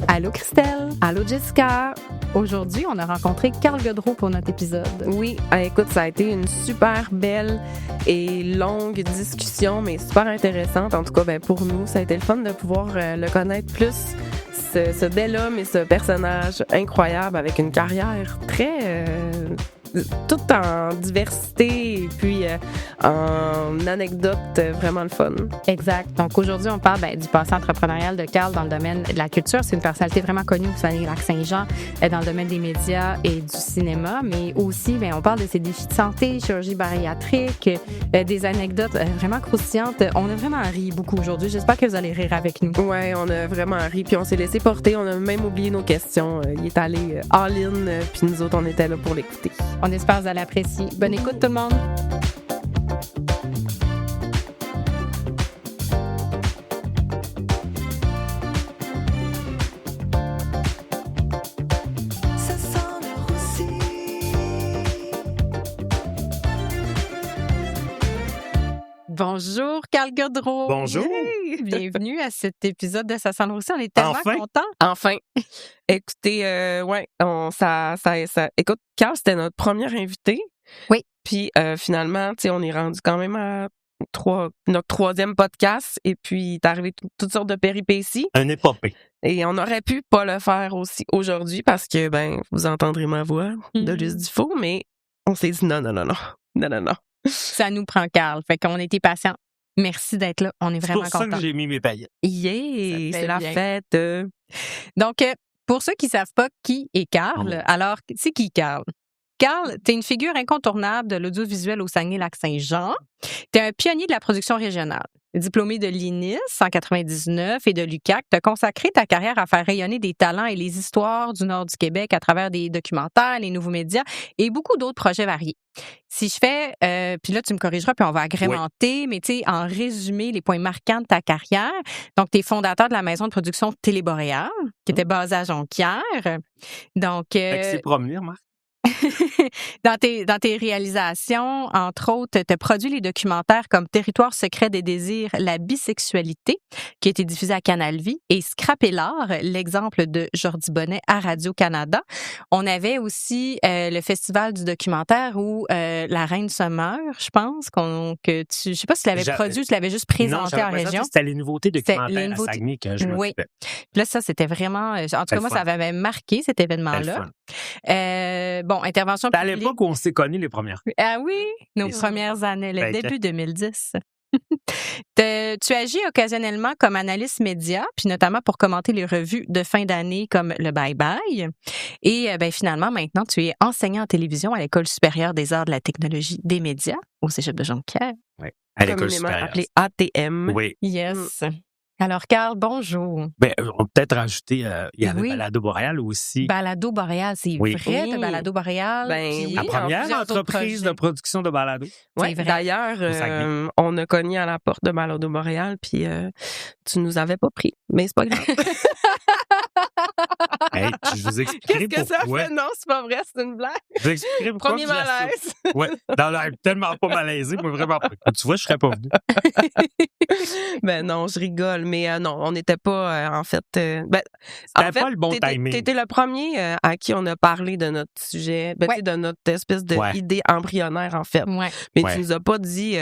Allô Christelle. Allô Jessica. Aujourd'hui, on a rencontré Carl Godreau pour notre épisode. Oui, écoute, ça a été une super belle et longue discussion, mais super intéressante. En tout cas, pour nous, ça a été le fun de pouvoir le connaître plus, ce bel homme et ce personnage incroyable avec une carrière très... toute en diversité et puis en anecdotes vraiment le fun. Exact. Donc aujourd'hui, on parle du passé entrepreneurial de Carl dans le domaine de la culture. C'est une personnalité vraiment connue au Saguenay-Lac-Saint-Jean dans le domaine des médias et du cinéma, mais aussi, on parle de ses défis de santé, chirurgie bariatrique, des anecdotes vraiment croustillantes. On a vraiment ri beaucoup aujourd'hui. J'espère que vous allez rire avec nous. Ouais, on a vraiment ri, puis on s'est laissé porter. On a même oublié nos questions. Il est allé all-in, puis nous autres, on était là pour l'écouter. On espère que vous allez apprécier. Bonne écoute tout le monde! Bonjour, Carl Godreau. Bonjour. Hey, bienvenue à cet épisode de Ça sent le roussi. On est tellement contents. Enfin. Écoutez, écoute, Carl, c'était notre premier invité. Oui. Puis finalement, on est rendu quand même à notre troisième podcast. Et puis, t'es arrivé toutes sortes de péripéties. Un épopée. Et on aurait pu pas le faire aussi aujourd'hui parce que, vous entendrez ma voix de Luce Dufault, mais on s'est dit non. Ça nous prend, Carl. Fait qu'on était patients. Merci d'être là. On est vraiment contents. C'est pour ça que j'ai mis mes paillettes. Yeah! C'est la fête. Donc, pour ceux qui ne savent pas qui est Carl, alors, c'est qui Carl? Carl, tu es une figure incontournable de l'audiovisuel au Saguenay-Lac-Saint-Jean. Tu es un pionnier de la production régionale. Diplômé de l'INIS en 99 et de l'UQAC, tu as consacré ta carrière à faire rayonner des talents et les histoires du nord du Québec à travers des documentaires, les nouveaux médias et beaucoup d'autres projets variés. Si je fais, puis là, tu me corrigeras, puis on va agrémenter, mais tu sais, en résumé, les points marquants de ta carrière. Donc, tu es fondateur de la maison de production Téléboréal, qui était basée à Jonquière. Donc, c'est pour revenir, Marc. Dans tes réalisations, entre autres, tu as produit les documentaires comme Territoire secret des désirs, la bisexualité, qui a été diffusé à Canal Vie, et Scrap et l'art, l'exemple de Jordi Bonnet à Radio-Canada. On avait aussi le festival du documentaire où La Reine se meurt, je pense, je sais pas si tu l'avais produit ou tu l'avais juste présenté en région. C'était les nouveautés documentaires à Saguenay que je m'occupais. Oui. Là, ça, c'était vraiment... En tout cas, moi, ça m'avait marqué, cet événement-là. Intervention publique. À l'époque où on s'est connus les premières fois. Ah oui, nos premières années, le début 2010. Tu agis occasionnellement comme analyste média, puis notamment pour commenter les revues de fin d'année comme le Bye Bye. Et finalement, maintenant, tu es enseignant en télévision à l'École supérieure des arts de la technologie des médias au Cégep de Jonquière. Oui, à l'École supérieure. Appelée ATM. Oui. Yes. Alors, Carl, bonjour. On peut peut-être rajouter, il y avait Balado Boréal aussi. Balado Boréal, c'est vrai, de Balado Boréal. La première entreprise de production de balado. Oui, d'ailleurs, on a cogné à la porte de Balado Boréal, puis tu nous avais pas pris, mais c'est pas grave. Hey, je vous expliquerai pourquoi. Qu'est-ce que ça fait? Non, c'est pas vrai, c'est une blague. Je vous expliquerai pourquoi. Premier malaise. Oui, dans l'air tellement pas malaisé, mais vraiment pas. Tu vois, je serais pas venu. Non, je rigole, mais non, on n'était pas, en fait... C'était pas le bon timing. T'étais le premier à qui on a parlé de notre sujet, de notre espèce d'idée embryonnaire, en fait. Ouais. Mais tu nous as pas dit...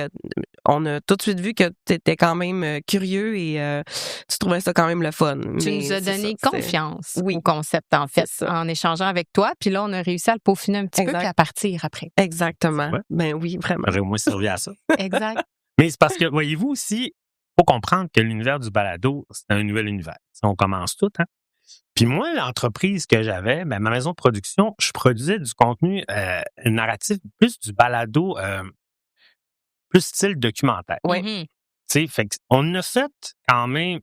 on a tout de suite vu que t'étais quand même curieux et tu trouvais ça quand même le fun. Tu nous as donné confiance au concept, en fait, en échangeant avec toi. Puis là, on a réussi à le peaufiner un petit peu puis à partir après. Exactement. Ouais. Oui, vraiment. J'aurais au moins servi à ça. Exact. Mais c'est parce que, voyez-vous aussi, faut comprendre que l'univers du balado, c'est un nouvel univers. On commence tout, hein? Puis moi, l'entreprise que j'avais, ma maison de production, je produisais du contenu narratif, plus du balado, plus style documentaire. Oui. Mm-hmm. Tu sais, fait qu'on a fait quand même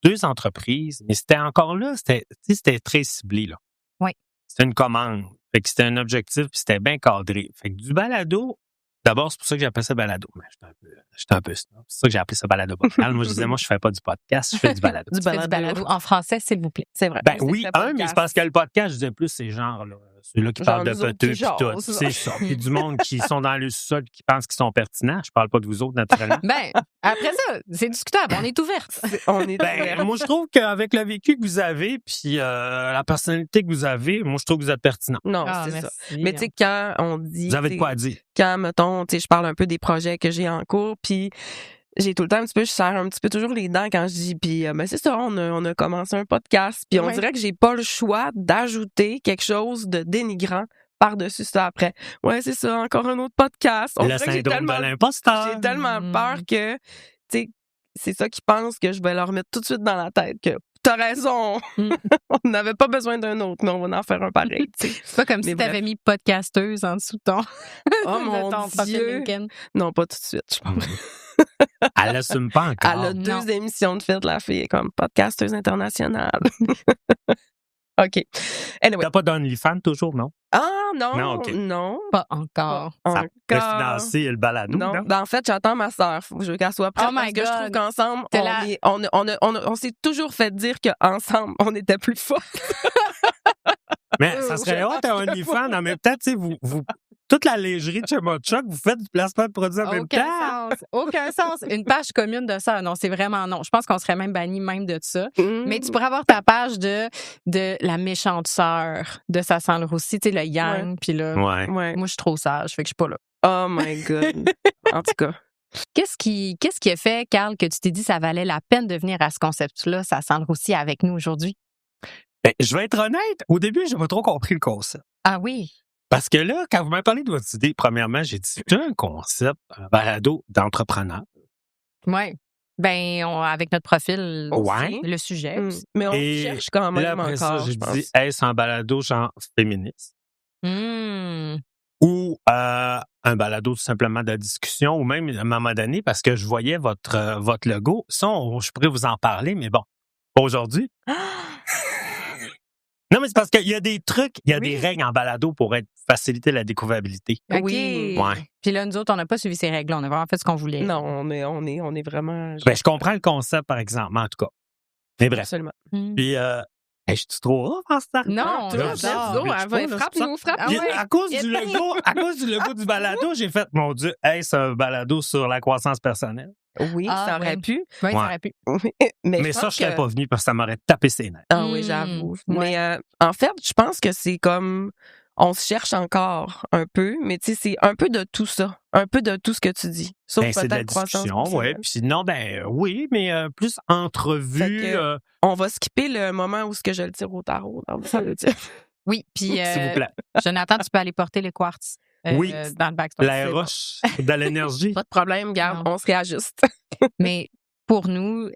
deux entreprises, mais c'était encore là, c'était très ciblé, là. Oui. C'était une commande. Fait que c'était un objectif, puis c'était bien cadré. Fait que du balado, d'abord, c'est pour ça que j'appelais ça balado. Mais j'étais un peu snob. C'est ça que j'ai appelé ça balado. Moi, je disais, je fais pas du podcast, je fais du balado. Du balado. En français, s'il vous plaît. C'est vrai. Oui, mais c'est parce que le podcast, je disais plus, c'est genre, là, ceux-là qui Genre parlent de nous autres peteux qui puis tout. jasent. C'est ça. Puis du monde qui sont dans le sol qui pensent qu'ils sont pertinents. Je parle pas de vous autres, naturellement. Ben, après ça, c'est discutable. On est ouverte. On est Ben, moi, je trouve qu'avec le vécu que vous avez, puis la personnalité que vous avez, moi, je trouve que vous êtes pertinent. Non, Ah, c'est ça. merci. Mais tu sais, quand on dit... Vous avez de t'sais, quoi à dire. quand, mettons, tu sais, je parle un peu des projets que j'ai en cours, puis j'ai tout le temps un petit peu, je serre un petit peu toujours les dents quand je dis, puis ben c'est ça, on a commencé un podcast, puis on Ouais. dirait que j'ai pas le choix d'ajouter quelque chose de dénigrant par-dessus ça après. Ouais, c'est ça, encore un autre podcast. On Le dirait que j'ai syndrome de tellement, l'imposteur. j'ai tellement peur que, tu sais, c'est ça qu'ils pensent que je vais leur mettre tout de suite dans la tête, que t'as raison, Mm. on n'avait pas besoin d'un autre, mais on va en faire un pareil, tu sais. C'est pas comme Mais si t'avais bref. mis podcasteuse en dessous de ton, Oh de mon ton profil Dieu! LinkedIn. Non, pas tout de suite, je pense. Elle l'assume pas encore. Elle a Non. 2 émissions de fête, la fille, comme podcasteuse internationale. OK. Anyway. T'as pas d'OnlyFans toujours, non? Ah non, Non, OK. non. Pas encore. Ça pourrait Encore. financer le balado, Non, non? ben en fait, j'attends ma sœur. Faut que je veux qu'elle soit prête Oh parce my que je trouve God. qu'ensemble, T'es on, là. est, on s'est toujours fait dire qu'ensemble, on était plus forts. Mais ça serait hot un OnlyFans. En même temps, tu sais, vous, toute la légerie de chez Mochoc, vous faites du placement de produits en même Aucun temps. sens. Aucun sens. Une page commune de ça, non, c'est vraiment non. Je pense qu'on serait même banni même de ça. Mais tu pourrais avoir ta page de la méchante sœur de Sassane le Roussi, tu sais, le Yang, puis là, Ouais. Ouais. moi, je suis trop sage, fait que je suis pas là. Oh my God. En tout cas. Qu'est-ce qui a fait, Carl, que tu t'es dit ça valait la peine de venir à ce concept-là, Sassane le Roussi, avec nous aujourd'hui? Ben, je vais être honnête, au début, j'ai pas trop compris le concept. Ah oui. Parce que là, quand vous m'avez parlé de votre idée, premièrement, j'ai dit, c'est un concept, un balado d'entrepreneur. Oui. Ben, avec notre profil, Ouais. le sujet. Mais on Et cherche quand même là, après encore, ça, j'ai je pense. dit, est-ce un balado genre féministe? Hmm. Ou un balado tout simplement de discussion, ou même à un moment donné, parce que je voyais votre logo. Ça, je pourrais vous en parler, mais bon, pas aujourd'hui. Non, mais c'est parce qu'il y a des trucs, il y a Oui. des règles en balado pour faciliter la découvrabilité. OK. Oui. Ouais. Puis là, nous autres, on n'a pas suivi ces règles. On a vraiment fait ce qu'on voulait. Non, on est vraiment... Ben, je comprends le concept, par exemple, en tout cas. Mais bref. Absolument. Hmm. Puis, je suis trop rough en ce temps? Non, Toi, j'adore. let's go, Je sais pas, frappe-nous, frappe-nous. Puis, ouais. à cause du logo du balado, j'ai fait, mon Dieu, c'est un balado sur la croissance personnelle. Oui, Ah, ça aurait ouais. pu. Oui, ça Ouais. aurait pu. Mais je ça, pense je serais que- pas venu parce que ça m'aurait tapé ses nerfs. Ah oui, Mm. j'avoue. Ouais. Mais en fait, je pense que c'est comme... On se cherche encore un peu, mais tu sais, c'est un peu de tout ça. Un peu de tout ce que tu dis. Sauf Ben, c'est de la peut-être croissance discussion, oui. personnelle. Puis sinon, ben oui, mais plus entrevue. Fait que- On va skipper le moment où ce que je le tire au tarot. Donc, ça veut dire... Oui, puis s'il vous plaît. Jonathan, tu peux aller porter les quartz Oui. dans le backstore. La c'est bon. roche de l'énergie. Pas de problème, garde, Non. on se réajuste. Mais pour nous,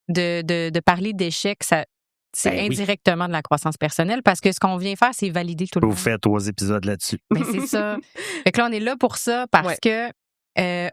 de parler d'échecs, c'est Ben oui. indirectement de la croissance personnelle parce que ce qu'on vient faire, c'est valider tout le Vous monde. faites 3 épisodes là-dessus. Mais c'est ça. Fait que là, on est là pour ça parce Ouais. que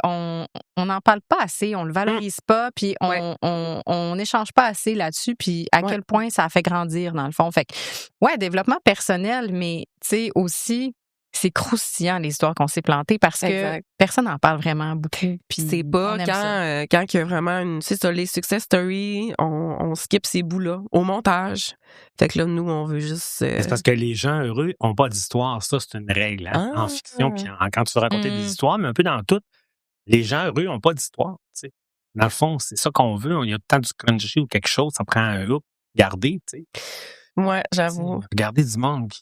on n'en parle pas assez, on le valorise pas, puis Ouais. on n'échange pas assez là-dessus, puis à Ouais. quel point ça a fait grandir dans le fond. Fait que, ouais, développement personnel, mais tu sais aussi, c'est croustillant l'histoire qu'on s'est plantée parce que Exact. personne n'en parle vraiment beaucoup. Puis C'est pas on aime ça. quand il y a vraiment une... C'est ça, les success stories, on skip ces bouts-là au montage. Fait que là, nous, on veut juste... C'est parce que les gens heureux n'ont pas d'histoire. Ça, c'est une règle hein, Ah. en fiction. Puis quand tu veux raconter Mm. des histoires, mais un peu dans tout, les gens heureux n'ont pas d'histoire. Tu sais. Dans le fond, c'est ça qu'on veut. Il y a tant du crunchy ou quelque chose, ça prend un hook. Regardez, tu sais. Ouais, j'avoue. Regardez du monde.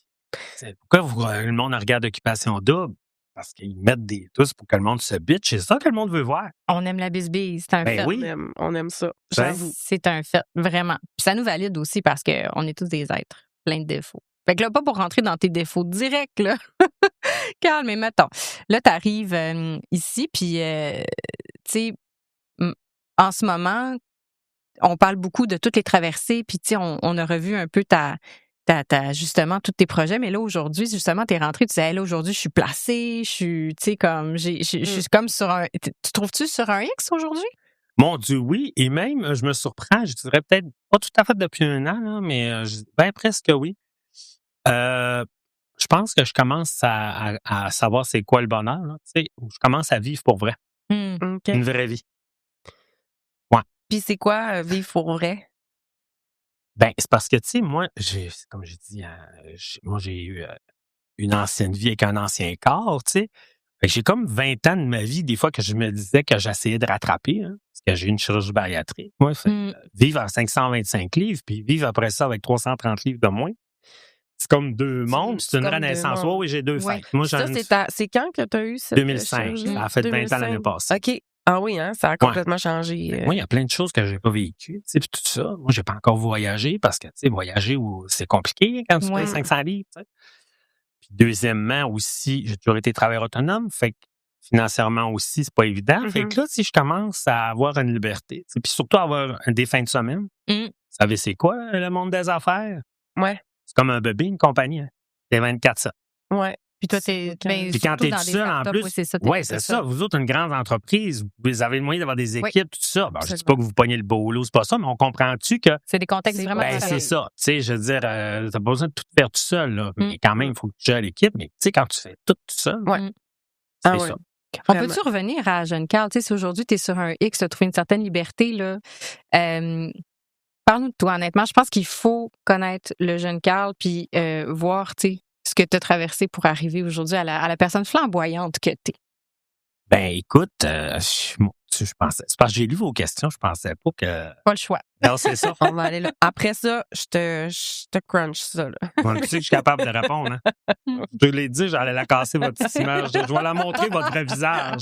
Pourquoi le monde regarde Occupation Double? Parce qu'ils mettent des tous pour que le monde se bitch. C'est ça que le monde veut voir. On aime la bisbise, c'est un Ben fait. oui. On aime ça. Ben, J'avoue. C'est un fait, vraiment. Puis ça nous valide aussi parce qu'on est tous des êtres pleins de défauts. Fait que là, pas pour rentrer dans tes défauts directs, là. Calme, mais mettons. Là, t'arrives ici, puis, tu sais, en ce moment, on parle beaucoup de toutes les traversées, puis, tu sais, on a revu un peu justement, tous tes projets. Mais là, aujourd'hui, justement, t'es rentrée, tu disais, hey, là, aujourd'hui, je suis placée, je suis, tu sais, comme, je suis comme sur un. Tu trouves-tu sur un X aujourd'hui? Mon Dieu, oui. Et même, je me surprends, je dirais peut-être pas tout à fait depuis un an, là, mais ben presque oui. Je pense que je commence à savoir c'est quoi le bonheur. Là, tu sais, je commence à vivre pour vrai. OK. Une vraie vie. Puis c'est quoi vivre pour vrai? Ben, c'est parce que, tu sais, moi, comme j'ai dit, moi, j'ai eu une ancienne vie avec un ancien corps, tu sais. Fait que j'ai comme 20 ans de ma vie, des fois, que je me disais que j'essayais de rattraper, hein, parce que j'ai eu une chirurgie bariatrique. Moi, vivre à 525 livres, puis vivre après ça avec 330 livres de moins, c'est comme deux mondes, c'est une comme deux renaissance. mondes. Oui, j'ai deux Ouais. fêtes. Moi, Ça, c'est quand que tu as eu cette 2005. chirurgie? Ça a fait 20 ans l'année 2005. passée. OK. Ah oui, hein, ça a complètement changé. Moi, il y a plein de choses que j'ai pas vécues, tu sais, puis tout ça. Moi, j'ai pas encore voyagé parce que, tu sais, voyager, c'est compliqué quand tu fais 500 livres, tu sais. Puis deuxièmement aussi, j'ai toujours été travailleur autonome, fait que financièrement aussi, c'est pas évident. Fait que là, si je commence à avoir une liberté, tu sais, puis surtout avoir des fins de semaine, vous savez c'est quoi le monde des affaires? Ouais. C'est comme un bébé, une compagnie. Hein. C'est 24/7. Ouais. Puis toi, t'es. Puis quand t'es tout seul, en plus, c'est ça. Vous autres, une grande entreprise, vous avez le moyen d'avoir des équipes, tout ça. Ben, je dis pas que vous pognez le boulot, c'est pas ça, mais on comprend-tu que. C'est des contextes vraiment différents. C'est ça. Tu sais, je veux dire, t'as pas besoin de tout faire tout seul, là. Mais quand même, il faut que tu gères l'équipe. Mais tu sais, quand tu fais tout seul, c'est ça. On peut-tu revenir à Jeune Carl? Tu sais, si aujourd'hui, tu es sur un X, tu as trouvé une certaine liberté, là. Parle-nous de toi, honnêtement. Je pense qu'il faut connaître le Jeune Carl puis voir, tu sais, ce que tu as traversé pour arriver aujourd'hui à la personne flamboyante que tu es. Ben, écoute, je pensais. C'est parce que j'ai lu vos questions, je pensais pas que. Pas le choix. Non, c'est ça. On va aller là. Après ça, je te crunch ça, là. Moi, tu sais que je suis capable de répondre, hein. Je l'ai dit, j'allais la casser, votre petite image. Je vais la montrer, votre vrai visage.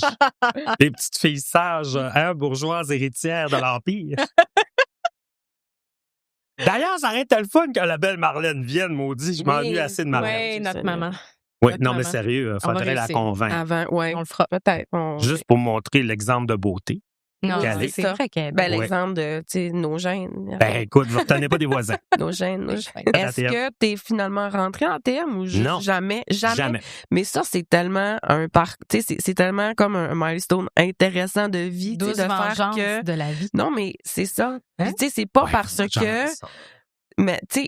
Les petites filles sages, hein, bourgeoises héritières de l'Empire. D'ailleurs, ça aurait été le fun que la belle Marlène vienne, maudit. Je m'ennuie assez de Marlène. Oui, notre maman. Oui, non, mais sérieux, il faudrait la convaincre. Avant, ouais. On le fera. Peut-être. Juste pour montrer l'exemple de beauté. Non, Qu'elle c'est vrai qu'elle ben, l'exemple de, tu sais, nos gènes. Ben, écoute, vous ne retenez pas des voisins. Nos gènes. Est-ce que tu es finalement rentré en TM ou juste non, jamais? Mais ça, c'est tellement tu sais, c'est tellement comme un milestone intéressant de vie, tu sais, de faire que de la vie. Non, mais c'est ça. Tu sais, c'est pas parce que mais tu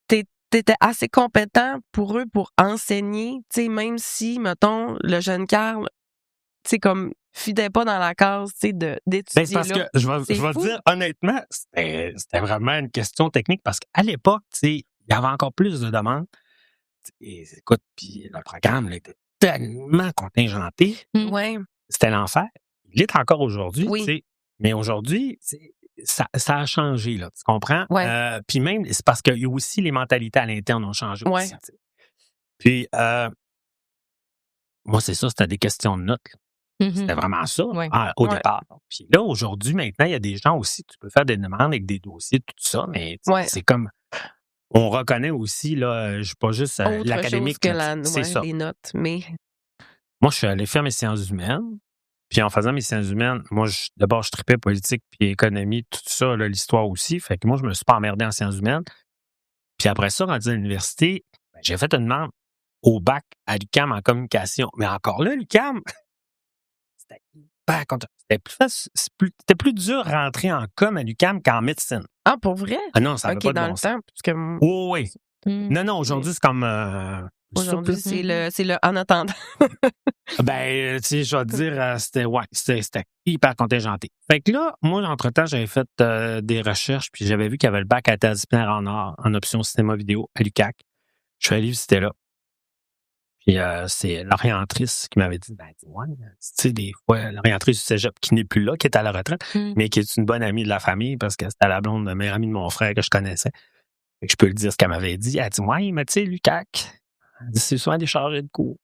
sais, t'étais assez compétent pour eux pour enseigner, tu sais, même si mettons le jeune Carl, tu sais, comme fitait pas dans la case, tu sais, d'étudier. Ben, c'est parce que je vais te dire honnêtement, c'était vraiment une question technique parce qu'à l'époque, tu sais, il y avait encore plus de demandes. Et, écoute, puis le programme là, était tellement contingenté. Ouais. C'était l'enfer. Il est encore aujourd'hui, oui. Tu sais. Mais aujourd'hui, ça a changé, là, tu comprends? Ouais. Puis même, c'est parce que aussi les mentalités à l'interne ont changé aussi. Ouais. Puis, moi, c'est ça, c'était des questions de notes. C'était vraiment ça au départ. Puis là, aujourd'hui, maintenant, il y a des gens aussi, tu peux faire des demandes avec des dossiers, tout ça, mais c'est comme, on reconnaît aussi, là, je suis pas juste l'académique. C'est ça. Les notes, mais... Moi, je suis allé faire mes sciences humaines, puis en faisant mes sciences humaines, moi, d'abord, je tripais politique puis économie, tout ça, là, l'histoire aussi, fait que moi, je me suis pas emmerdé en sciences humaines. Puis après ça, rendu à l'université, j'ai fait une demande au bac à l'UQAM en communication. Mais encore là, l'UQAM, c'était plus dur de rentrer en com à l'UQAM qu'en médecine. Ah, pour vrai? Ah non, ça va pas de dans bon le sens. temps, parce que... Oui. Non, aujourd'hui, c'est comme... aujourd'hui, c'est le en attendant. Ben, tu sais, je vais te dire, c'était hyper contingenté. Fait que là, moi, entre-temps, j'avais fait des recherches, puis j'avais vu qu'il y avait le bac interdisciplinaire en art, en option cinéma vidéo à l'UQAC. Je suis allé visiter là. Puis c'est l'orientrice qui m'avait dit, ben, ouais, tu sais, des fois, l'orientrice du cégep qui n'est plus là, qui est à la retraite, mais qui est une bonne amie de la famille parce que c'était la blonde de meilleure amie de mon frère que je connaissais. Fait que je peux le dire ce qu'elle m'avait dit. Elle dit, ouais, mais tu sais, l'UQAC, c'est souvent des chargés de cours.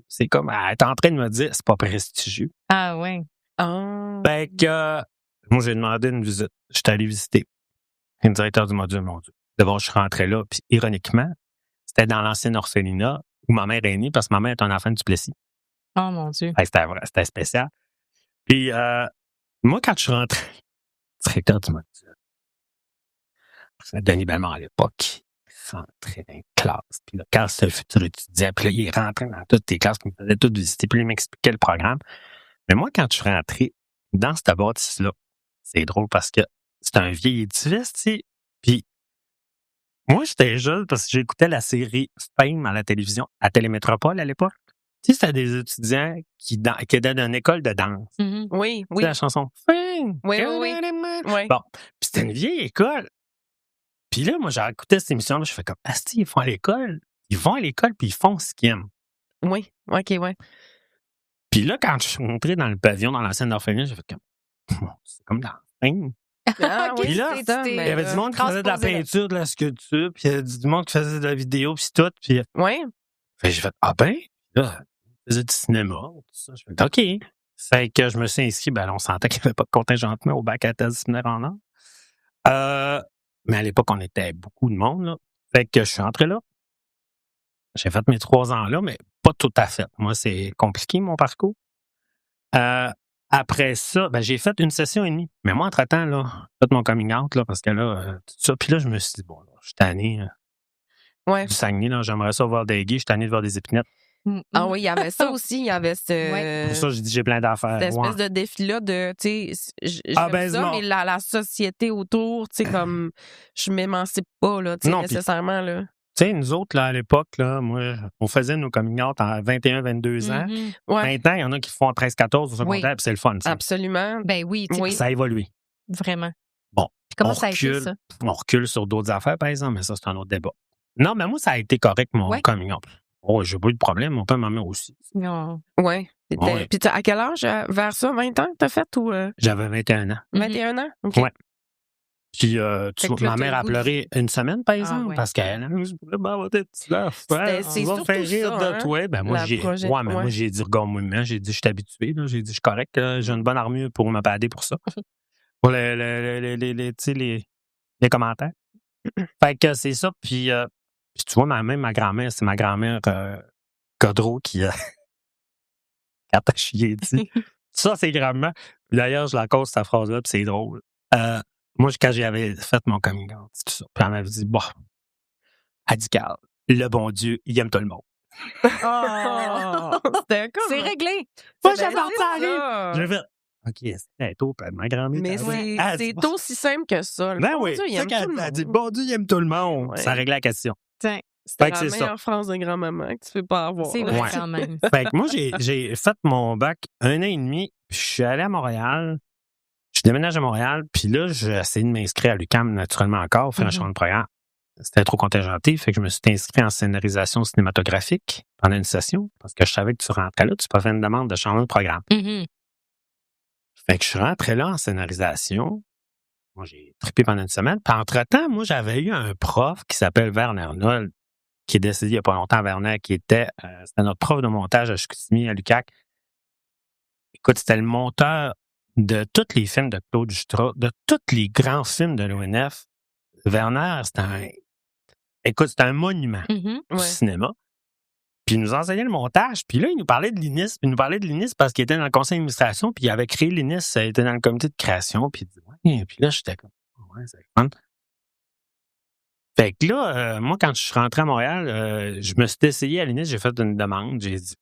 C'est comme, elle est en train de me dire, c'est pas prestigieux. Ah, ouais. Oh. Fait que, moi, j'ai demandé une visite. J'étais allé visiter. Le directeur du module, mon Dieu. D'abord, je suis rentré là, puis ironiquement, c'était dans l'ancienne orphelinat où ma mère est née parce que ma mère est un enfant du Plessis. Oh, mon Dieu. Fait que c'était spécial. Puis, moi, quand je suis rentré, directeur du module, c'était Denis Bellemare à l'époque, il rentrait dans les classes. Puis là, quand c'était le futur étudiant, puis là, il rentrait dans toutes les classes, il me faisait toutes visiter, puis il m'expliquait le programme. Mais moi, quand je suis rentré dans cette bâtisse-là, c'est drôle parce que c'est un vieil édifice, tu sais. Puis, moi, j'étais jeune parce que j'écoutais la série Fame à la télévision, à Télémétropole à l'époque. Tu sais, c'était des étudiants qui étaient dans une école de danse. Oui, Tu sais, la chanson Fame. Oui. Bon, puis c'était une vieille école. Puis là, moi, j'ai écouté cette émission-là, je fais comme, asti, ils font à l'école. ils vont à l'école puis ils font ce qu'ils aiment. Oui, OK, ouais. Puis là, quand je suis rentré dans le pavillon, dans la scène d'orphelinat, j'ai fait comme, c'est comme dans le film. Ah OK, oui, là, c'est ça, tu t'es- Il y mais avait du monde qui faisait de la transposé là. peinture, de la sculpture, puis il y avait du monde qui faisait de la vidéo, puis tout. Puis ouais. j'ai fait, ah ben, là, je faisais du cinéma, tout ça. Je fait, OK. Fait que je me suis inscrit, ben là, on sentait qu'il n'y avait pas de contingentement au bac à thèse disciplinaire en art. Mais à l'époque, on était beaucoup de monde, là. Fait que je suis entré là. J'ai fait mes 3 ans là, mais pas tout à fait. Moi, c'est compliqué, mon parcours. Après ça, ben, j'ai fait 1 session et demie. Mais moi, entre-temps, là, j'ai fait mon coming out, là, parce que là, tout ça. Puis là, je me suis dit, bon, là, je suis tanné Ouais. du Saguenay, là, j'aimerais ça voir des gays, je suis tanné de voir des épinettes. Ah oui, il y avait ça aussi, il y avait Pour ça, j'ai dit, j'ai plein d'affaires. cette espèce Ouais. de défi-là de, tu sais, Ah, j'aime ben, ça, non. mais la société autour, tu sais, comme, je m'émancipe pas, là, tu sais, Non, puis- nécessairement, là. Tu sais, nous autres, là, à l'époque, là, moi, on faisait nos coming out à 21, 22 ans. Mhm. Ouais, Maintenant, il y en a qui font 13, 14 au secondaire, puis c'est le fun, ça. absolument. Ben oui, tu sais, Oui. Ça a évolué. vraiment. Bon, Puis comment on ça a été, recule. ça? On recule sur d'autres affaires, par exemple, mais ça, c'est un autre débat. Non, mais moi, ça a été correct, mon Ouais. coming out. Oh, j'ai pas eu de problème, mon père, ma mère aussi. Non. Ouais. Ouais. Puis à quel âge, vers ça, 20 ans, t'as fait ou J'avais 21 ans. 21 ans? OK. Ouais. Puis, Fait que là, ma mère t'as a le goût pleuré une semaine, par exemple, ouais. parce qu'elle a dit, vraiment, t'es là. C'est On va surtout faire rire ça, de hein, toi. Ben, moi, la j'ai ouais. j'ai dit, regarde-moi, j'ai dit, je suis habitué, là. J'ai dit, je suis correct, j'ai une bonne armure pour me padder pour ça. Pour tu sais, les commentaires. Fait que c'est ça. Puis tu vois, ma grand-mère, c'est ma grand-mère Godreau qui a chié dit. Ça, c'est grand-mère. Puis d'ailleurs, je la cause cette phrase-là, puis c'est drôle. Moi, quand j'avais fait mon coming out, tout ça, puis elle m'avait dit, bon, elle dit, Carl, le bon Dieu, il aime tout le monde. Oh! C'était comme... C'est réglé. Moi, Ben, j'avais c'est entendu. ça. J'ai fait, OK, c'est tôt, puis ma grand-mère. Mais c'est aussi simple que ça. Le Ben bon oui, Dieu, il c'est ça aime qu'elle tout le a dit, monde. bon Dieu, il aime tout le monde. Ouais. Ça réglait la question. Tiens, C'était Fait que la c'est ça. meilleure phrase de grand-maman que tu peux pas avoir. c'est vrai Ouais. quand même. Fait que moi, j'ai fait mon bac 1 an et demi, puis je suis allé à Montréal. Je déménage à Montréal, puis là, j'ai essayé de m'inscrire à l'UQAM naturellement encore, faire un changement de programme. C'était trop contingenté, fait que je me suis inscrit en scénarisation cinématographique pendant une session, parce que je savais que tu rentrais là, tu peux faire une demande de changement de programme. Mhm. Fait que je suis rentré là en scénarisation. Moi, j'ai trippé pendant une semaine. Puis entre-temps, moi, j'avais eu un prof qui s'appelle Verne Arnold, qui est décédé il n'y a pas longtemps à Vernet, qui c'était notre prof de montage à Chicoutimi, à l'UQAC. Écoute, c'était le monteur de tous les films de Claude Jutras, de tous les grands films de l'ONF. Werner, c'était un monument Mhm. du Ouais. cinéma. Puis il nous enseignait le montage. Puis là, il nous parlait de l'INIS. Puis il nous parlait de l'INIS parce qu'il était dans le conseil d'administration. Puis il avait créé l'INIS. Il était dans le comité de création. Puis il dit, ouais. Puis là, j'étais comme, ouais, c'est fun. Fait que là, moi, quand je suis rentré à Montréal, je me suis essayé à l'INIS. J'ai fait une demande. J'ai dit,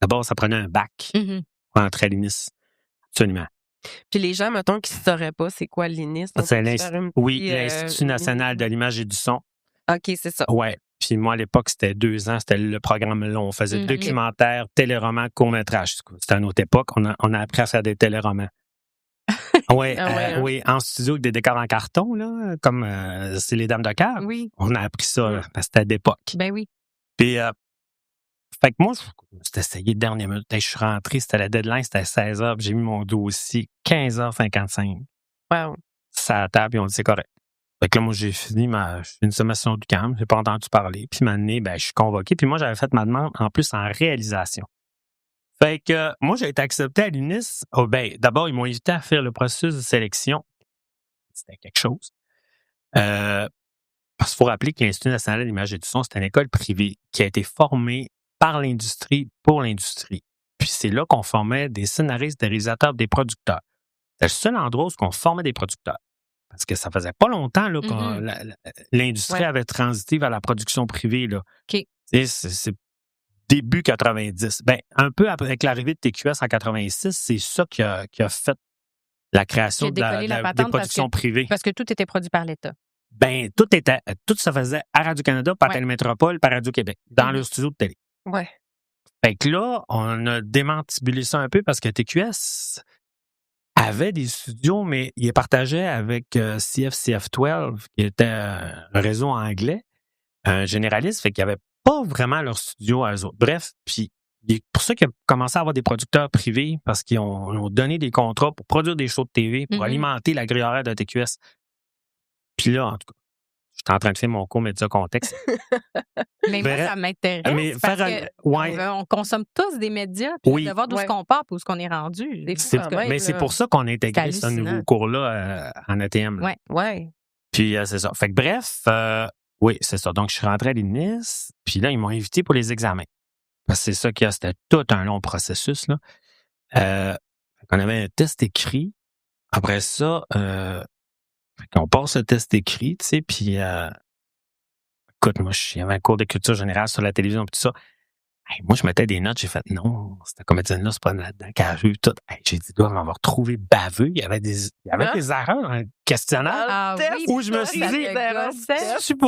d'abord, ça prenait un bac Mhm. pour entrer à l'INIS. Absolument. Puis les gens, mettons, qui ne sauraient pas c'est quoi l'INIS. donc C'est peux-tu faire une oui, petite, l'Institut national de l'image et du son. OK, c'est ça. Ouais. Puis moi, à l'époque, c'était 2 ans. C'était le programme long. On faisait Mhm. documentaire, téléroman, court-métrage. C'était à notre époque. On a appris à faire des téléromans. Ouais, Ah ouais, hein? oui, en studio avec des décors en carton, là, comme c'est les Dames de cœur. Oui, On a appris ça, là, parce que c'était d'époque. ben oui. Puis, fait que moi, je me suis essayé de dernière minute. Je suis rentré, c'était la deadline, c'était à 16h. J'ai mis mon dossier 15h55. Wow. Ça à la table, et on dit c'est correct. Fait que là, moi, j'ai fini une sommation du camp, j'ai pas entendu parler. Puis, maintenant, je suis convoqué. Puis moi, j'avais fait ma demande en plus en réalisation. Fait que moi, j'ai été accepté à l'UNIS. Oh, d'abord, ils m'ont invité à faire le processus de sélection. C'était quelque chose. Parce qu'il faut rappeler que l'Institut national de l'image et du son, c'est une école privée qui a été formée par l'industrie pour l'industrie. Puis c'est là qu'on formait des scénaristes, des réalisateurs, des producteurs. C'était le seul endroit où on formait des producteurs. Parce que ça faisait pas longtemps là, l'industrie avait transité vers la production privée. Là. OK. C'est début 90. Un peu avec l'arrivée de TQS en 86, c'est ça qui a fait la création Qui a décollé la des patente productions privées. Parce que tout était produit par l'État. Tout se faisait à Radio-Canada, par Télémétropole, par Radio-Québec, dans le studio de télé. Ouais. Fait que là, on a démantibulé ça un peu parce que TQS avait des studios, mais il est partagé avec CF12, qui était un réseau anglais, un généraliste, fait qu'il y avait pas vraiment leur studio à eux autres. Bref, puis c'est pour ça qu'ils ont commencé à avoir des producteurs privés parce qu'ils ont donné des contrats pour produire des shows de TV, pour alimenter la grille horaire de TQS. Puis là, en tout cas, j'étais en train de faire mon cours média contexte. Mais moi, ça m'intéresse mais parce faire on consomme tous des médias, puis de voir d'où ce qu'on part, puis où ce qu'on est rendu. Mais c'est pour ça qu'on a intégré ce nouveau cours-là en ATM. Oui. Ouais. Puis c'est ça. Fait que bref, oui, c'est ça. Donc, je suis rentré à l'INIS, puis là, ils m'ont invité pour les examens. Parce que c'est ça qu'il y a, c'était tout un long processus, là. On avait un test écrit. Après ça, on passe le test écrit, tu sais, puis écoute, moi, il y avait un cours de culture générale sur la télévision, puis tout ça. Hey, moi, je mettais des notes, j'ai fait non, cette comédienne-là, c'est pas là-dedans qu'elle a vu tout. Hey, j'ai dit, on va retrouver baveux. Il y avait des erreurs dans le questionnaire où je me suis dit,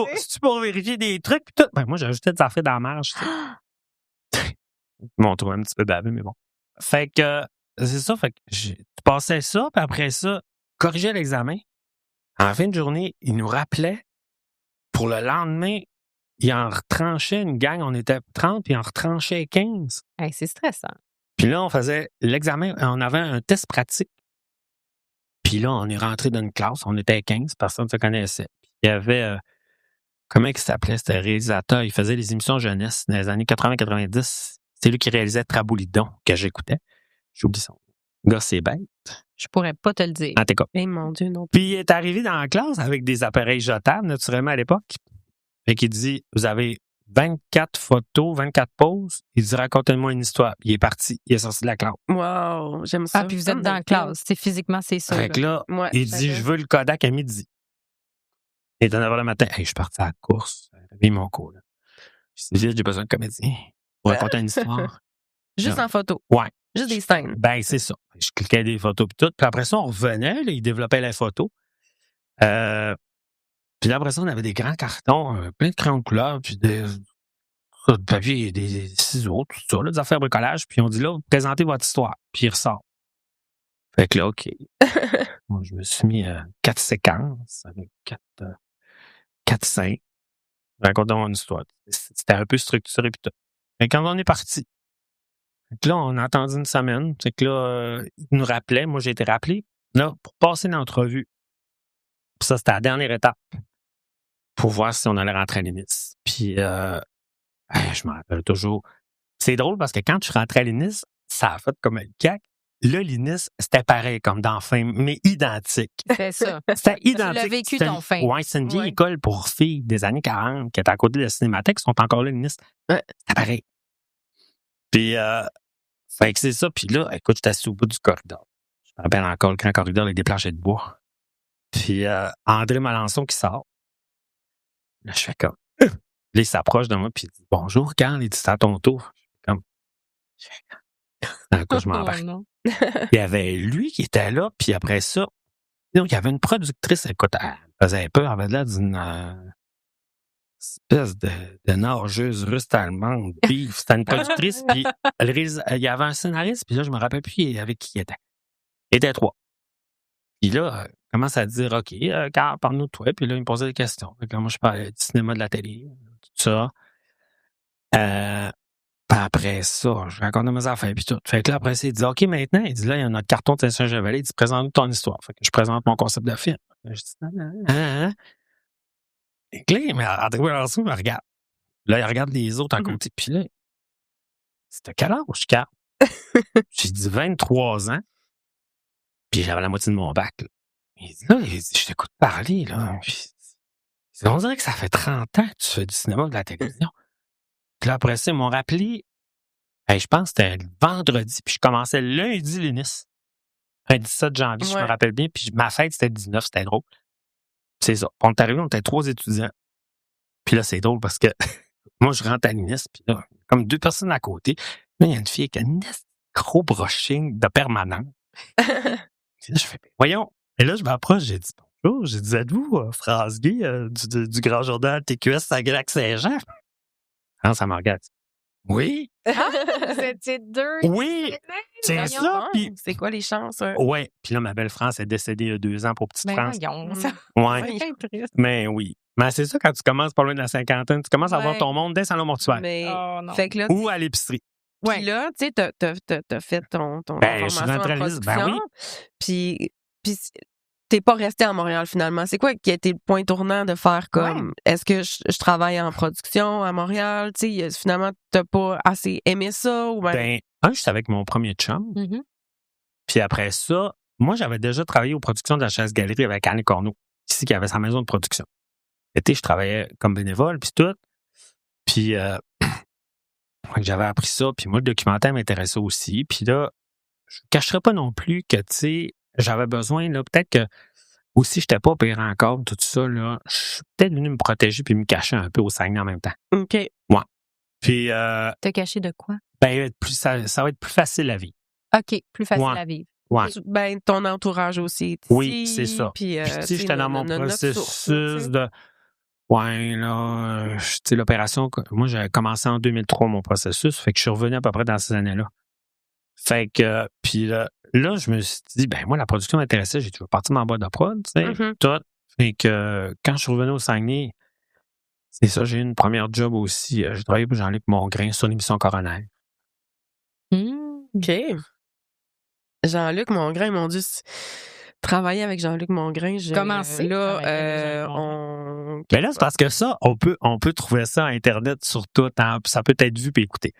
c'est-tu pour vérifier des trucs, puis tout. Ben, moi, j'ajoutais des affaires dans la marge, tu sais. Ils m'ont trouvé un petit peu baveux, mais bon. Fait que, c'est ça, fait que tu passais ça, puis après ça, corrigeais l'examen. En fin de journée, ils nous rappelaient pour le lendemain, ils en retranchaient une gang, on était 30, puis ils en retranchaient 15. Hey, c'est stressant. Puis là, on faisait l'examen, on avait un test pratique. Puis là, on est rentré dans une classe, on était 15, personne ne se connaissait. Puis il y avait, comment il s'appelait, c'était un réalisateur, il faisait des émissions jeunesse dans les années 80-90. C'est lui qui réalisait Traboulidon, que j'écoutais. J'oublie son nom. Gars, c'est bête. Je pourrais pas te le dire. En tout cas. Eh mon Dieu, non. Puis il est arrivé dans la classe avec des appareils jetables, naturellement, à l'époque. Fait qu'il dit, vous avez 24 photos, 24 poses. Il dit, racontez-moi une histoire. Il est parti. Il est sorti de la classe. Wow, j'aime ça. Ah, puis vous êtes dans la classe. C'est physiquement, c'est ça. Fait que là, il dit, je veux le Kodak à midi. Il est à 9h le matin. Hey, je suis parti à la course. J'ai mon cours, là. Je dis, j'ai besoin de comédien pour raconter une histoire. Juste en photo. Ouais. Juste des scènes. Ben, c'est ça. Je cliquais des photos puis tout. Puis après ça, on revenait, là, il développait les photos. Puis après ça, on avait des grands cartons, plein de crayons de couleur, puis de papier, des ciseaux, tout ça, là, des affaires bricolage. Puis on dit là, présentez votre histoire. Puis il ressort. Fait que là, OK. Moi, je me suis mis 4 séquences avec 4 scènes. Racontons mon histoire. C'était un peu structuré puis tout. Et quand on est parti, là, on a attendu une semaine. C'est que là, ils nous rappelaient. Moi, j'ai été rappelé là, pour passer l'entrevue. Puis ça, c'était la dernière étape pour voir si on allait rentrer à l'INIS. Puis, je me rappelle toujours. C'est drôle parce que quand tu rentrais à l'INIS, ça a fait comme un cac. Là, l'INIS, c'était pareil comme dans Fame, mais identique. C'est ça. C'était identique. Tu l'as vécu ton Fame. Ouais, c'est une vieille école pour filles des années 40 qui était à côté de la Cinémathèque, sont encore là, l'INIS. C'était pareil. Puis, fait que c'est ça. Puis là, écoute, j'étais assis au bout du corridor. Je me rappelle encore le grand corridor avec des planchers de bois. Puis, André Malençon qui sort. Là, je fais comme... Là, il s'approche de moi, puis il dit « Bonjour, Carl, il dit, c'est à ton tour. » Comme... Dans quoi je m'embarque. Il y avait lui qui était là, puis après ça, il y avait une productrice, écoute, elle faisait peur, elle avait l'air d'une espèce de nageuse russe allemande. Puis c'était une productrice, puis il y avait un scénariste, puis là, je me rappelle plus avec qui il était. Il était 3. Puis là, commence à dire, OK, Carl, parle-nous de toi. Puis là, il me posait des questions. Fait que là, moi, je parlais du cinéma, de la télé, tout ça. Puis après ça, je raconte mes affaires, puis tout. Fait que là, après ça, il dit, OK, maintenant, il dit, là, il y a notre carton de Saint-Chevalet. Il dit, présente-nous ton histoire. Fait que je présente mon concept de film. Je dis, Et que là, mais André Malençon, il me regarde. Là, il regarde les autres à côté. Puis là, c'était quel âge, Carl? J'ai dit 23 ans. Puis j'avais la moitié de mon bac. Là. Il dit, je t'écoute parler, là. Puis, on dirait que ça fait 30 ans que tu fais du cinéma, de la télévision. Puis là, après ça, ils m'ont rappelé, je pense que c'était le vendredi, puis je commençais lundi l'UNIS. Le 17 janvier, je me rappelle bien. Puis ma fête, c'était le 19, c'était drôle. C'est ça. On est arrivé, on était 3 étudiants. Puis là, c'est drôle parce que moi, je rentre à l'UNIS, puis là, comme 2 personnes à côté. Là, il y a une fille qui a une gros brushing de permanent. Puis là, je fais, voyons. Et là, je m'approche, j'ai dit, bonjour, j'ai dit, êtes-vous France Gay du Grand Journal TQS Saguenay-Lac-Saint-Jean? Ah, ça me regarde. Oui, Vous étiez deux. oui, c'est Voyons ça. donc, Puis, c'est quoi les chances? ouais. Puis là, ma belle-France est décédée il y a 2 ans pour Petite Ben France. voyons, ça. Ouais, Oui. C'est triste. mais oui. Mais c'est ça quand tu commences pas loin de la cinquantaine, tu commences à avoir Ouais. ton monde dès salon mortuaire Mais, Oh non. fait que là, ou à l'épicerie. puis là, tu sais, t'as fait ton Ben, je suis formation en ventraliste, ben oui. production. Puis t'es pas resté à Montréal finalement. C'est quoi qui a été le point tournant de faire comme, est-ce que je travaille en production à Montréal? Tu sais, finalement, t'as pas assez aimé ça? Ou Ben, j'étais avec mon premier chum. Mhm. Puis après ça, moi, j'avais déjà travaillé aux productions de la Chasse-Galerie avec Anne Corneau, ici, qui avait sa maison de production. L'été, je travaillais comme bénévole, puis tout. Puis j'avais appris ça, puis moi, le documentaire m'intéressait aussi. Puis là, je ne cacherais pas non plus que, tu sais, j'avais besoin, là, peut-être que aussi, je n'étais pas opéré encore, tout ça, là. Je suis peut-être venu me protéger puis me cacher un peu au Saguenay en même temps. OK. Puis, T'as caché de quoi? ben, ça va être plus facile à vivre. OK, plus facile Ouais. à vivre. Ouais. Ben, ton entourage aussi. est Oui, ici, c'est ça. Puis, Puis, tu sais, tu sais, j'étais dans mon notre source, là, tu processus sais. de. Ouais, là, tu sais, l'opération, moi, j'avais commencé en 2003 mon processus, fait que je suis revenu à peu près dans ces années-là. Fait que, puis là, je me suis dit, ben, moi, la production m'intéressait, j'ai toujours parti dans ma boîte de prod, tu sais, Mhm. tout. Fait que, quand je suis revenu au Saguenay, c'est ça, j'ai eu une première job aussi. J'ai travaillé pour Jean-Luc Mongrain sur l'émission Coroner. OK. Jean-Luc Mongrain, mon Dieu, travailler avec Jean-Luc Mongrain, Comment c'est, là, travailler avec Jean-Luc on... Mais là, c'est parce que ça, on peut trouver ça à Internet sur tout, hein, puis ça peut être vu et écouté.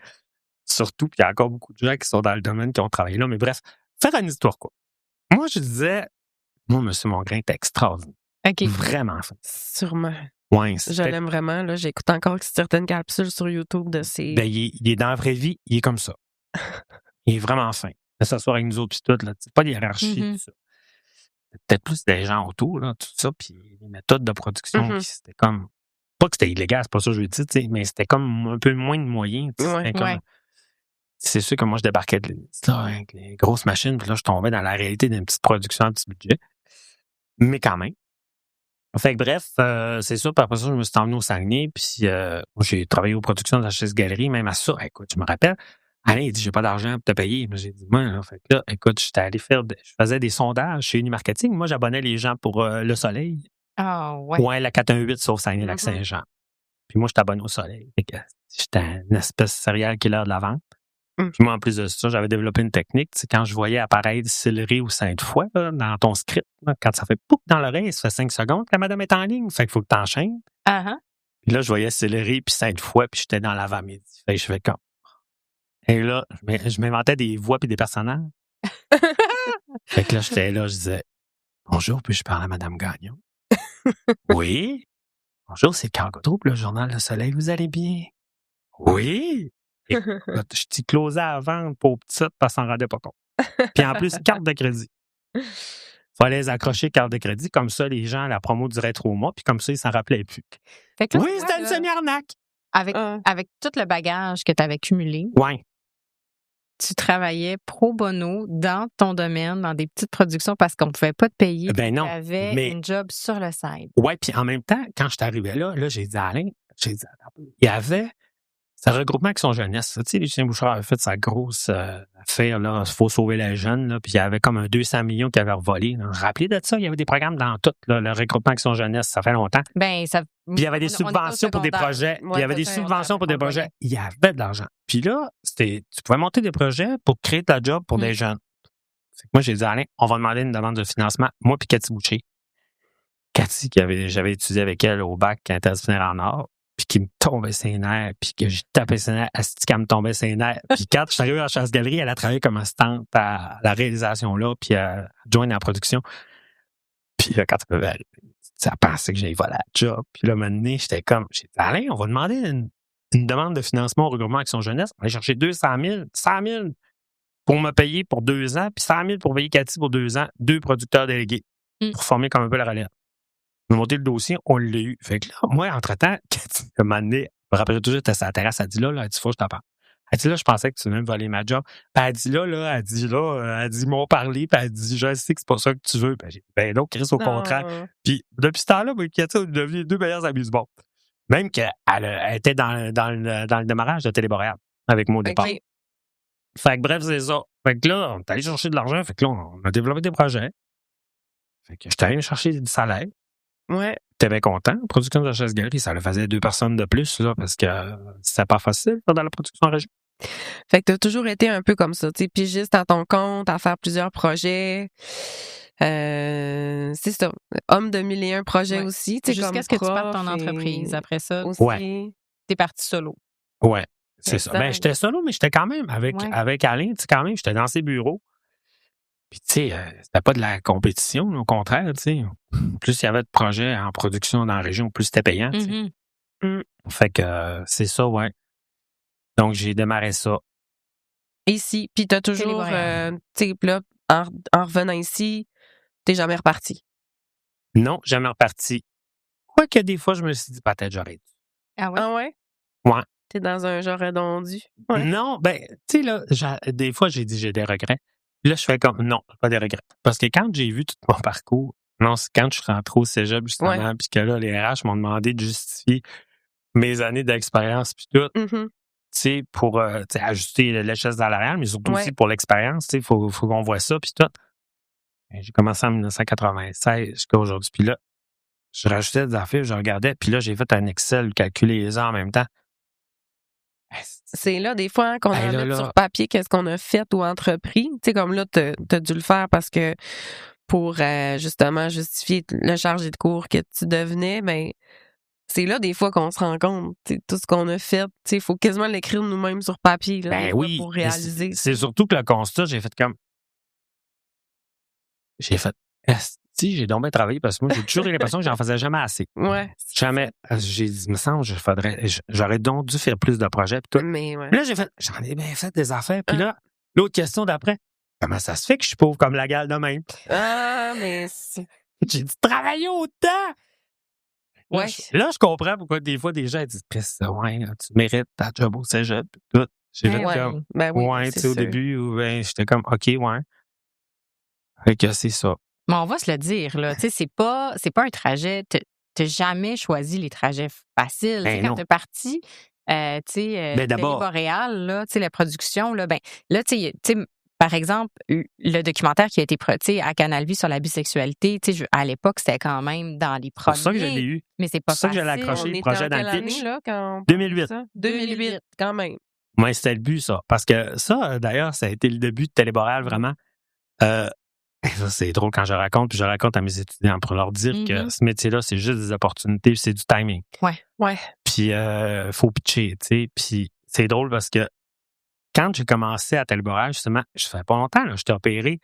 Surtout, puis il y a encore beaucoup de gens qui sont dans le domaine qui ont travaillé là. Mais bref, faire une histoire, quoi. Moi, je disais, moi, M. Mongrain est extraordinaire. OK. Vraiment fin. Sûrement. Ouais, Je l'aime vraiment. Là. J'écoute encore certaines capsules sur YouTube de ses... Ben, il est dans la vraie vie, il est comme ça. Il est vraiment fin. De s'asseoir avec nous autres, puis tout, là. C'est pas de hiérarchie, Mhm. tout ça. Peut-être plus des gens autour, là, tout ça, puis les méthodes de production, Mhm. puis c'était comme. Pas que c'était illégal, c'est pas ça que je veux dire, tu sais, mais c'était comme un peu moins de moyens. Tu sais, Ouais. c'était comme- Ouais. C'est sûr que moi, je débarquais avec les grosses machines, puis là, je tombais dans la réalité d'une petite production à petit budget. Mais quand même. Fait que bref, c'est ça. Puis après ça, je me suis emmené au Saguenay, puis moi, j'ai travaillé aux productions de la Chasse-Galerie, même à ça. Écoute, je me rappelle, Alain, il dit, j'ai pas d'argent pour te payer. Moi, j'ai dit, moi, là, fait que là, écoute, j'étais allé je faisais des sondages chez Unimarketing. Moi, j'abonnais les gens pour Le Soleil. Ah, ouais. Ouais, la 418 sur Saguenay-Lac-Saint-Jean. Puis moi, je t'abonne au Soleil. Fait que j'étais une espèce de serial killer de la vente. Mm. Puis moi, en plus de ça, j'avais développé une technique. Tu sais, quand je voyais apparaître céleri ou Sainte-Foy là, dans ton script, là, quand ça fait poup dans l'oreille, ça fait 5 secondes que la madame est en ligne. Fait qu'il faut que tu enchaînes. Ah, ah. Puis là, je voyais céleri puis Sainte-Foy, puis j'étais dans l'avant-midi. Fait que je fais comme. Et là, je m'inventais des voix puis des personnages. Fait que là, j'étais là, je disais, bonjour, puis je parle à madame Gagnon. Oui. Bonjour, c'est Carl Gaudreau pour le journal Le Soleil. Vous allez bien? Oui. Et là, je t'y closais à vendre pour petite parce qu'on s'en rendait pas compte. Puis en plus, carte de crédit. Fallait les accrocher carte de crédit. Comme ça, les gens, la promo durait 3 mois. Puis comme ça, ils s'en rappelaient plus. Fait que là, Oui, toi, c'était une là, semi-arnaque. avec tout le bagage que tu avais cumulé, Ouais. tu travaillais pro bono dans ton domaine, dans des petites productions parce qu'on ne pouvait pas te payer. Ben non. Tu avais mais- une job sur le side. Ouais, puis en même temps, quand je suis arrivé là, j'ai dit à Alain, il y avait ce regroupement Action Jeunesse. Tu sais, Lucien Bouchard avait fait sa grosse affaire, là, il faut sauver les jeunes, là, puis il y avait comme un 200 millions qui avait revolé. Là. Rappelez de ça, il y avait des programmes dans tout, là, le regroupement Action Jeunesse, ça fait longtemps. Ben, ça. Puis il y avait des subventions pour des projets. Ouais, Il y avait des c'est subventions pour des secondaire, projets. Il y avait de l'argent. Puis là, tu pouvais monter des projets pour créer ta job pour des jeunes. Fait que moi, j'ai dit, Alain, on va demander une demande de financement. Moi puis Cathy Boucher. Cathy, j'avais étudié avec elle au bac interdisciplinaire en art, puis qui me tombait ses nerfs, puis que j'ai tapé ses nerfs, asti qu'elle me tombait ses nerfs. Puis quand je suis arrivé à la Chasse-Galerie, elle a travaillé comme assistante à la réalisation là, puis à joindre en production. Puis là, quand elle pensait que j'allais voler la job. Puis là, maintenant, j'étais comme, j'ai dit, Alain, on va demander une demande de financement au regroupement Action Jeunesse. On va aller chercher 200 000, 100 000 pour me payer pour 2 ans, puis 100 000 pour payer Cathy pour 2 ans, 2 producteurs délégués pour former comme un peu la relève. On a monté le dossier, on l'a eu. Fait que là, moi, entre-temps, Cathy, à un moment donné, je me rappelle toujours, j'étais sur la terrasse, elle dit là, elle dit, faut que je t'en parle. Elle dit là, je pensais que tu venais me voler ma job. Puis elle dit elle dit, ils m'ont parlé, puis elle dit, je sais que c'est pas ça que tu veux. Puis j'ai dit, ben non, Chris, au contraire. Puis depuis ce temps-là, moi et Cathy, on est devenus les 2 meilleurs amis du monde. Même qu'elle était dans le démarrage de Télé Boréal. avec moi au départ. OK. Fait que bref, c'est ça. Fait que là, on est allé chercher de l'argent. Fait que là, on a développé des projets. Fait que j'étais allé me chercher du salaire. Ouais. J'étais bien content. Production de chasse-galerie, ça le faisait 2 personnes de plus, là, parce que c'était pas facile faire dans la production en région. Fait que t'as toujours été un peu comme ça, tu sais, pigiste à ton compte, à faire plusieurs projets. C'est ça. Homme de 1001 projets Ouais. aussi, tu sais, comme Jusqu'à ce que tu partes ton prof entreprise. et Après ça, aussi. Ouais. t'es parti solo. Ouais, c'est ça. Exact. Ben, j'étais solo, mais j'étais quand même avec Ouais. Alain, tu sais, quand même, j'étais dans ses bureaux. Puis, tu sais, c'était pas de la compétition, au contraire, tu sais. Plus il y avait de projets en production dans la région, plus c'était payant, tu sais. Mhm. Fait que c'est ça, ouais. Donc, j'ai démarré ça. Ici, puis t'as toujours, Téléboréal. tu sais, là, en revenant ici, t'es jamais reparti. Non, jamais reparti. Quoique des fois, je me suis dit, peut-être j'aurais dû. Ah ouais? Ah ouais? Ouais. T'es dans un genre redondu. Ouais. Non, ben, tu sais, là, des fois, j'ai dit, j'ai des regrets. Puis là, je fais comme, non, pas des regrets. Parce que quand j'ai vu tout mon parcours, non, c'est quand je suis rentré au cégep, justement, puis que là, les RH m'ont demandé de justifier mes années d'expérience, puis tout, Mhm. tu sais, pour tu sais, ajuster l'échelle salariale, mais surtout Ouais. aussi pour l'expérience, tu sais, faut qu'on voit ça, puis tout. Et j'ai commencé en 1996 jusqu'à aujourd'hui, puis là, je rajoutais des affaires, je regardais, puis là, j'ai fait un Excel, calculer les heures en même temps. C'est là, des fois, hein, qu'on Hey, en là, met là. sur papier qu'est-ce qu'on a fait ou entrepris. Tu sais, comme là, t'as dû le faire parce que pour justement justifier le chargé de cours que tu devenais, ben c'est là des fois qu'on se rend compte, tu sais, tout ce qu'on a fait. Tu sais, il faut quasiment l'écrire nous-mêmes sur papier là, des Ben fois, oui, pour mais réaliser. c'est surtout que le constat, j'ai fait, si j'ai donc bien travaillé parce que moi, j'ai toujours eu l'impression que j'en faisais jamais assez. Ouais. Jamais. J'ai dit, il me semble, j'aurais donc dû faire plus de projets. Puis tout. Mais ouais. Puis là, j'en ai bien fait des affaires. Puis là, l'autre question d'après, comment ça se fait que je suis pauvre comme la gale de même? Ah, mais J'ai dit, travailler autant! ouais. Là, je comprends pourquoi des fois, des gens ils disent, Chris, ouais, tu mérites ta job au cégep. Puis tout. J'ai Ben fait ouais. comme, Ben oui, ouais, c'est tu sais, au sûr. début, ben, j'étais comme, OK, ouais. Fait que c'est ça. Mais on va se le dire, là. Tu sais, c'est pas un trajet. T'as jamais choisi les trajets faciles. Tu sais, Ben quand non. t'es parti, tu sais, Ben d'abord. Boréal, là, tu sais, la production, là, ben, là, tu sais, par exemple, le documentaire qui a été tu sais, à Canal Vie sur la bisexualité, tu sais, à l'époque, c'était quand même dans les C'est pour ça que je premiers. l'ai eu. Mais c'est C'est pas pour ça que je l'ai facile. accroché, On le était projet en dans quelle le année, pitch. là, quand on 2008. ça? 2008, quand même. Ouais, c'était le but, ça. Parce que ça, d'ailleurs, ça a été le début de Téléboréal, vraiment. Ça, c'est drôle quand je raconte, puis je raconte à mes étudiants pour leur dire que ce métier-là, c'est juste des opportunités, puis c'est du timing. Ouais. Puis, faut pitcher, tu sais. Puis, c'est drôle parce que quand j'ai commencé à Téléboréal, justement, je fais pas longtemps, là, j'étais opéré,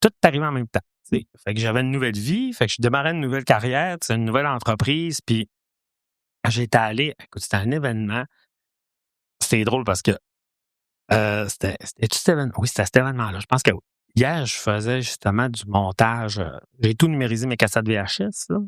tout est arrivé en même temps. Tu sais. Fait que j'avais une nouvelle vie, fait que je démarrais une nouvelle carrière, tu sais, une nouvelle entreprise, puis j'étais allé, écoute, c'était un événement. C'était drôle parce que c'était cet événement. Oui, c'était cet événement-là. Je pense que hier, je faisais justement du montage. J'ai tout numérisé mes cassettes VHS, là.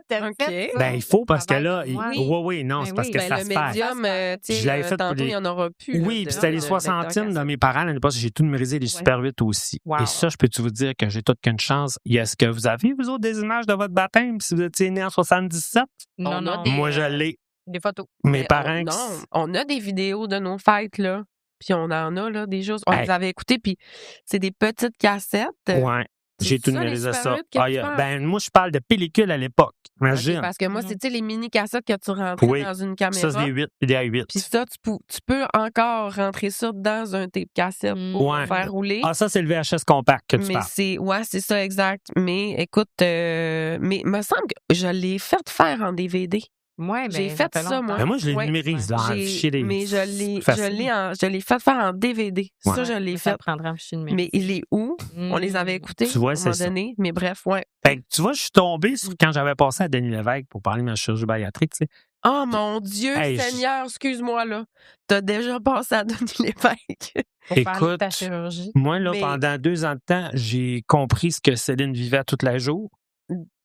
T'as OK. fait ça? Ben, il faut parce que Travail là, pour moi. oui, non, Ben c'est parce oui. que Ben, ça le se perd. médium, tu Je l'avais sais, fait pour tantôt, il les- n'y en aura plus. Oui, puis c'était les 60 de mes parents l'année passée. J'ai tout numérisé les Super 8 aussi. Wow. Et ça, je peux-tu vous dire que j'ai toute qu'une chance. Est-ce que vous avez, vous autres, des images de votre baptême si vous étiez né en 77? Non, On a non. des- Moi, je l'ai. Des photos. Mes Mais parents... non, on a des vidéos de nos fêtes, là. Puis on en a, là, des choses. On Hey. les avait écoutées, puis c'est des petites cassettes. Ouais, j'ai c'est tout ça, les numérisé Super ça. 8 que tu parles? Ben, moi, je parle de pellicule à l'époque. OK, Imagine. parce que moi, Mhm. c'est, tu sais, les mini-cassettes que tu rentrais Oui. dans une Ça, c'est caméra. des 8 et des A8. Puis ça, tu peux encore rentrer ça dans un tape cassette pour Ouais. le faire rouler. Ah, ça, c'est le VHS compact que tu Mais parles. c'est ça, exact. Mais écoute, mais me semble que je l'ai fait faire en DVD. Ouais, ben, J'ai fait ça, moi. Ben, moi, je les Ouais. numérise dans un J'ai- fichier des... mais je Facile. l'ai fait faire en DVD. Ouais. Ça, je l'ai Ça fait. prendra un fichier Mais il est où? On les avait écoutés Tu vois, à un moment c'est ça. donné. Mais bref, ouais. Fait que, tu vois, je suis tombé sur quand j'avais passé à Denis Lévesque pour parler de ma chirurgie bariatrique, tu sais. Oh mon Dieu, Hey, Seigneur, excuse-moi, là. T'as déjà passé à Denis Lévesque. Pour parler de ta Écoute, chirurgie. moi, là, Mais- pendant 2 ans de temps, j'ai compris ce que Céline vivait tous les jours.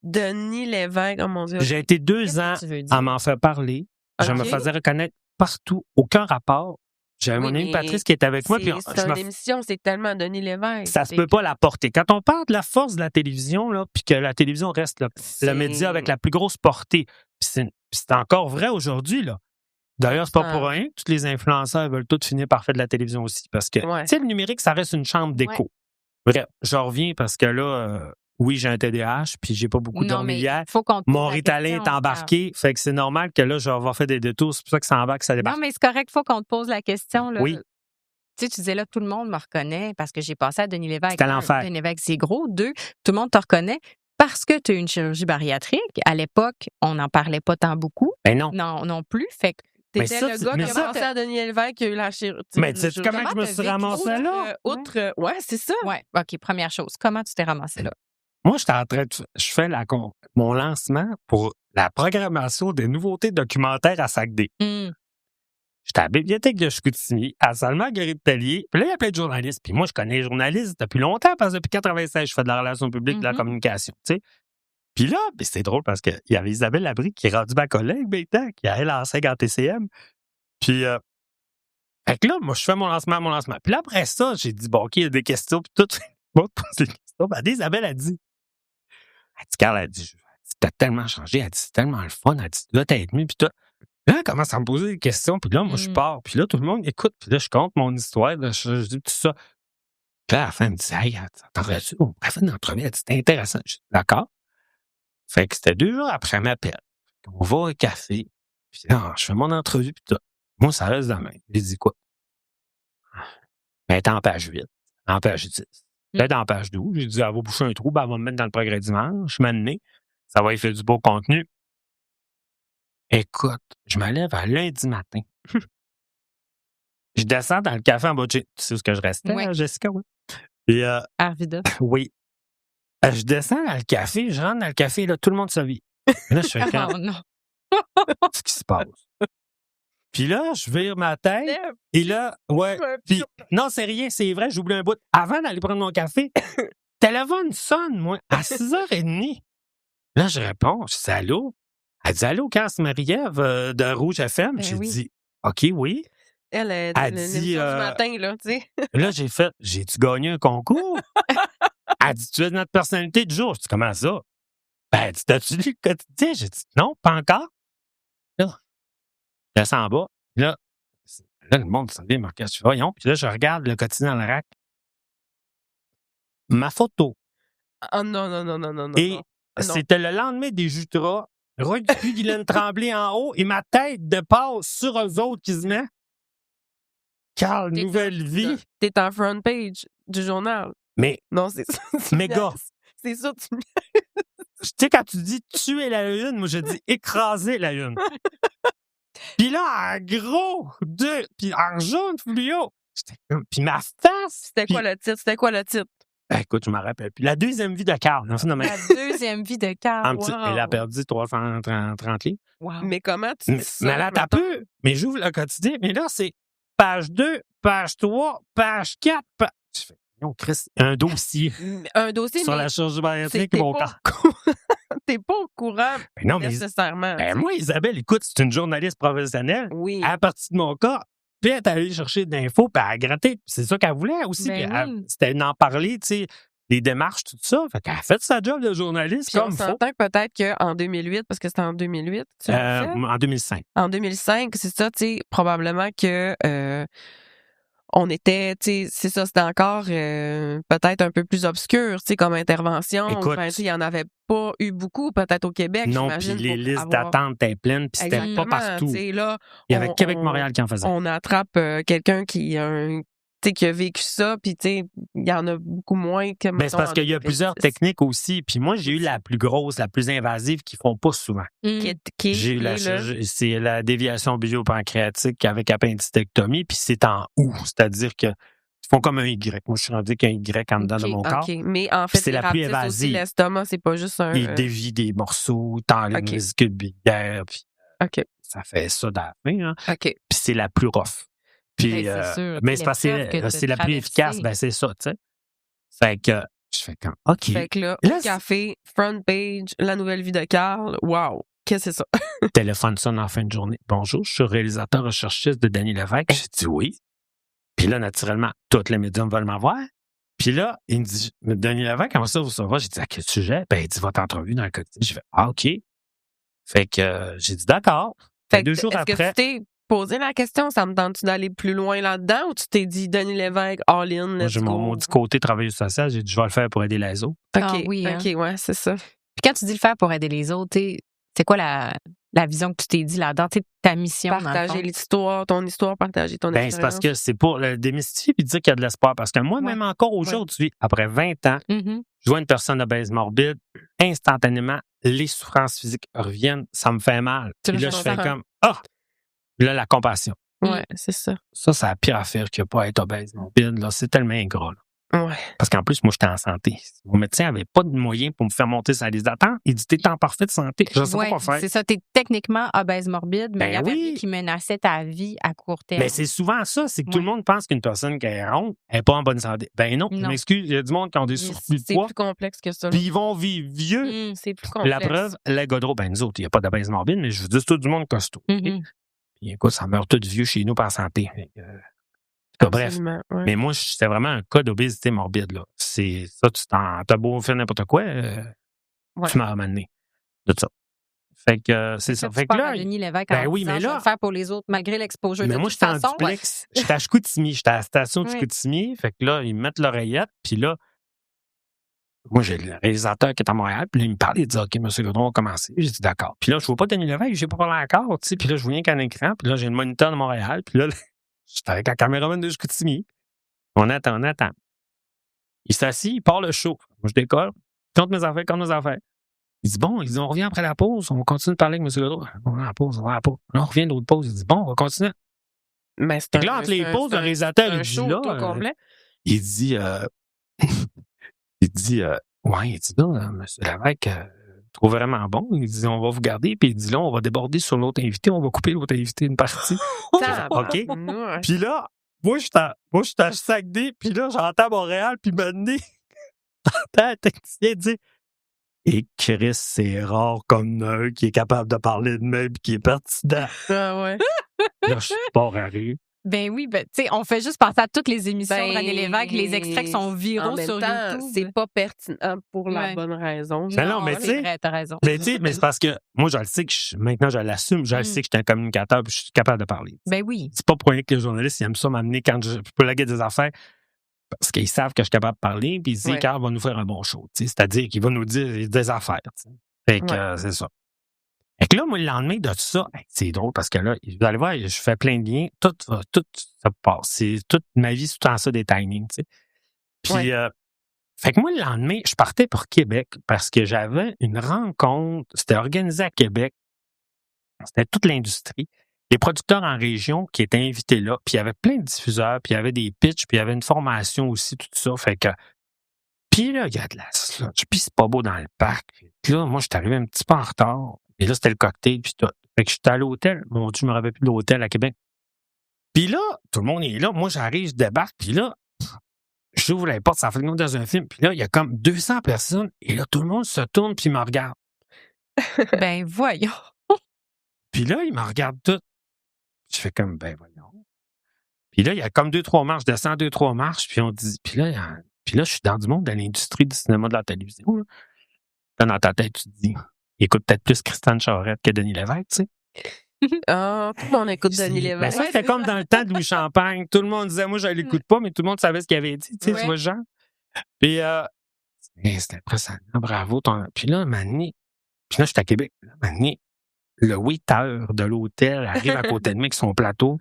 Denis Lévesque, oh mon Dieu. J'ai été 2 Qu'est-ce ans que tu veux dire? à m'en faire parler. Je me Ok. faisais reconnaître partout, aucun rapport. J'avais Oui, mon amie mais Patrice qui était avec moi, puis C'est une émission, c'est tellement Denis Lévesque. ça se peut pas la porter. Quand on parle de la force de la télévision, là, puis que la télévision reste le média avec la plus grosse portée, puis c'est encore vrai aujourd'hui, là. D'ailleurs, c'est pas pour rien. Tous les influenceurs veulent tous finir par faire de la télévision aussi. Parce que, Ouais. tu sais, le numérique, ça reste une chambre d'écho. Bref, je reviens parce que là, oui, j'ai un TDAH, puis j'ai pas beaucoup Non, dormi mais hier. faut qu'on te pose Mon la Ritalin question, est embarqué, fait que c'est normal que là, je vais avoir fait des détours. C'est pour ça que ça embarque, ça débarque. Non, mais c'est correct, faut qu'on te pose la question. Là. Oui. Tu sais, tu disais là, tout le monde me reconnaît parce que j'ai passé à Denis Lévesque. C'était l'enfer. Denis Lévesque, c'est gros. 2, tout le monde te reconnaît parce que tu as eu une chirurgie bariatrique. À l'époque, on n'en parlait pas tant beaucoup. Ben non. Non plus. Fait que Mais T'étais ça, le tu- gars mais qui a ça, pensé à Denis Lévesque qui a eu la chirurgie. Mais sais-tu comment je me suis ramassé là? Ouais, c'est ça. ouais, OK, première chose. Comment tu t'es ramassé là? Moi, j'étais en train de. Je fais mon lancement pour la programmation des nouveautés documentaires à Saguenay. J'étais à la bibliothèque de Chicoutimi, à la salle Marguerite-Tellier. Puis là, il y a plein de journalistes. Puis moi, je connais les journalistes depuis longtemps, parce que depuis 96, je fais de la relation publique, de la communication, tu sais. Puis là, ben, c'est drôle parce qu'il y avait Isabelle Labrie qui est rendue ma collègue maintenant, qui elle enseigne en TCM. Puis, fait que là, moi, je fais mon lancement. Puis là, après ça, j'ai dit, bon, OK, il y a des questions, puis tout. Bon, poser des questions. Ben, Isabelle a dit, Carl a dit, t'as tellement changé. Elle dit, c'est tellement le fun. Elle dit, là, t'as été mieux, puis toi. Là, elle commence à me poser des questions, puis là, moi, je pars. Puis là, tout le monde écoute, puis là, je compte mon histoire, là, je dis tout ça. Puis là, à la fin, elle me dit, hey, t'entendrais-tu? On pourrait faire une entrevue. Elle dit, c'est intéressant. Je dis, d'accord. Fait que c'était 2 jours après ma appel. On va au café, puis là, je fais mon entrevue, puis tout. Moi, ça reste dans la main. J'ai dit quoi? Ben, elle est en page 8, en page 10. Peut-être en page 12. J'ai dit, elle va boucher un trou, ben, elle va me mettre dans le progrès dimanche, m'amener. Ça va y faire du beau contenu. Écoute, je me lève à lundi matin. Je descends dans le café en bas de chez... Tu sais où est-ce que je restais, Ouais. Jessica, oui? Et, Arvida. oui. Je descends dans le café, je rentre dans le café, là, tout le monde se vit. Là, je fais Oh non. ce qui se passe. Puis là, je vire ma tête, et là, ouais. Puis, non, c'est rien, c'est vrai, j'oublie un bout. Avant d'aller prendre mon café, téléphone sonne, moi, à 6h30. Là, je réponds, je dis allô? Elle dit allô, Casse Marie-Ève de Rouge FM. Ben J'ai oui. dit OK, oui. Elle dit, dit du matin, là, tu sais. Là, j'ai-tu gagné un concours? Elle dit, tu es notre personnalité du jour. Je dis, comment ça? Ben, elle dit, t'as-tu lu le quotidien? J'ai dit, non, pas encore. Là, je descends en bas. Là, le monde s'en vient marqué. Je dis, voyons. Puis là, je regarde le quotidien dans le rack. Ma photo. Oh non. Et c'était le lendemain des Jutras. Roy Dupuis, Guylaine Tremblay en haut et ma tête de passe sur eux autres qui se met. Carl, nouvelle vie. T'es en front page du journal. Mais, Non, c'est ça. méga. C'est ça, tu Tu sais, quand tu dis tuer la une, moi, je dis écraser la une. Puis là, en gros, puis en jaune fluo. Puis ma face. C'était quoi le titre? Ben, écoute, je m'en rappelle. Puis la deuxième vie de Carl. La deuxième vie de Carl. Wow. Elle a perdu 330 livres. Wow. Mais comment tu dis ça? Mais là, t'as peu. Mais j'ouvre le quotidien. Mais là, c'est page 2, page 3, page 4. Je fais, non, Chris, un dossier. Un dossier, sur mais la chirurgie bariatrique t'es mon pas corps. T'es pas au courant Ben non, mais nécessairement. ben moi, Isabelle, écoute, c'est une journaliste professionnelle. Oui. À partir de mon cas, puis elle est allée chercher de l'info, puis elle a gratté. C'est ça qu'elle voulait aussi. Ben Puis oui. c'était d'en parler, tu sais, les démarches, tout ça. Fait qu'elle a fait sa job de journaliste Puis on comme faut. s'entend que peut-être qu'en 2008, parce que c'était en 2008, tu l'as fait? En 2005. En 2005, c'est ça, tu sais, probablement que on était, tu sais, c'est ça, c'était encore peut-être un peu plus obscur, tu sais, comme intervention. Écoute, Enfin, tu sais, il n'y en avait pas eu beaucoup, peut-être au Québec, non, puis j'imagine. les pour listes avoir- d'attente étaient pleines, puis c'était pas Exactement, partout. tu sais, là, Il y avait on- Québec-Montréal qui en faisait. On attrape quelqu'un qui a tu sais, qui a vécu ça, puis tu sais, il y en a beaucoup moins que Ben, c'est parce qu'il y a plusieurs techniques aussi. Puis moi, j'ai eu la plus grosse, la plus invasive qu'ils font pas souvent. J'ai eu c'est la déviation bio-pancréatique avec appendicectomie, puis c'est en ou, c'est-à-dire que ils font comme un Y. Moi, je suis rendu qu'un Y en dedans de mon corps. OK, mais en fait, c'est la plus aussi évasive. l'estomac, c'est pas juste un... Ils dévient des morceaux, t'enlèves OK. les vésicule biliaire, puis OK, ça fait ça dans la fin, hein. OK. Puis c'est la plus rough. Puis, Ben, c'est sûr. mais c'est parce que L'épreuve que c'est t'as la plus efficace, traversée. ben c'est ça, tu sais. Fait que je fais comme, OK. Fait que là, Là, au café, front page, la nouvelle vie de Carl, wow, qu'est-ce que c'est ça? téléphone sonne en fin de journée. Bonjour, je suis réalisateur recherchiste de Denis Lévesque. J'ai dit oui. Puis là, naturellement, tous les médiums veulent m'avoir. Puis là, il me dit, Denis Lévesque, comment ça vous savoir? J'ai dit, à quel sujet? Ben, il dit, votre entrevue dans le quotidien. J'ai fait, ah, OK. Fait que j'ai dit, d'accord. Fait que 2 jours est-ce après. que tu t'es posé la question, ça me tente-tu d'aller plus loin là-dedans ou tu t'es dit Denis Lévesque, all-in, Moi, let's j'ai go? mon maudit côté travailleur social, j'ai dit, je vais le faire pour aider les autres. OK, Ah oui, hein. OK, ouais, c'est ça. Puis quand tu dis le faire pour aider les autres, c'est quoi la vision que tu t'es dit là-dedans? Ta mission, dans le Partager fond? l'histoire, ton histoire, partager ton Ben, c'est parce expérience. que c'est pour le démystifier et dire qu'il y a de l'espoir. Parce que moi, Ouais. même encore aujourd'hui, après 20 ans, Mhm. je vois une personne obèse morbide, instantanément, les souffrances physiques reviennent, ça me fait mal. Tu Puis le là, je fais comprends. comme, ah! Puis là, la compassion. Ouais, c'est ça. Ça, c'est la pire affaire qu'il n'y a pas à être obèse morbide. Là. C'est tellement ingrat. Là. Ouais. Parce qu'en plus, moi, j'étais en santé. Mon médecin n'avait pas de moyens pour me faire monter sa liste d'attente. Il dit, t'es en parfaite santé. Je ne sais Ouais, pas quoi faire. c'est ça. T'es techniquement obèse morbide, mais Ben il y avait oui. rien qui menaçait ta vie à court terme. Mais c'est souvent ça, c'est que tout Ouais. le monde pense qu'une personne qui est ronde n'est pas en bonne santé. Ben non, je Non. m'excuse, il y a du monde qui ont des surplus de C'est poids, plus complexe que ça. là. puis ils vont vivre vieux. C'est plus complexe. La preuve, les godreaux, ben nous autres, il n'y a pas d'obèse morbide, mais je vous dis, c'est tout du monde costaud. Mhm. Puis écoute, ça meurt tout vieux chez nous par santé. Fait que, bref. Absolument, ouais. Mais moi, c'était vraiment un cas d'obésité morbide. Là. C'est ça, t'as beau faire n'importe quoi, Ouais. tu m'as ramené de ça. Fait que c'est ça. Tu Fait que pars là, à Denis Lévesque ben en oui, disant, mais je vais là- le faire pour les autres, malgré l'exposure. mais De moi, toute j'étais en façon, duplex. J'étais à Chicoutimi. J'étais à la station de Oui. Chicoutimi. Fait que là, ils me mettent l'oreillette. Puis là, moi, j'ai le réalisateur qui est à Montréal. Puis là, il me parle. Il dit, OK, monsieur Gaudron, on va commencer. J'ai dit, d'accord. Puis là, je vois pas Denis Lévesque. J'ai pas parlé encore. Tu sais. Puis là, je vois rien qu'un écran. Puis là, j'ai le moniteur de Montréal. Puis là, j'étais avec la caméraman de Chicoutimi. On attend. Il s'assit. Il part le show. Moi, je décolle. Compte mes affaires. Il dit, bon, on revient après la pause. On continue de parler avec M. Gaudreau. On va à la pause. Là, on revient de l'autre pause. Il dit, bon, on va continuer. Mais c'est Fait que là, entre les pauses, le réalisateur, il dit show là, tout complet. il dit, ouais, il dit là, M. Lévesque, trouve vraiment bon. Il dit, on va vous garder. Puis il dit là, on va déborder sur l'autre invité. On va couper l'autre invité une partie. OK. Tabarnouche. Puis là, moi, je suis à Saguenay. Puis là, j'entends Montréal. Puis maintenant, j'entends un technicien dire, et Chris, c'est rare comme un qui est capable de parler de même puis qui est pertinent. Ah ouais. Là, je suis pas raré. Ben oui, tu sais, on fait juste penser à toutes les émissions Ben, de René Lévesque, les extraits qui sont viraux En même sur temps, YouTube. c'est pas pertinent pour la Ouais. bonne raison. Ben non, mais tu c'est sais, vrai, t'as raison. mais c'est parce que moi, je le sais que maintenant, je l'assume. Je le sais que je suis un communicateur puis je suis capable de parler. Ben oui. C'est pas pour rien que les journalistes, ils aiment ça m'amener quand je peux laguer des affaires parce qu'ils savent que je suis capable de parler puis ils disent, Ouais. Carl va nous faire un bon show. Tu sais, c'est-à-dire qu'il va nous dire des affaires. Tu sais. Fait que Ouais. c'est ça. Fait que là, moi, le lendemain de tout ça, c'est drôle parce que là, vous allez voir, je fais plein de liens. Tout ça passe. C'est toute ma vie, c'est tout en ça des timings, tu sais. Puis, fait que moi, le lendemain, je partais pour Québec parce que j'avais une rencontre. C'était organisé à Québec. C'était toute l'industrie. Les producteurs en région qui étaient invités là. Puis, il y avait plein de diffuseurs. Puis, il y avait des pitchs. Puis, il y avait une formation aussi, tout ça. Fait que, puis là, il y a de la sludge. Puis, c'est pas beau dans le parc. Puis là, moi, je suis arrivé un petit peu en retard. Et là, c'était le cocktail. Puis tout. Fait que j'étais à l'hôtel. Mon Dieu, je me rappelle plus de l'hôtel à Québec. Puis là, tout le monde est là. Moi, j'arrive, je débarque. Puis là, j'ouvre la porte, ça fait comme dans un film. Puis là, il y a comme 200 personnes. Et là, tout le monde se tourne puis me regarde. Ben voyons. Puis là, ils me regardent tous. Je fais comme, ben voyons. Puis là, il y a comme 2-3 marches. Je descends 2-3 marches. Puis on dit, puis là, je suis dans du monde de l'industrie du cinéma, de la télévision. Là, dans ta tête, tu te dis, il écoute peut-être plus Christiane Charette que Denis Lévesque, tu sais. Ah, tout le monde écoute Denis Ben, Lévesque. ça, c'était comme dans le temps de Louis Champagne. Tout le monde disait, moi, je l'écoute pas, mais tout le monde savait ce qu'il avait dit. Tu sais, tu vois, genre. Puis, c'était impressionnant. Bravo. Puis là, puis là, je suis à Québec. Le waiter de l'hôtel arrive à côté de moi avec son plateau.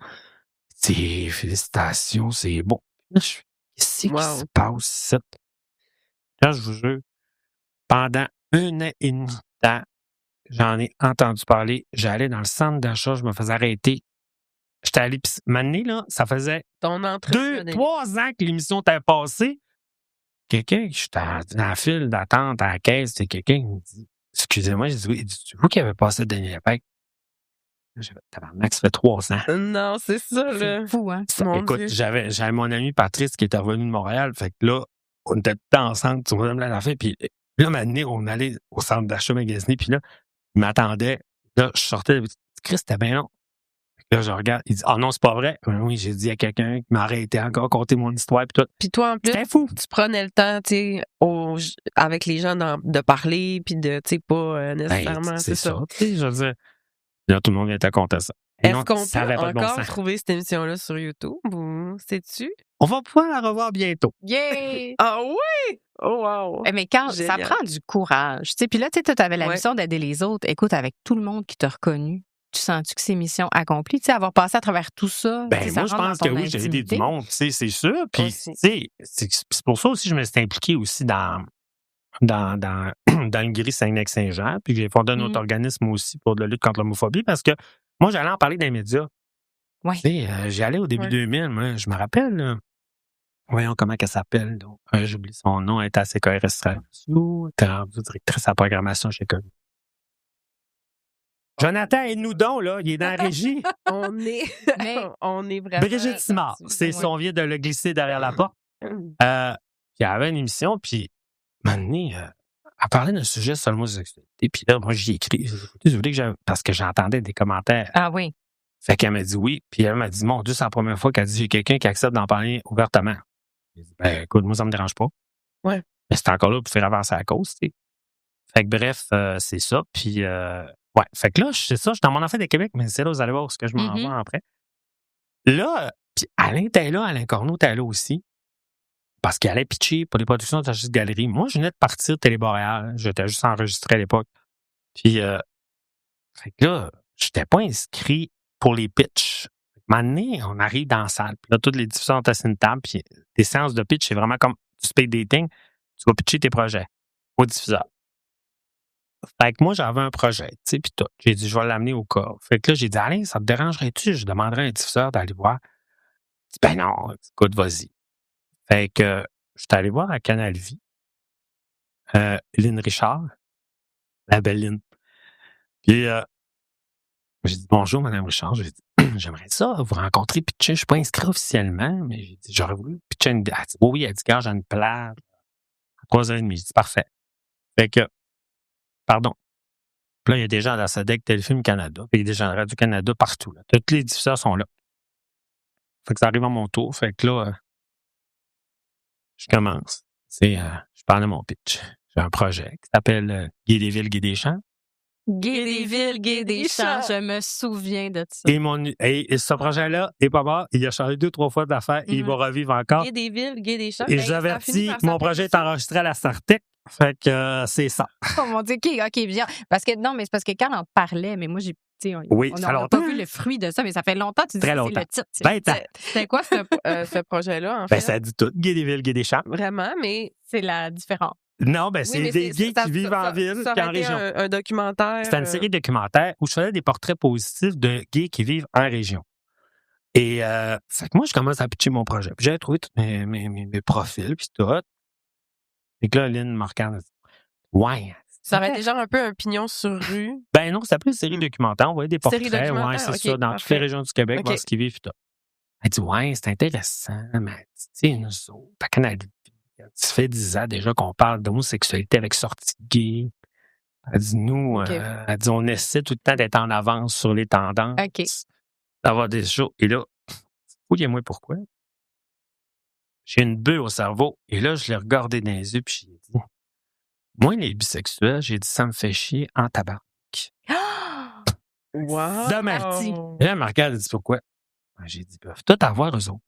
C'est félicitations, c'est bon. Là, je fais, qu'est-ce qui se passe ici? Là, je vous jure, pendant 1 an et demi de temps, j'en ai entendu parler. J'allais dans le centre d'achat, je me faisais arrêter. J'étais allé m'amener, là, ça faisait Ton entrée. 3 ans que l'émission était passée. Quelqu'un, j'étais dans la file d'attente à la caisse, c'est quelqu'un qui me dit, excusez-moi, j'ai dit, oui, c'est vous qui avez passé Denis Lévesque? J'ai fait, tabarnak, ça fait 3 ans. Non, c'est ça, là. C'est fou, hein? Mon Écoute, Dieu. j'avais mon ami Patrice qui était revenu de Montréal. Fait que là, on était tous ensemble, tu vois, la fin. Puis là, maintenant, on allait au centre d'achat magasiner. Puis là, il m'attendait. Là, je sortais. Chris, c'était bien long. Là, je regarde. Il dit, ah non, c'est pas vrai. Oui, j'ai dit à quelqu'un qui m'a arrêté encore compter mon histoire. Puis tout. Puis toi, en plus, C'était fou. tu prenais le temps, tu sais, avec les gens de parler, puis de, tu sais, pas nécessairement, Ben, c'est ça. Tu sais, je veux dire, là, tout le monde était content de ça. Est-ce qu'on ça peut avait pas de bon encore sens. trouver cette émission-là sur YouTube ou sais-tu? On va pouvoir la revoir bientôt. Yay! Ah oui! Oh wow! Mais Carl, ça Génial. prend du courage. Tu sais, puis là, tu avais la Ouais. mission d'aider les autres. Écoute, avec tout le monde qui t'a reconnu, tu sens-tu que c'est mission accomplie? Tu sais, avoir passé à travers tout ça, tu sais, ça Moi, je rentre pense dans que ton oui, j'ai aidé du intimité. monde, tu sais, c'est sûr. Puis, tu Aussi. sais, c'est pour ça aussi que je me suis impliqué aussi dans le gris Saguenay-Saint-Jean, puis j'ai fondé un autre organisme aussi pour de la lutte contre l'homophobie, parce que moi, j'allais en parler dans les médias. Ouais. Tu sais, j'y allais au début Ouais. 2000, moi, je me rappelle, là. Voyons comment elle s'appelle. Donc. J'oublie son nom, elle était à CKRS Radio, elle était rendue directrice à la programmation chez Covid. Jonathan, aide-nous donc, là, il est dans la régie. On est, Mais- on est vraiment. Brigitte Simard, c'est son, on vient de le glisser derrière la porte. Puis il y avait une émission, puis un moment donné, elle parlait d'un sujet sur l'homosexualité. Puis là, moi, j'y ai écrit. Je voulais que parce que j'entendais des commentaires. Ah oui. Fait qu'elle m'a dit oui. Puis elle m'a dit, mon Dieu, c'est la première fois qu'elle dit, j'ai quelqu'un qui accepte d'en parler ouvertement. J'ai dit, ben écoute, moi, ça me dérange pas. Ouais. Mais c'est encore là pour faire avancer la cause, tu sais. Fait que bref, c'est ça. Puis, ouais. Fait que là, c'est ça, je suis dans mon enfant de Québec, mais c'est là, vous allez voir ce que je m'en vais après. Là, puis Alain était là, Alain Corneau était là aussi. Parce qu'il allait pitcher pour les productions de la Juste Galerie. Moi, je venais de partir de Télé-Boréal. J'étais juste enregistré à l'époque. Puis, fait que là, j'étais pas inscrit pour les pitchs. Un moment donné, on arrive dans la salle. Puis là, toutes les diffuseurs sont assis à une table. Puis des séances de pitch, c'est vraiment comme du speed dating. Tu vas pitcher tes projets au diffuseur. Fait que moi, j'avais un projet, tu sais, puis tout. J'ai dit, je vais l'amener au cas. Fait que là, j'ai dit, Alain, ça te dérangerait-tu? Je demanderais à un diffuseur d'aller voir. Il dit, ben non, écoute, vas-y. Fait que je suis allé voir à Canal Vie, Lynn Richard, la belle Lynn. Puis, j'ai dit, bonjour, Madame Richard. J'ai dit, j'aimerais ça, vous rencontrer, pitcher. Je suis pas inscrit officiellement, mais j'ai dit, j'aurais voulu pitcher une. Elle dit, oui, elle dit, gars, j'ai une plage à 3h30. J'ai dit, parfait. Fait que, pardon. Puis là, il y a des gens à la SADEC, Téléfilm Canada, puis il y a des gens à Radio-Canada partout. Là. Tous les diffuseurs sont là. Fait que ça arrive à mon tour. Fait que là, je commence. Je parle de mon pitch. J'ai un projet qui s'appelle Guy des villes, Guy des champs. Guy des villes, Guy des champs, je me souviens de ça. Et ce projet-là est pas mort. Il a changé 2-3 fois d'affaires et il va revivre encore. Guy des villes, Guy des champs. Et je vous avertis, mon projet est enregistré à la Sartec. Fait que c'est ça. Oh mon Dieu, OK, bien. Parce que non, mais c'est parce que quand on en parlait, mais moi, j'ai. Oui, on ça fait n'a pas longtemps. vu le fruit de ça, mais ça fait longtemps que tu dis Très que longtemps. c'est le titre. 20 ans. C'était quoi ce projet-là, en fait? Ben, ça dit tout. Guy des villes, Guy des champs. Vraiment, mais. C'est la différence. Non, ben, Oui, c'est mais des gays qui vivent en ville ça puis en aurait été région. un documentaire. C'était une série de documentaires où je faisais des portraits positifs de gays qui vivent en région. Et fait que moi, je commence à pitcher mon projet. Puis j'avais trouvé tous mes profils, puis tout. Et que là, Lynn me regarde. Ouais. Ça aurait été genre un peu un pignon sur rue. Ben non, ça s'appelait une série documentaire. On voyait des Série portraits. documentaire, Ouais, c'est ok, ça. Dans toutes parfait. les régions du Québec, Ok. voir ce qu'ils vivent, puis tout. Elle dit, ouais, c'est intéressant, mais tu sais, nous autres, à Canal Vie, ça fait 10 ans déjà qu'on parle d'homosexualité avec sortie gay. Elle dit, nous, Ok. elle dit, on essaie tout le temps d'être en avance sur les tendances, OK. d'avoir des shows. Et là, fouillez-moi pourquoi. J'ai une bulle au cerveau. Et là, je l'ai regardé dans les yeux, puis j'ai dit, moi, les bisexuels, j'ai dit, ça me fait chier en tabac. Wow! Demain. Oh. Et là, elle me regarde, elle dit, pourquoi? Ben, j'ai dit, ils peuvent tout avoir, eux autres.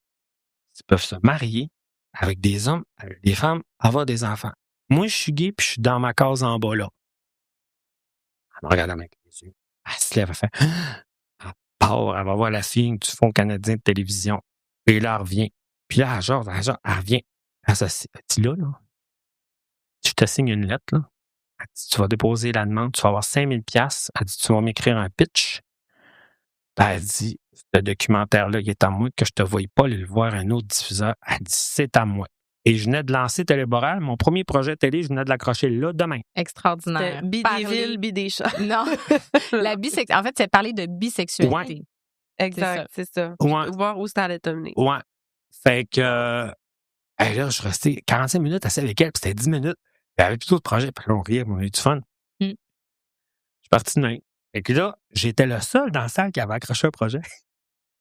Ils peuvent se marier avec des hommes, avec des femmes, avoir des enfants. Moi, je suis gay, puis je suis dans ma case en bas, là. Elle me regarde avec les yeux. Elle se lève, elle fait, elle part, elle va voir la fille du Fonds canadien de télévision. Et là, elle revient. Puis là, elle revient. Elle s'assied. Elle dit, là, je te signe une lettre, là. Elle dit, tu vas déposer la demande, tu vas avoir 5000 $. Elle dit, tu vas m'écrire un pitch. Ben, elle dit, ce documentaire-là, il est à moi, que je te voyais pas aller le voir un autre diffuseur. Elle dit, c'est à moi. Et je venais de lancer Télé-Boréal. Mon premier projet télé, je venais de l'accrocher là demain. Extraordinaire. C'était Bi des villes, Bi des champs. Non. En fait, c'est parler de bisexualité. Exact, c'est ça. Ouais. Voir où ça allait t'amener. Ouais. Fait que, là, je suis resté 45 minutes assis avec elle, puis c'était 10 minutes. Elle avait plutôt de projet, puis là, on riait, on a eu du fun. Je suis parti de même. Et puis là, j'étais le seul dans la salle qui avait accroché un projet.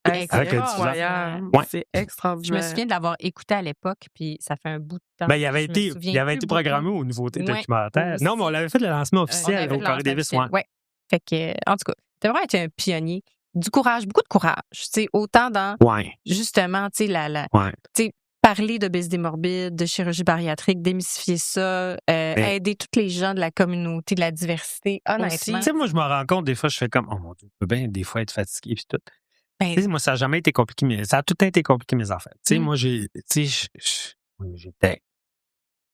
Hey, Avec c'est le incroyable. Ouais. C'est Je extraordinaire. me souviens de l'avoir écouté à l'époque, puis ça fait un bout de temps. Ben, il avait Je me été, souviens il avait plus été beaucoup. programmé aux nouveautés Ouais. documentaires. Aussi. Non, mais on l'avait fait le lancement On officiel avait au fait Corée le Davis. lancement officiel. Ouais. Fait que, en tout cas, t'as vraiment été un pionnier. du courage, beaucoup de courage. Tu sais, autant dans, Ouais, justement, tu sais, ouais. tu sais, parler d'obésité morbide, de chirurgie bariatrique, démystifier ça, aider tous les gens de la communauté, de la diversité, honnêtement. Tu sais, moi, je me rends compte, des fois, je fais comme, oh mon Dieu, je peux bien des fois être fatigué puis tout. Ben, Tu sais, moi, ça n'a jamais été compliqué, mais ça a tout le temps été compliqué, mes affaires. Tu sais, Mm. moi,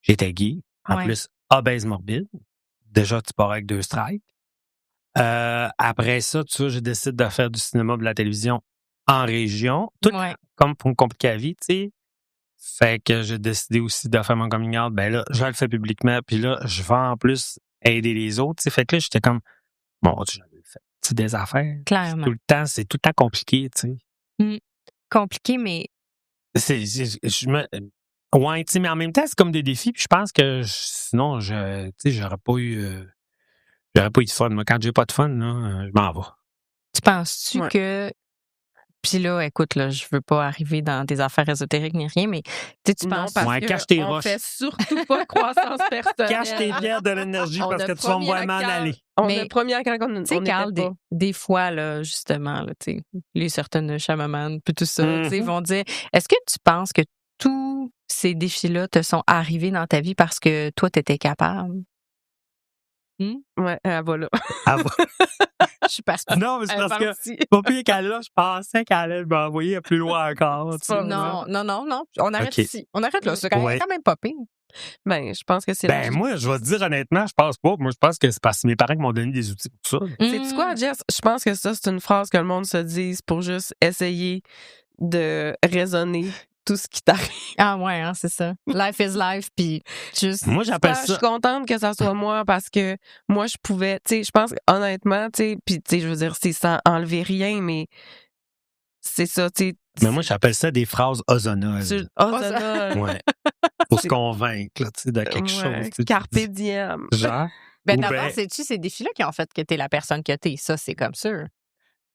j'étais gay, en Ouais. plus, obèse morbide. Déjà, tu pars avec 2 strikes. Après ça, tu vois, j'ai décidé de faire du cinéma, de la télévision en région, tout Ouais. comme pour me compliquer la vie, tu sais. Fait que j'ai décidé aussi de faire mon coming out. Ben là, je le fais publiquement, puis là, je vais en plus aider les autres, tu sais. Fait que là, j'étais comme, bon, j'avais fait des affaires. Clairement. C'est tout le temps compliqué, tu sais. Compliqué, mais Ouais, tu sais, mais en même temps, c'est comme des défis, puis je pense que sinon, tu sais, j'aurais pas eu de fun. Moi, quand j'ai pas de fun, là, je m'en vais. tu penses-tu Ouais. que... Puis là, écoute, là, je veux pas arriver dans des affaires ésotériques ni rien, mais tu Non, penses... parce Ouais, que cache tes on roches. fait surtout pas croissance personnelle. Cache tes bières de l'énergie On parce a que tu vas me promis voir à m'en Carl. aller. On Mais, a promis à quelqu'un qu'on Tu sais, Carl, n'était pas. des fois, là, justement, là, tu sais, les certaines chamamans, puis tout ça, tu sais, Mhm. vont dire, est-ce que tu penses que tous ces défis-là te sont arrivés dans ta vie parce que toi, tu étais capable? Ouais, voilà. Ah, bah. Je suis partie. Non, mais c'est Elle parce que, partie. pas plus qu'elle là, je pensais qu'elle allait m'envoyer plus loin encore. tu sais. Non. On arrête Ok. ici. On arrête là. C'est quand Ouais. même pas pire. Ben, je pense que c'est la Ben, moi, je vais te dire honnêtement, je pense pas. Moi, je pense que c'est parce que mes parents qui m'ont donné des outils pour ça. C'est quoi, Jess? Je pense que ça, c'est une phrase que le monde se dise pour juste essayer de raisonner tout ce qui t'arrive. Ah ouais, hein, c'est ça. Life is life, puis juste... Moi, j'appelle Je ça. suis contente que ça soit moi parce que moi, je pouvais, tu sais, je pense honnêtement, tu sais, puis tu sais, je veux dire, c'est sans enlever rien, mais c'est ça, tu sais. Mais moi, j'appelle ça des phrases ozoneuses. ça Ouais. Pour se convaincre, là, tu sais, de quelque chose. tu sais, Carpe tu dis, diem. Genre. Ben Ou d'abord, ben- c'est-tu ces défis-là qui ont fait que t'es la personne que t'es? Ça, c'est comme sûr.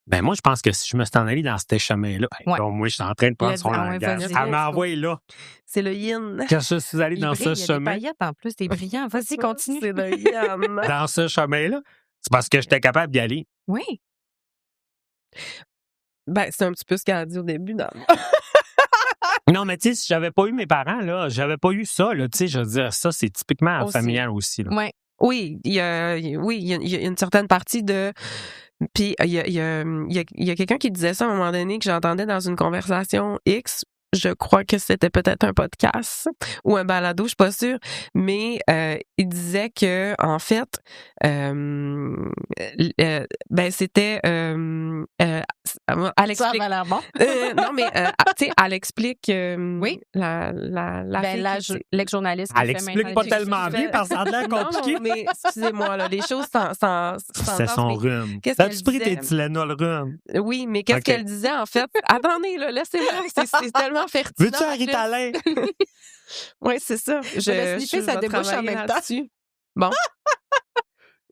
Ben, moi, je pense que si je me suis en allé dans ce chemin-là, Ouais. donc moi, je suis en train de prendre Let's- son ah ouais, langage. vas-y, Elle let's m'envoie là. C'est le yin. Quand je suis allé Il dans brille, ce il y a des chemin, paillettes en plus, des brillants. Vas-y, continue. C'est le yin. dans ce chemin-là, c'est parce que j'étais capable d'y aller. Oui. Ben, c'est un petit peu ce qu'elle a dit au début. Non, mais tu sais, si j'avais pas eu mes parents, là, j'avais pas eu ça, là, tu sais, je veux dire, ça, c'est typiquement Aussi. familial aussi, là. Ouais. Oui, il y a une certaine partie de... Puis, il y a quelqu'un qui disait ça à un moment donné que j'entendais dans une conversation X. Je crois que c'était peut-être un podcast ou un balado, je suis pas sûre. Mais il disait que en fait, ben c'était... elle Ça explique... va l'air bon. non, mais tu sais, elle explique Oui. la Ben, fille la, qui- l'ex-journaliste qui Elle fait explique maintenant pas des tellement choses. bien parce que ça a l'air compliqué. Non, mais excusez-moi, là, les choses sans C'est son rhume. qu'est-ce T'as-tu qu'elle pris disait? tes Tylenol rhume? Oui, mais qu'est-ce Ok. qu'elle disait, en fait? Attendez, là, laissez-moi, c'est tellement fertile. Veux-tu un Ritalin? Oui, c'est ça. vais sniffer sa vais débouche en travailler même temps. là-dessus. Bon.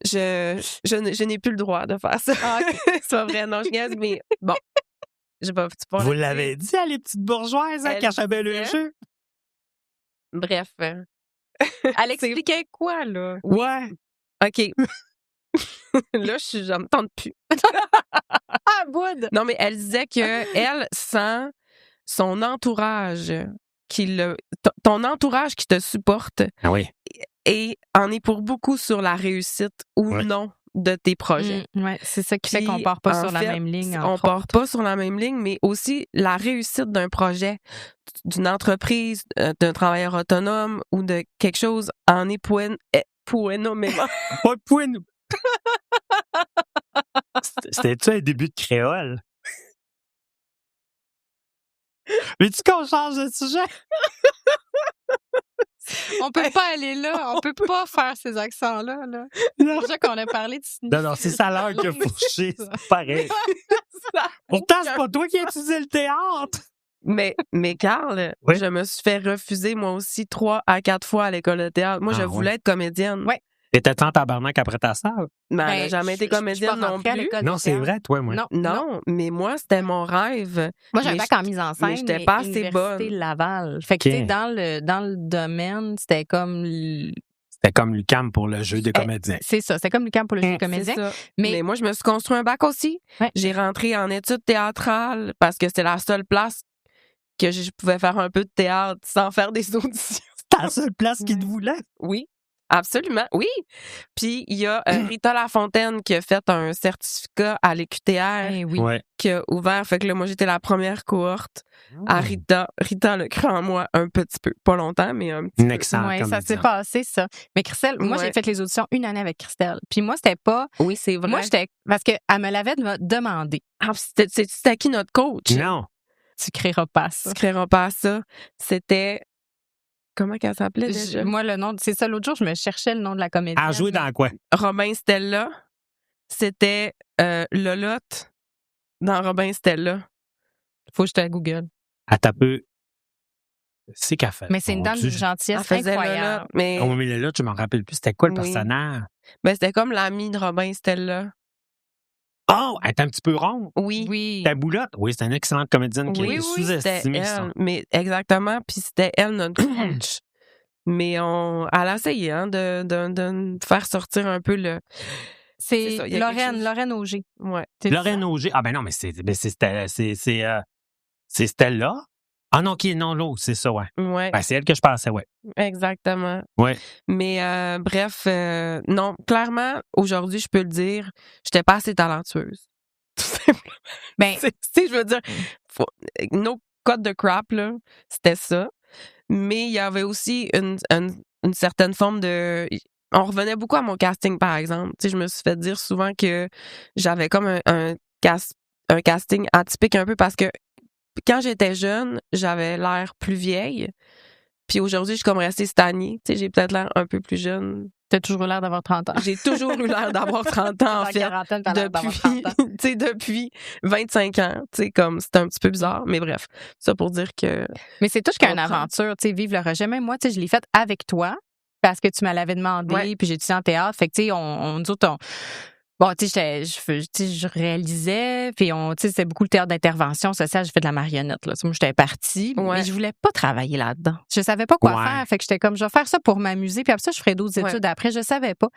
Je n'ai plus le droit de faire ça. Ah, ok. C'est pas vrai, non, je niaise, mais bon. Je vais, tu vas Vous le l'avez dit à les petites bourgeoises, hein, Elle qui achaient le disait- jeu? Bref. Elle expliquait quoi, là? Ouais. OK. Là, je me tente plus. Ah, Wood! Non, mais elle disait que elle sent son entourage, ton entourage qui te supporte Ah oui. et en est pour beaucoup sur la réussite ou Ouais. non de tes projets. Ouais, c'est ça qui fait Puis, qu'on part pas en sur la fait, même ligne. On part pas sur la même ligne, mais aussi la réussite d'un projet, d'une entreprise, d'un travailleur autonome ou de quelque chose en est énormément. Pas de point. C'était-tu un début de créole? Veux-tu qu'on change de sujet? On peut pas aller là. On peut pas faire ces accents-là. Là. Non, Déjà qu'on a parlé de cinéma. non, c'est sa langue qui a fourché, c'est pareil. Pourtant, c'est pas toi qui as utilisé le théâtre. Mais Carl, Oui. je me suis fait refuser moi aussi 3 à 4 fois à l'école de théâtre. Moi, je Ah, voulais ouais. être comédienne. Ouais. T'étais-tu en tabarnak après ta salle? Mais elle n'a Ben, jamais été je suis comédienne pas non rentrée à plus. l'école de Non, c'est théâtre. vrai, toi, moi. Non, Non, mais moi, c'était mon rêve. Moi, j'ai un Mais bac en mise en scène. mais j'étais pas assez Université bonne. Laval. Fait que, Ok. tu sais, dans le domaine, c'était comme C'était comme l'UQAM pour le jeu des comédiens. C'est ça, c'est comme l'UQAM pour le jeu de comédien. C'est ça. Mais- Mais moi, je me suis construit un bac aussi. Ouais. J'ai rentré en études théâtrales parce que c'était la seule place que je pouvais faire un peu de théâtre sans faire des auditions. C'était la seule place qu'ils te voulaient. Oui, absolument, oui. Puis il y a Rita Lafontaine qui a fait un certificat à l'EQTR Eh oui. Ouais. qui a ouvert. Fait que là, moi, j'étais la première cohorte à Rita. Rita le cru en moi un petit peu. Pas longtemps, mais un petit Une peu. excellente Ouais, ça s'est comédienne. passé, ça. Mais Christelle, moi, Ouais. j'ai fait les auditions une année avec Christelle. Puis moi, c'était pas. Oui, c'est vrai. Moi, j'étais. Parce qu'elle me l'avait demandé. Ah, c'était qui notre coach? Non. Tu créeras pas ça. Tu créeras pas ça. C'était... Comment qu'elle s'appelait déjà? Moi, le nom, c'est ça. L'autre jour, je me cherchais le nom de la comédienne. À jouer dans quoi? Robin Stella. C'était Lolotte dans Robin Stella. Faut que je te Google. À taper. C'est qu'elle fait. Mais c'est une Mon dame Dieu. d'une gentillesse Elle faisait incroyable. Lolotte, mais Oh, mais là, je m'en rappelle plus. C'était quoi le Oui. personnage? ben, c'était comme l'amie de Robin Stella. Oh, elle est un petit peu ronde. Oui. Oui. Ta boulotte. Oui, c'est une excellente comédienne qui Oui, est c'était sous-estimée. ça. elle. Mais exactement, puis c'était elle notre coach. Mais elle a essayé de faire sortir un peu le... C'est C'est ça, il y a quelque chose. Lorraine Auger. Ouais. C'est Lorraine Auger. Ah, ben non, mais c'est Stella. Ah non, qui est non, l'autre, c'est ça, ouais. Ouais, Ben, c'est elle que je pensais, ouais. exactement. Ouais. Mais bref, non, clairement, aujourd'hui, je peux le dire, j'étais pas assez talentueuse. Tout simplement. Ben, Je veux dire, nos codes de crap, là, c'était ça. Mais il y avait aussi une certaine forme de... On revenait beaucoup à mon casting, par exemple. Tu sais, je me suis fait dire souvent que j'avais comme un casting atypique un peu parce que quand j'étais jeune, j'avais l'air plus vieille. Puis aujourd'hui, je suis comme restée stagnée. Tu sais, j'ai peut-être l'air un peu plus jeune. t'as toujours l'air d'avoir 30 ans. J'ai toujours eu l'air d'avoir 30 ans, en Dans fait. la quarantaine, t'as l'air d'avoir Depuis, 30 ans. tu sais, depuis 25 ans. Tu sais, comme, c'était un petit peu bizarre. Mais bref, ça pour dire que... Mais c'est tout qu'une comprends. aventure, tu sais, vivre le rejet. Même moi, tu sais, je l'ai faite avec toi parce que tu me l'avais demandé, Ouais. puis j'ai étudié en théâtre. Fait que, tu sais, nous autres, bon, tu sais, je réalisais, puis tu sais, c'était beaucoup le théâtre d'intervention sociale. J'ai fait de la marionnette, là. Tu sais, moi, j'étais partie, Ouais. mais je voulais pas travailler là-dedans. Je savais pas quoi Ouais. faire. Fait que j'étais comme, je vais faire ça pour m'amuser, puis après ça, je ferai d'autres Ouais. études après. Je savais pas.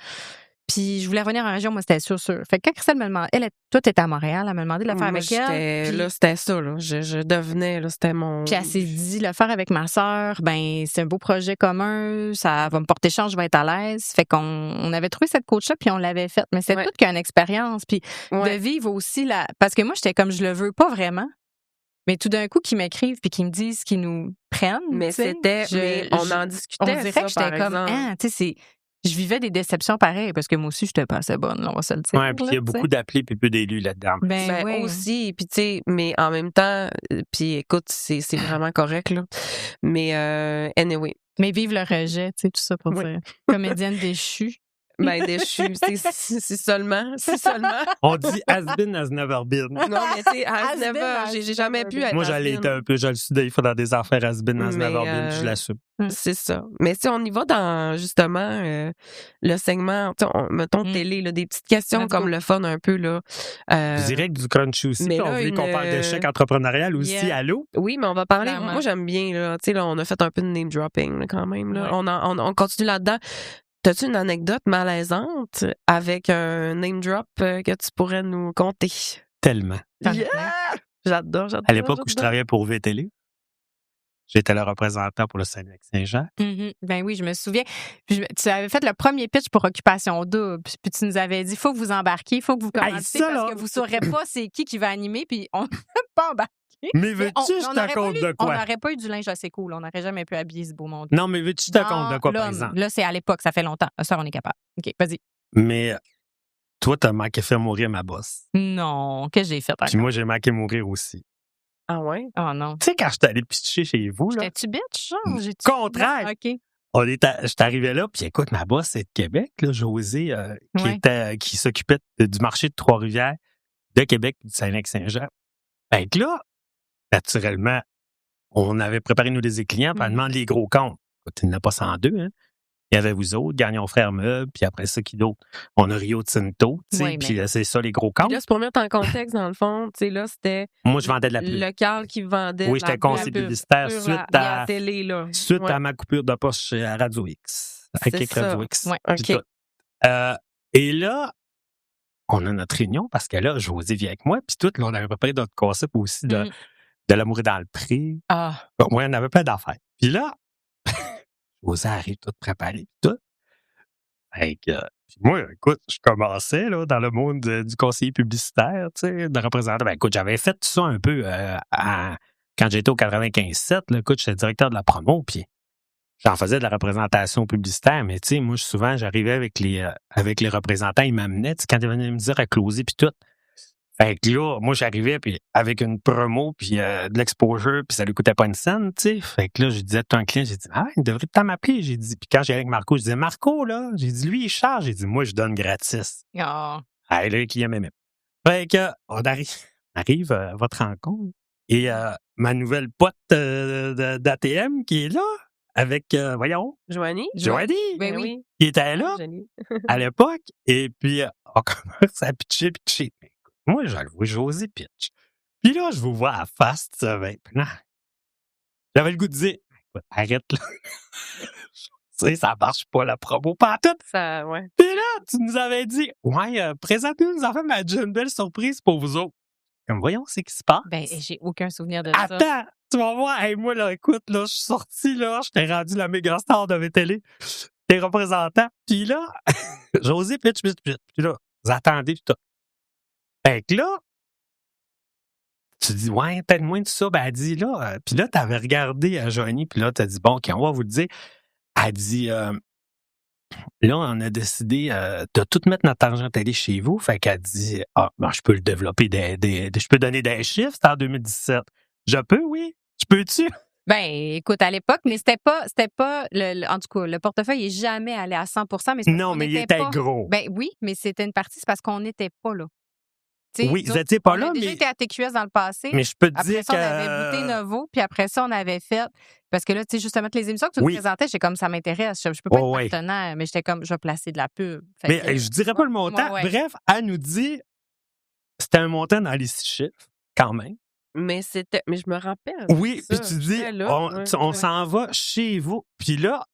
Puis je voulais revenir en région, moi, c'était sûr. Fait que quand Christelle me demandait, toi, t'étais à Montréal, elle m'a demandé de le faire Moi, avec elle. Puis- là, c'était ça, là. Je devenais, là, c'était mon... Puis elle s'est dit, le faire avec ma sœur, ben c'est un beau projet commun, ça va me porter chance, je vais être à l'aise. Fait qu'on avait trouvé cette coach-là, puis on l'avait faite. Mais c'est Ouais. toute qu'une expérience. Puis Ouais. de vivre aussi la... Parce que moi, j'étais comme, je le veux pas vraiment. Mais tout d'un coup, qu'ils m'écrivent puis qu'ils me disent qu'ils nous prennent. Mais tu sais, c'était... mais on en on discutait, dirait ça, que j'étais par comme, exemple. ah, tu sais, je vivais des déceptions pareilles parce que moi aussi, j'étais pas assez bonne, là, on va se le dire. Ouais, puis il y a là, tu sais. beaucoup d'appelés puis peu d'élus là-dedans. Ben, oui. Aussi, puis tu sais, mais en même temps, puis écoute, c'est vraiment correct, là. Mais anyway, Mais vive le rejet, tu sais, tout ça pour Oui. dire. Comédienne déchue. ben déchu, c'est seulement. On dit has been, has never been. Non, mais tu sais, Has has been, never, has j'ai jamais pu être Moi, has j'allais been. été un peu, je le suis des fois dans des affaires has been, has Mais, never been, puis je l'assume. C'est ça. Mais si on y va dans, justement, le segment, tu sais, mettons télé, là, des petites questions Let's comme go. le fun un peu, là. Direct du crunchy aussi. mais puis on là, voulait qu'on une, parle d'échec entrepreneurial aussi. Yeah. Allô? Oui, mais on va parler. Clairement. Moi, j'aime bien, là. Tu sais, là, on a fait un peu de name dropping, là, quand même, là. Ouais. On continue là-dedans. T'as-tu une anecdote malaisante avec un name drop que tu pourrais nous conter? Tellement. T'en as Yeah! plein. J'adore. À l'époque où je travaillais pour VTL, j'étais le représentant pour le Saguenay-Saint-Jean. Mhm. Ben oui, je me souviens. Puis tu avais fait le premier pitch pour Occupation Double. Puis tu nous avais dit, il faut que vous embarquiez, il faut que vous commenciez ça, parce là! que vous ne saurez pas c'est qui va animer. Puis on n'a pas embarqué. Mais veux-tu que je on te n'aurait pas raconte eu- de On quoi? n'aurait pas eu du linge assez cool. On n'aurait jamais pu habiller ce beau monde. Non, mais veux-tu que je te raconte de quoi, par L'homme. exemple? Là, c'est à l'époque, ça fait longtemps. Ça, on est capable. OK, vas-y. Mais toi, t'as manqué faire mourir ma boss. Non, qu'est-ce que j'ai fait Puis encore? moi, j'ai manqué mourir aussi. Ah ouais? Oh non. Tu sais, quand j'étais allé pitcher chez vous, là, J'étais-tu bitch, genre? Contraire. Non, OK. j'étais arrivé là, puis écoute, ma boss, c'est de Québec, là, Josée, Ouais. qui s'occupait du marché de Trois-Rivières, de Québec, du Saguenay-Saint-Jean. Fait que là, naturellement, on avait préparé nous des clients, puis elle demande les gros comptes. Écoute, il n'y en a pas 102, hein. Il y avait vous autres, Gagnon Frères Meubles, puis après ça, qui d'autre? On a Rio Tinto, tu sais, Oui, puis mais- c'est ça, les gros Puis comptes. là, c'est pour mettre en contexte, dans le fond, tu sais, là, c'était Moi, je vendais de la pub. le local qui vendait. Oui, la j'étais conseiller pub publicitaire sur suite la à télé, là. Suite Ouais. à ma coupure de poste à Radio X. avec C'est les ça. Wix. Ouais. puis OK. tout. Et là, on a notre réunion parce que là, José vient avec moi, puis tout, là, on avait préparé notre concept aussi de l'amour est dans le pré. Ah, Ouais, on avait plein d'affaires. Puis là, José arrive tout préparé, puis tout. Fait que, puis moi, écoute, je commençais là, dans le monde du conseiller publicitaire, tu sais, de représentant. Ben, écoute, j'avais fait tout ça un peu quand j'étais au 95-7. Là, écoute, j'étais directeur de la promo, puis j'en faisais de la représentation publicitaire, mais tu sais, moi, souvent, j'arrivais avec les représentants, ils m'amenaient, tu sais, quand ils venaient me dire à closer, puis tout. Fait que là, moi, j'arrivais puis avec une promo, puis de l'exposure, puis ça lui coûtait pas une scène, tu sais. Fait que là, je disais à un client, j'ai dit, ah, il devrait tout le temps m'appeler. J'ai dit, puis quand j'allais avec Marco, je disais, Marco, là, j'ai dit, lui, il charge. J'ai dit, moi, je donne gratis. ah. Ah, là, les clients m'aimaient. Fait que, on arrive à votre rencontre, et ma nouvelle pote d'ATM qui est là, avec, voyons, Joanie? Joanie, Ben oui. qui était là Joanie. à l'époque, et puis on commence à pitcher. Moi, je le vois, José pitch. Puis là, je vous vois à face, ça va. Puis là, j'avais le goût de dire, écoute, arrête là. Tu sais, ça marche pas la promo, pas tout. Ça, ouais. Puis là, tu nous avais dit, ouais, présente-nous, enfants, mais j'ai une belle surprise pour vous autres. Comme, voyons, c'est qui se passe. Ben, j'ai aucun souvenir de ça. Attends, tu vas voir, hey, moi, là, écoute, là, je suis sorti, là, je t'ai rendu la méga star de mes télé. T'es représentant. Puis là, José pitch. Puis là, vous attendez, puis tout. Fait que là, tu dis, ouais, peut-être moins de ça. Ben, elle dit, là, puis là, t'avais regardé à Joanie, puis là, t'as dit, bon, OK, on va vous le dire. Elle dit, là, on a décidé de tout mettre notre argent télé chez vous. Fait qu'elle dit, ah, ben, je peux le développer, je peux donner des chiffres, c'est en 2017. Je peux, oui. Je peux-tu? Ben, écoute, à l'époque, mais c'était pas en tout cas, le portefeuille est jamais allé à 100%, mais c'est parce Non, qu'on mais il n'était était pas. gros. Ben oui, mais c'était une partie, c'est parce qu'on n'était pas là. Tu sais, Oui, nous vous autres, n'étiez pas on là, a déjà mais, été à TQS dans le passé. mais je peux te Après dire ça, on avait booté Novo, puis après ça, on avait fait. Parce que là, tu sais, justement, toutes les émissions que tu Oui. nous présentais, j'étais comme ça m'intéresse. Je peux pas Oh, être ouais. partenaire, mais j'étais comme, je vais placer de la pub. Fait Mais que, je dirais pas le montant. ouais. Bref, elle nous dit, c'était un montant dans les 6 chiffres, quand même. Mais je me rappelle. Oui, ça. puis tu dis, J'étais là, ouais. on s'en va chez vous. Puis là,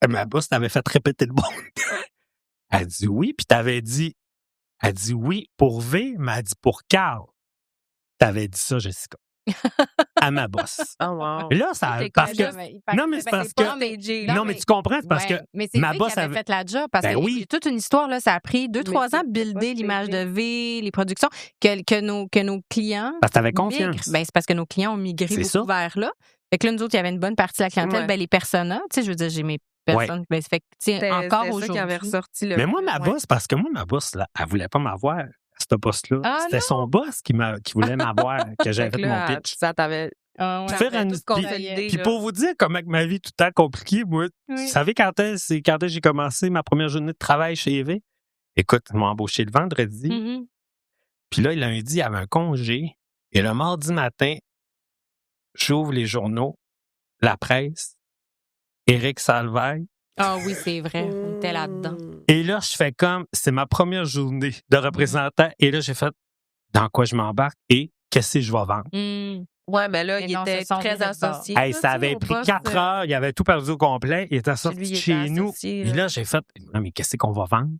ma boss t'avait fait répéter le bon. Elle dit oui, puis elle dit oui pour V, mais elle dit pour Carl. T'avais dit ça, Jessica. À ma boss. Oh, wow. Et là, ça, T'es parce que, non, mais c'est parce que, non, mais tu comprends, c'est parce que mais c'est ma vrai boss qui avait fait la job parce Ben que oui. toute une histoire là, ça a pris 2-3 ans à c'était pas builder l'image de TV. V, les productions que nos clients parce que t'avais migrent. confiance. Ben c'est parce que nos clients ont migré C'est beaucoup ça. vers là. Fait que là nous autres, il y avait une bonne partie de la clientèle, Ouais. ben les personas, tu sais, je veux dire, j'ai mes personnes, ben ça fait que tu sais, encore C'était ça aujourd'hui. qui avait ressorti le. Mais moi, ma Ouais. boss, parce que moi, ma boss, là, elle voulait pas m'avoir à ce poste-là. Ah, C'était non? son boss qui voulait m'avoir, que j'avais Fait fait que mon là, pitch. ça t'avait. Ah, ouais. Puis Ça faire fait un- tout se puis- consolider, Puis là. pour vous dire comment que ma vie est tout le temps compliquée, moi, Oui. vous savez quand est-ce que j'ai commencé ma première journée de travail chez EV? Écoute, ils m'ont embauché le vendredi, Mhm. puis là, le lundi, il y avait un congé, et le mardi matin, j'ouvre les journaux, la presse, Éric Salvaille, Ah oui, c'est vrai, on était là-dedans. et là, je fais comme, c'est ma première journée de représentant, et là, j'ai fait, dans quoi je m'embarque et qu'est-ce que je vais vendre? Hum. Ouais, mais là, Mais il non, était ce sont très virés de bord. associé. Hey, là, ça tu sais, avait au pris poste, 4 heures, il avait tout perdu au complet, il était sorti lui, il chez était nous. associé, Puis là. là, j'ai fait, non, mais qu'est-ce qu'on va vendre?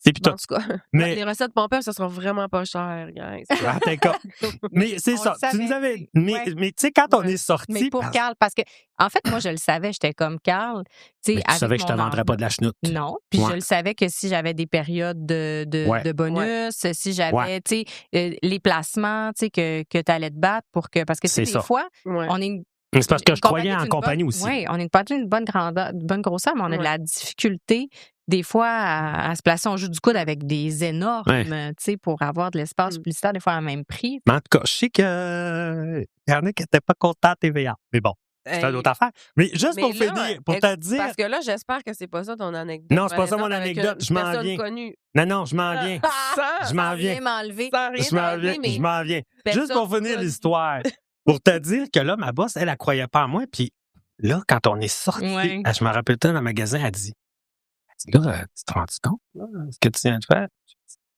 C'est puis En tout. tout cas, Mais- les recettes pompeurs, ça sera vraiment pas cher, guys. Ah, d'accord. Mais c'est On ça. le savait, Tu nous avais. ouais. Mais tu sais, quand on Ouais. est sorti. Mais pour Carl, parce que, en fait, moi, je le savais, j'étais comme Carl. Tu sais, tu savais que je te vendrais pas de la chenoute. Non. Puis Ouais. je le savais que si j'avais des périodes Ouais. de bonus, si j'avais, tu sais, les placements, tu sais, que tu allais te battre pour que. Parce que, tu sais, C'est des ça. fois, Ouais. on est une. Mais c'est parce que je une croyais en d'une compagnie bonne- aussi. Oui, on est une compagnie d'une bonne grandeur, d'une bonne grosseur, mais on a de Ouais. la difficulté, des fois, à se placer en joue du coude avec des énormes, Ouais. tu sais, pour avoir de l'espace publicitaire, des fois, à même prix. Mais en tout cas, je sais qu'il y en a qui n'étaient pas contents à TVA. Mais bon, c'est une Hey, autre affaire. Mais juste mais pour là, finir, pour te dire. Parce que là, j'espère que c'est pas ça ton anecdote. Non, c'est pas ça par mon exemple, avec anecdote, une je m'en personne viens. connue. Non, je m'en viens. Sans- Je m'en Sans viens. rien m'enlever. Sans rien Je m'en t'enlever, viens. mais Je m'en viens. personne Juste pour finir connue. l'histoire. Pour te dire que là, ma boss, elle croyait pas en moi. Puis là, quand on est sorti, Ouais. je me rappelle dans le magasin, elle dit, là, tu te rends compte, là, ce que tu viens de faire?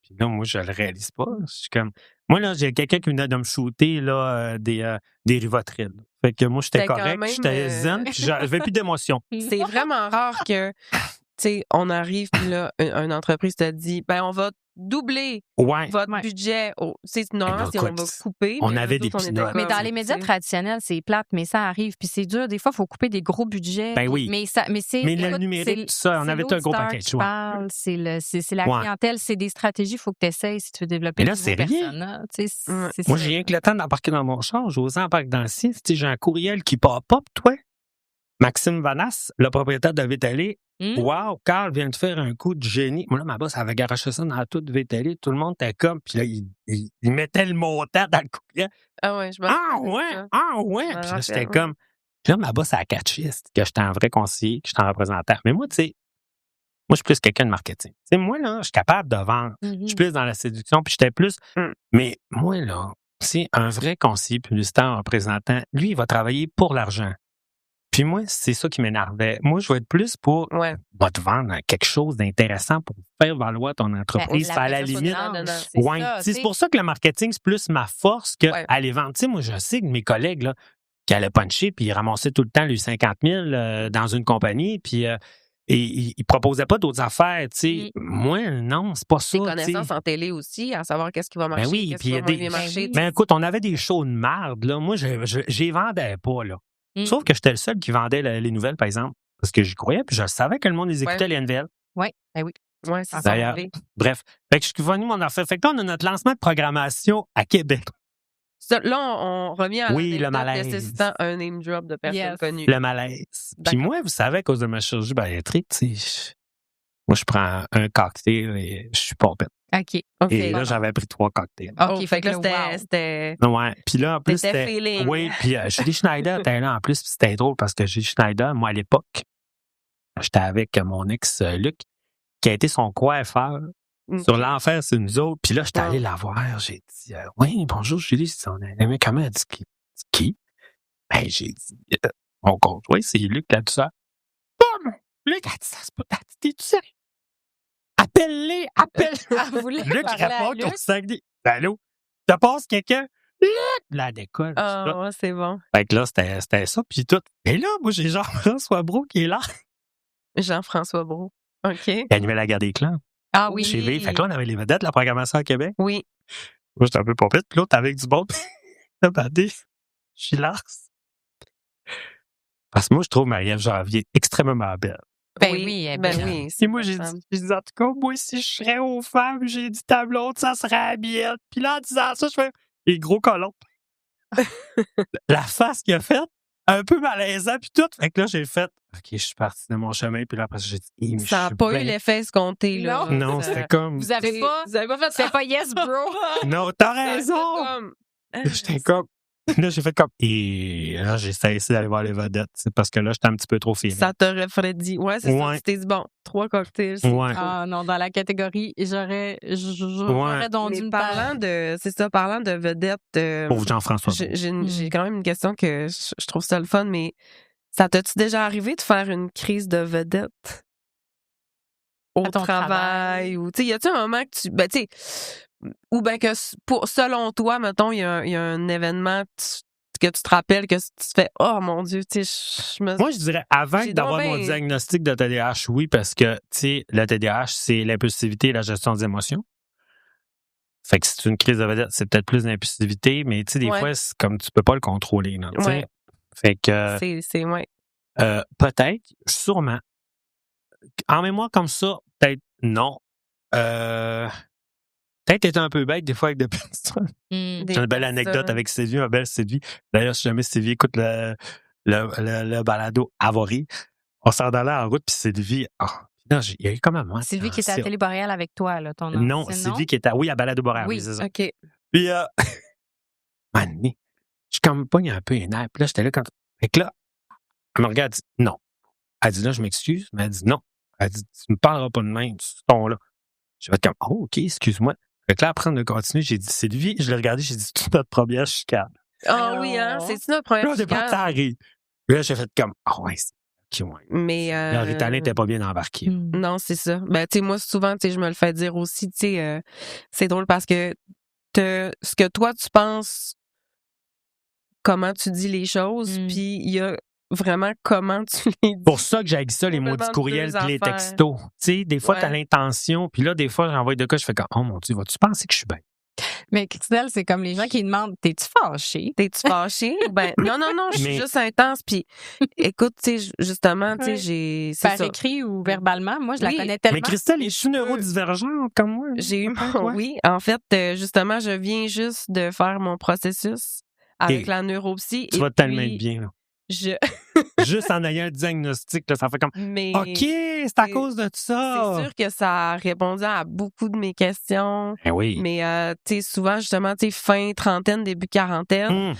Puis là, moi, je le réalise pas. Je suis comme, Moi, là, j'ai quelqu'un qui venait de me shooter là, des Rivotril. Fait que moi, j'étais C'était quand correct, même, j'étais zen, puis j'avais plus d'émotion. C'est vraiment rare que, tu sais, on arrive, puis là, une entreprise te dit, ben, on va doubler Ouais. votre Ouais. budget. C'est normalement, ben, si on écoute, va couper. on mais avait eux des autres, on était pinottes. Mais comme, dans les médias tu sais, traditionnels, c'est plate, mais ça arrive. Puis c'est dur. Des fois, il faut couper des gros budgets. Ben oui. Mais c'est. Mais le écoute, numérique, tout ça, on c'est avait tout un gros l'auditeur package. qui Ouais. parle, c'est la Ouais. clientèle, c'est des stratégies, il faut que tu essayes si tu veux développer Mais là, de c'est nouveaux rien. personas. Tu sais, Ouais. c'est Moi, ça. j'ai rien que le temps d'embarquer dans mon char. J'osais embarquer dans le sien. Tu sais, j'ai un courriel qui pop-up, toi. Maxime Vanas, le propriétaire de Vétali. Wow, Carl vient de faire un coup de génie. Moi, là, ma boss avait garoché ça dans tout Vétali. Tout le monde était comme. Puis là, il mettait le montant dans le courriel. Ah ouais, je me Ah rappelle de ouais, ça. ah ouais. Je me Puis là, rappelle, j'étais ouais. comme. Puis là, ma boss, elle a catché que j'étais un vrai conseiller, que j'étais un représentant. Mais moi, tu sais, moi, je suis plus quelqu'un de marketing. Tu sais, moi, là, je suis capable de vendre. Je suis plus dans la séduction, puis j'étais plus. Mais moi, là, c'est un vrai conseiller publicitaire, un représentant. Lui, il va travailler pour l'argent. Puis moi, c'est ça qui m'énervait. Moi, je vais être plus pour Ouais. va te vendre quelque chose d'intéressant pour faire valoir ton entreprise. La Puis à la prestation limite, de l'ange, ouais. ça, C'est pour ça que le marketing, c'est plus ma force que Ouais. aller vendre. Tu sais, moi, je sais que mes collègues, là, qui allaient puncher, puis ils ramassaient tout le temps les 50 000 dans une compagnie, puis et ils proposaient pas d'autres affaires, tu sais. Moi, non, c'est pas ça, Des tu sais. connaissances en télé aussi, à savoir qu'est-ce qui va marcher, Ben oui, qu'est-ce puis qui il y va a moins des. bien marcher. Ben écoute, on avait des shows de marde, là. Moi, j'y vendais pas, là. Sauf que j'étais le seul qui vendait les nouvelles, par exemple. Parce que j'y croyais, puis je savais que le monde les écoutait, les NVL. Oui, ben oui. Ouais, c'est ça. D'ailleurs, bref. Fait que je suis venu mon affaire. Fait que là, on a notre lancement de programmation à Québec. Ça, là, on revient à Oui, le malaise. nécessitant un name drop de personnes Yes. connues. Le malaise. Puis moi, vous savez, à cause de ma chirurgie bariatrique, tu sais, moi, je prends un cocktail et je suis pas bête. OK. Et là, j'avais pris 3 cocktails. OK, fait que là, wow. c'était... Ouais. Puis là, en plus, C'était c'était. feeling. Oui, puis Julie Schneider était là en plus, puis c'était drôle parce que Julie Schneider, moi, à l'époque, j'étais avec mon ex Luc, qui a été son coiffeur. Sur l'enfer, c'est nous autres. Puis là, j'étais allé la voir. J'ai dit, oui, bonjour, Julie. C'est son ami. Comment elle dit qui? Ben, j'ai dit, mon compte. Oui, c'est Luc, là, tout ça. Boum! Luc a dit, ça se peut. T'es-tu sérieux? Appelle-les, appelle-les. Luc répond au Saguenay. Allô? Te passe quelqu'un? Luc! Là, elle décolle. Ah, ouais, c'est bon. Fait que là, c'était ça, puis tout. Et là, moi, j'ai Jean-François Brault qui est là. Jean-François Brault. OK. Il animait la guerre des clans. Ah oui. Chez V. Fait que là, on avait les vedettes de la programmation à Québec. Oui. Moi, j'étais un peu pompette. Puis l'autre, avec du bon. Là, badé. Je suis larce. Parce que moi, je trouve Marie-Ève Janvier extrêmement belle. Ben oui, elle est ben belle. oui. Et moi, j'ai dit, en tout cas, moi, si je serais aux femmes, j'ai dit ta blonde, ça serait à Miette. Puis là, en disant ça, je fais les gros colons. La face qu'il a faite, un peu malaisant, puis tout. Fait que là, j'ai fait, OK, je suis parti de mon chemin. Puis là, après, j'ai dit, Ça n'a pas eu l'effet escompté, là. Non, c'était comme. Vous avez pas fait c'est pas yes, bro. Non, t'as raison. J'étais comme. Là, j'ai fait comme. Et là, j'ai cessé d'aller voir les vedettes. C'est parce que là, j'étais un petit peu trop feeling. Ça t'aurait dit. Ouais, c'est ça. Tu t'es dit, bon, 3 cocktails. Ouais. Ah non, dans la catégorie, j'aurais donc dû me parlant de. C'est ça, parlant de vedettes. Pauvre Jean-François. J'ai quand même une question que je trouve ça le fun, mais ça t'as-tu déjà arrivé de faire une crise de vedette? Au travail? Ou, tu sais, y a-tu un moment que tu. Ben, tu sais. Ou bien que, selon toi, mettons, il y a un événement que tu te rappelles, que tu te fais « Oh, mon Dieu, tu sais, Moi, je dirais, avant d'avoir mon diagnostic de TDAH, oui, parce que, tu sais, le TDAH, c'est l'impulsivité et la gestion des émotions. Fait que si c'est une crise de vedette, c'est peut-être plus d'impulsivité, mais, tu sais, des fois, c'est comme tu peux pas le contrôler, là, tu sais. Fait que... ouais. Peut-être, sûrement. En mémoire comme ça, peut-être non. Peut-être être un peu bête des fois avec des personnes. J'ai une belle anecdote avec Sylvie, ma belle Sylvie. D'ailleurs, si jamais Sylvie écoute le balado Avory, on s'en allait en route, puis Sylvie... non, il y a eu comme un moment. Sylvie qui était à Télé Boréal avec toi, là, ton nom. Non, Sylvie qui était à Balado Boréal, oui, c'est ça. OK. Puis, mané, je suis comme pas un peu énervé. Puis là, j'étais là quand... Fait que là, elle me regarde, elle dit non. Elle dit là, je m'excuse, mais elle dit non. Elle dit, tu me parleras pas de même, ce ton-là. Je vais être comme, oh, OK, excuse-moi. Fait que là, après, on a continué, j'ai dit, Sylvie, je l'ai regardé, j'ai dit, c'est notre première chicane. Ah oui, hein, c'est notre première chicane. Là, on est pas Puis là, j'ai fait comme, ouais, c'est OK, ouais. Mais. Le Ritalin n'était pas bien embarqué. Non, c'est ça. Ben, tu sais, moi, souvent, tu sais, je me le fais dire aussi, tu sais, c'est drôle parce que ce que toi tu penses, comment tu dis les choses, puis il y a vraiment comment tu les dis. Pour ça que j'ai ça, les Complètement maudits courriels deux puis les affaires. textos. Tu sais, des fois, t'as l'intention, puis là, des fois, j'envoie de quoi, je fais comme, oh mon Dieu, vas-tu penser que je suis bien? Mais Christelle, c'est comme les gens qui demandent, t'es-tu fâché? T'es-tu fâché? Ben, non, je suis juste intense. Puis, écoute, tu sais, justement, tu sais, c'est Par ça. écrit ou verbalement, moi, je la Oui. connais tellement. Mais Christelle, es-tu neurodivergente comme moi? J'ai eu Peut-être, ouais. oui, en fait, justement, je viens juste de faire mon processus avec Et la neuropsy. Tu et vas tellement être puis, bien, là. je... Juste en ayant un diagnostic, là, ça fait comme, Mais OK, c'est à cause de ça. c'est sûr que ça a répondu à beaucoup de mes questions. Ben oui. Mais, tu sais, souvent, justement, tu sais, fin trentaine, début quarantaine,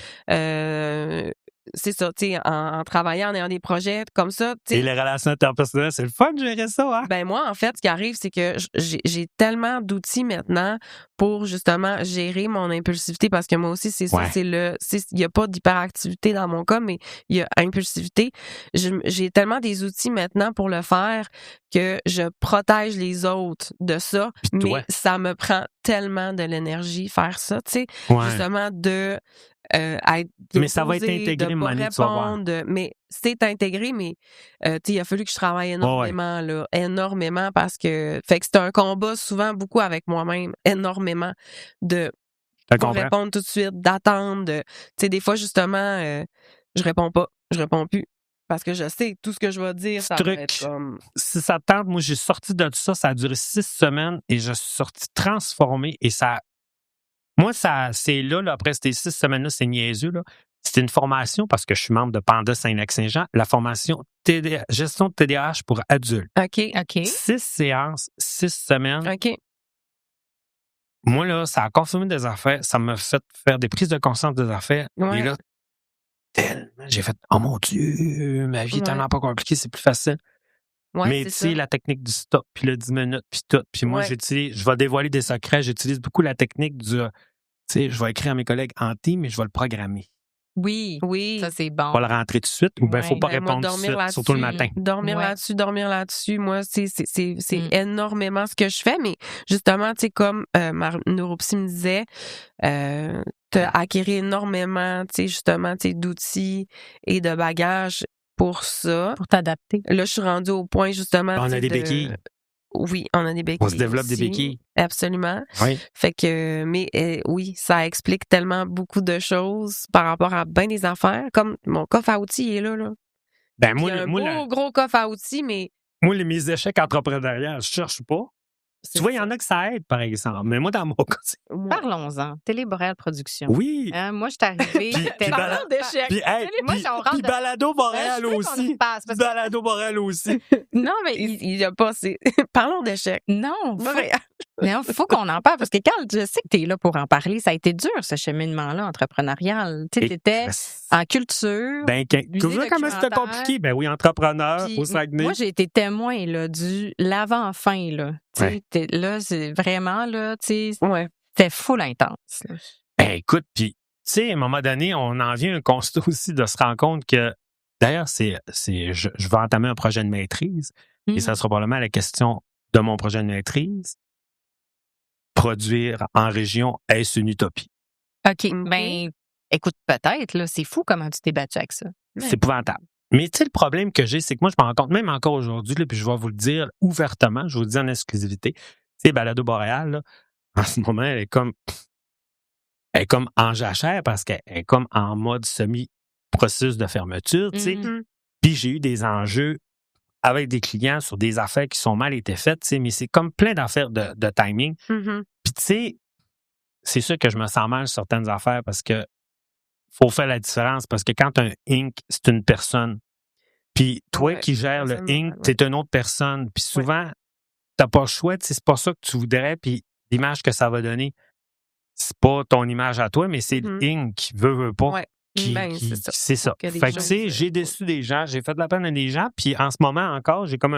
c'est ça, tu sais, en travaillant, en ayant des projets comme ça, tu Et sais. les relations interpersonnelles, c'est le fun de gérer ça, hein? Ben moi, en fait, ce qui arrive, c'est que j'ai tellement d'outils maintenant pour justement gérer mon impulsivité, parce que moi aussi, c'est ça, Ouais. il y a pas d'hyperactivité dans mon cas, mais il y a impulsivité. J'ai tellement des outils maintenant pour le faire que je protège les autres de ça, Puis toi? mais ça me prend tellement de l'énergie faire ça, tu sais, Ouais. justement de être Mais ça va être posé, intégré, de pas Mané, tu vas voir. répondre, mais c'est intégré, mais tu sais, il a fallu que je travaille énormément, là, énormément, parce que fait que c'est un combat souvent beaucoup avec moi-même, énormément, de Je pas comprends. répondre tout de suite, d'attendre, tu sais, des fois justement, je réponds pas, je réponds plus, parce que je sais tout ce que je vais dire, ça va être comme... Si ça te tente, moi, j'ai sorti de ça, ça a duré 6 semaines et je suis sorti transformé et ça... Moi, c'est là, après ces 6 semaines-là, c'est niaiseux, là. C'était une formation, parce que je suis membre de Panda Saint-Lac-Saint-Jean, la formation gestion de TDAH pour adultes. OK. 6 séances, 6 semaines. OK. Moi, là, ça a confirmé des affaires, ça m'a fait faire des prises de conscience des affaires. Ouais. Et là, tellement, j'ai fait, oh mon Dieu, ma vie est Ouais. tellement pas compliquée, c'est plus facile. Ouais, Mais c'est tu sais, ça. la technique du stop, puis le 10 minutes, puis tout. Puis moi, Ouais. je vais dévoiler des secrets, j'utilise beaucoup la technique du, tu sais, je vais écrire à mes collègues en team, mais je vais le programmer. Oui, Oui. ça, c'est Je bon. vais le rentrer tout de suite, ou bien il faut Ouais. pas Ben, moi, répondre tout de suite, surtout le matin. Dormir Ouais. là-dessus, moi, c'est énormément ce que je fais, mais justement, tu sais, comme ma neuropsy me disait, t'as acquis énormément, tu sais, justement, tu sais, d'outils et de bagages pour ça. Pour t'adapter. Là, je suis rendue au point, justement, On tu sais, a des béquilles. Oui, on a des béquilles. On se développe des aussi. béquilles. Absolument. Oui. Fait que, mais oui, ça explique tellement beaucoup de choses par rapport à bien des affaires. Comme mon coffre à outils, il est là. Ben, Puis un beau gros coffre à outils, mais... Moi, mes échecs entrepreneuriaux, je cherche pas. Tu vois, il y en a que ça aide, par exemple. Mais moi, dans mon cas, c'est... Parlons-en. Télé Boréal Productions. Oui. Hein, moi, je suis arrivée. Parlons d'échecs. Puis, hey, Moi, si on rentre puis de- Balado Boréal je veux qu'on aussi. y passe, parce que- Balado Boréal aussi. Non, mais Il y a pas... Parlons d'échecs. non, Montréal. faut qu'on en parle parce que Carl, je sais que tu es là pour en parler. Ça a été dur, ce cheminement-là entrepreneurial. Tu étais en culture. Ben, tu vois comment c'était compliqué? Ben oui, entrepreneur Puis, au Saguenay. moi, j'ai été témoin là, du l'avant-fin. Là, là c'est vraiment, là, Ouais. c'était full intense. Là. Ben, écoute, puis, tu sais, à un moment donné, on en vient à un constat aussi de se rendre compte que, d'ailleurs, je vais entamer un projet de maîtrise et ça sera probablement la question de mon projet de maîtrise. Produire en région, est-ce une utopie? OK. Ben, écoute, peut-être, là, c'est fou comment tu t'es battu avec ça. C'est épouvantable. Mais tu sais, le problème que j'ai, c'est que moi, je me rends compte, même encore aujourd'hui, là, puis je vais vous le dire ouvertement, je vous le dis en exclusivité, tu sais, Balado Boréal, là, en ce moment, elle est comme en jachère parce qu'elle est comme en mode semi-processus de fermeture, tu sais. Puis j'ai eu des enjeux avec des clients sur des affaires qui sont mal été faites, tu sais, mais c'est comme plein d'affaires de timing. Puis tu sais, c'est sûr que je me sens mal sur certaines affaires parce que faut faire la différence, parce que quand un Inc., c'est une personne, puis toi qui gères le Inc., c'est une autre personne, puis souvent, t'as pas le choix, c'est pas ça que tu voudrais, puis l'image que ça va donner, c'est pas ton image à toi, mais c'est le Inc. qui veut pas. Ouais. C'est ça. Fait que tu sais, j'ai déçu des gens, j'ai fait de la peine à des gens, puis en ce moment encore, j'ai comme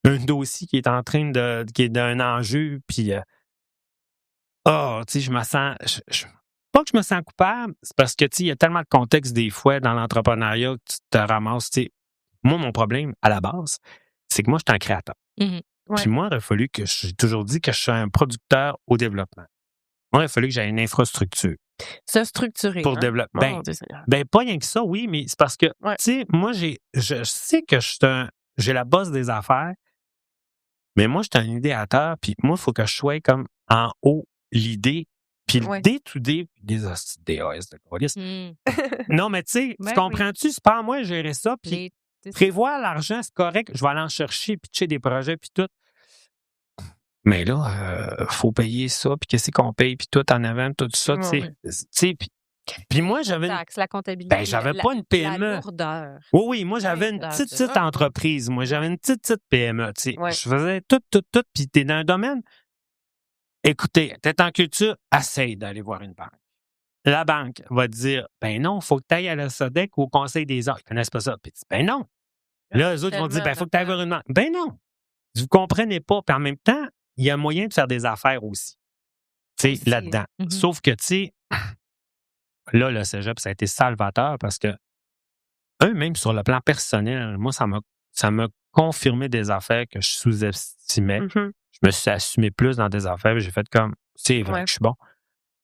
un dossier qui est en train qui est d'un enjeu, puis tu sais, je me sens... pas que je me sens coupable, c'est parce que, tu sais, il y a tellement de contexte des fois dans l'entrepreneuriat que tu te ramasses, tu sais. Moi, mon problème, à la base, c'est que moi, je suis un créateur. Puis moi, il a fallu que j'ai toujours dit que je suis un producteur au développement. Moi, il a fallu que j'aie une infrastructure Se structurer. pour développer. Mon Dieu Seigneur. Pas rien que ça, oui, mais c'est parce que, Ouais. tu sais, moi, je sais que j'ai la bosse des affaires, mais moi, je suis un idéateur, puis moi, il faut que je sois comme en haut l'idée, puis le Ouais. day-to-day, des hosties de DAS de police. Non, mais tu sais, Ben tu comprends-tu? C'est pas à moi de gérer ça, puis Les- prévoir l'argent, c'est correct, je vais aller en chercher, pitcher des projets, puis tout. Mais là, faut payer ça, puis qu'est-ce qu'on paye, puis tout en avant, tout ça, tu sais. Ouais. Tu sais, puis moi, j'avais une... taxes, la comptabilité. Ben, j'avais pas une La PME. lourdeur. Oui, moi, j'avais une Ouais, petite entreprise. Moi, j'avais une petite PME, tu sais. Ouais. Je faisais tout, puis t'es dans un domaine. Écoutez, t'es en culture, essaye d'aller voir une banque. La banque va te dire, ben non, faut que tu ailles à la SODEC ou au Conseil des arts. Ils connaissent pas ça. Puis tu dis, ben non. Là, eux autres vont te dire, ben faut que tu ailles voir une banque. Ben non. Vous comprenez pas. Puis en même temps, il y a moyen de faire des affaires aussi. Tu sais, Aussi. là-dedans. Mhm. Sauf que, tu sais, là, le cégep, ça a été salvateur parce que, même sur le plan personnel, moi, ça m'a confirmé des affaires que je sous-estimais. Mhm. Je me suis assumé plus dans des affaires. J'ai fait comme, c'est vrai Ouais. que je suis bon.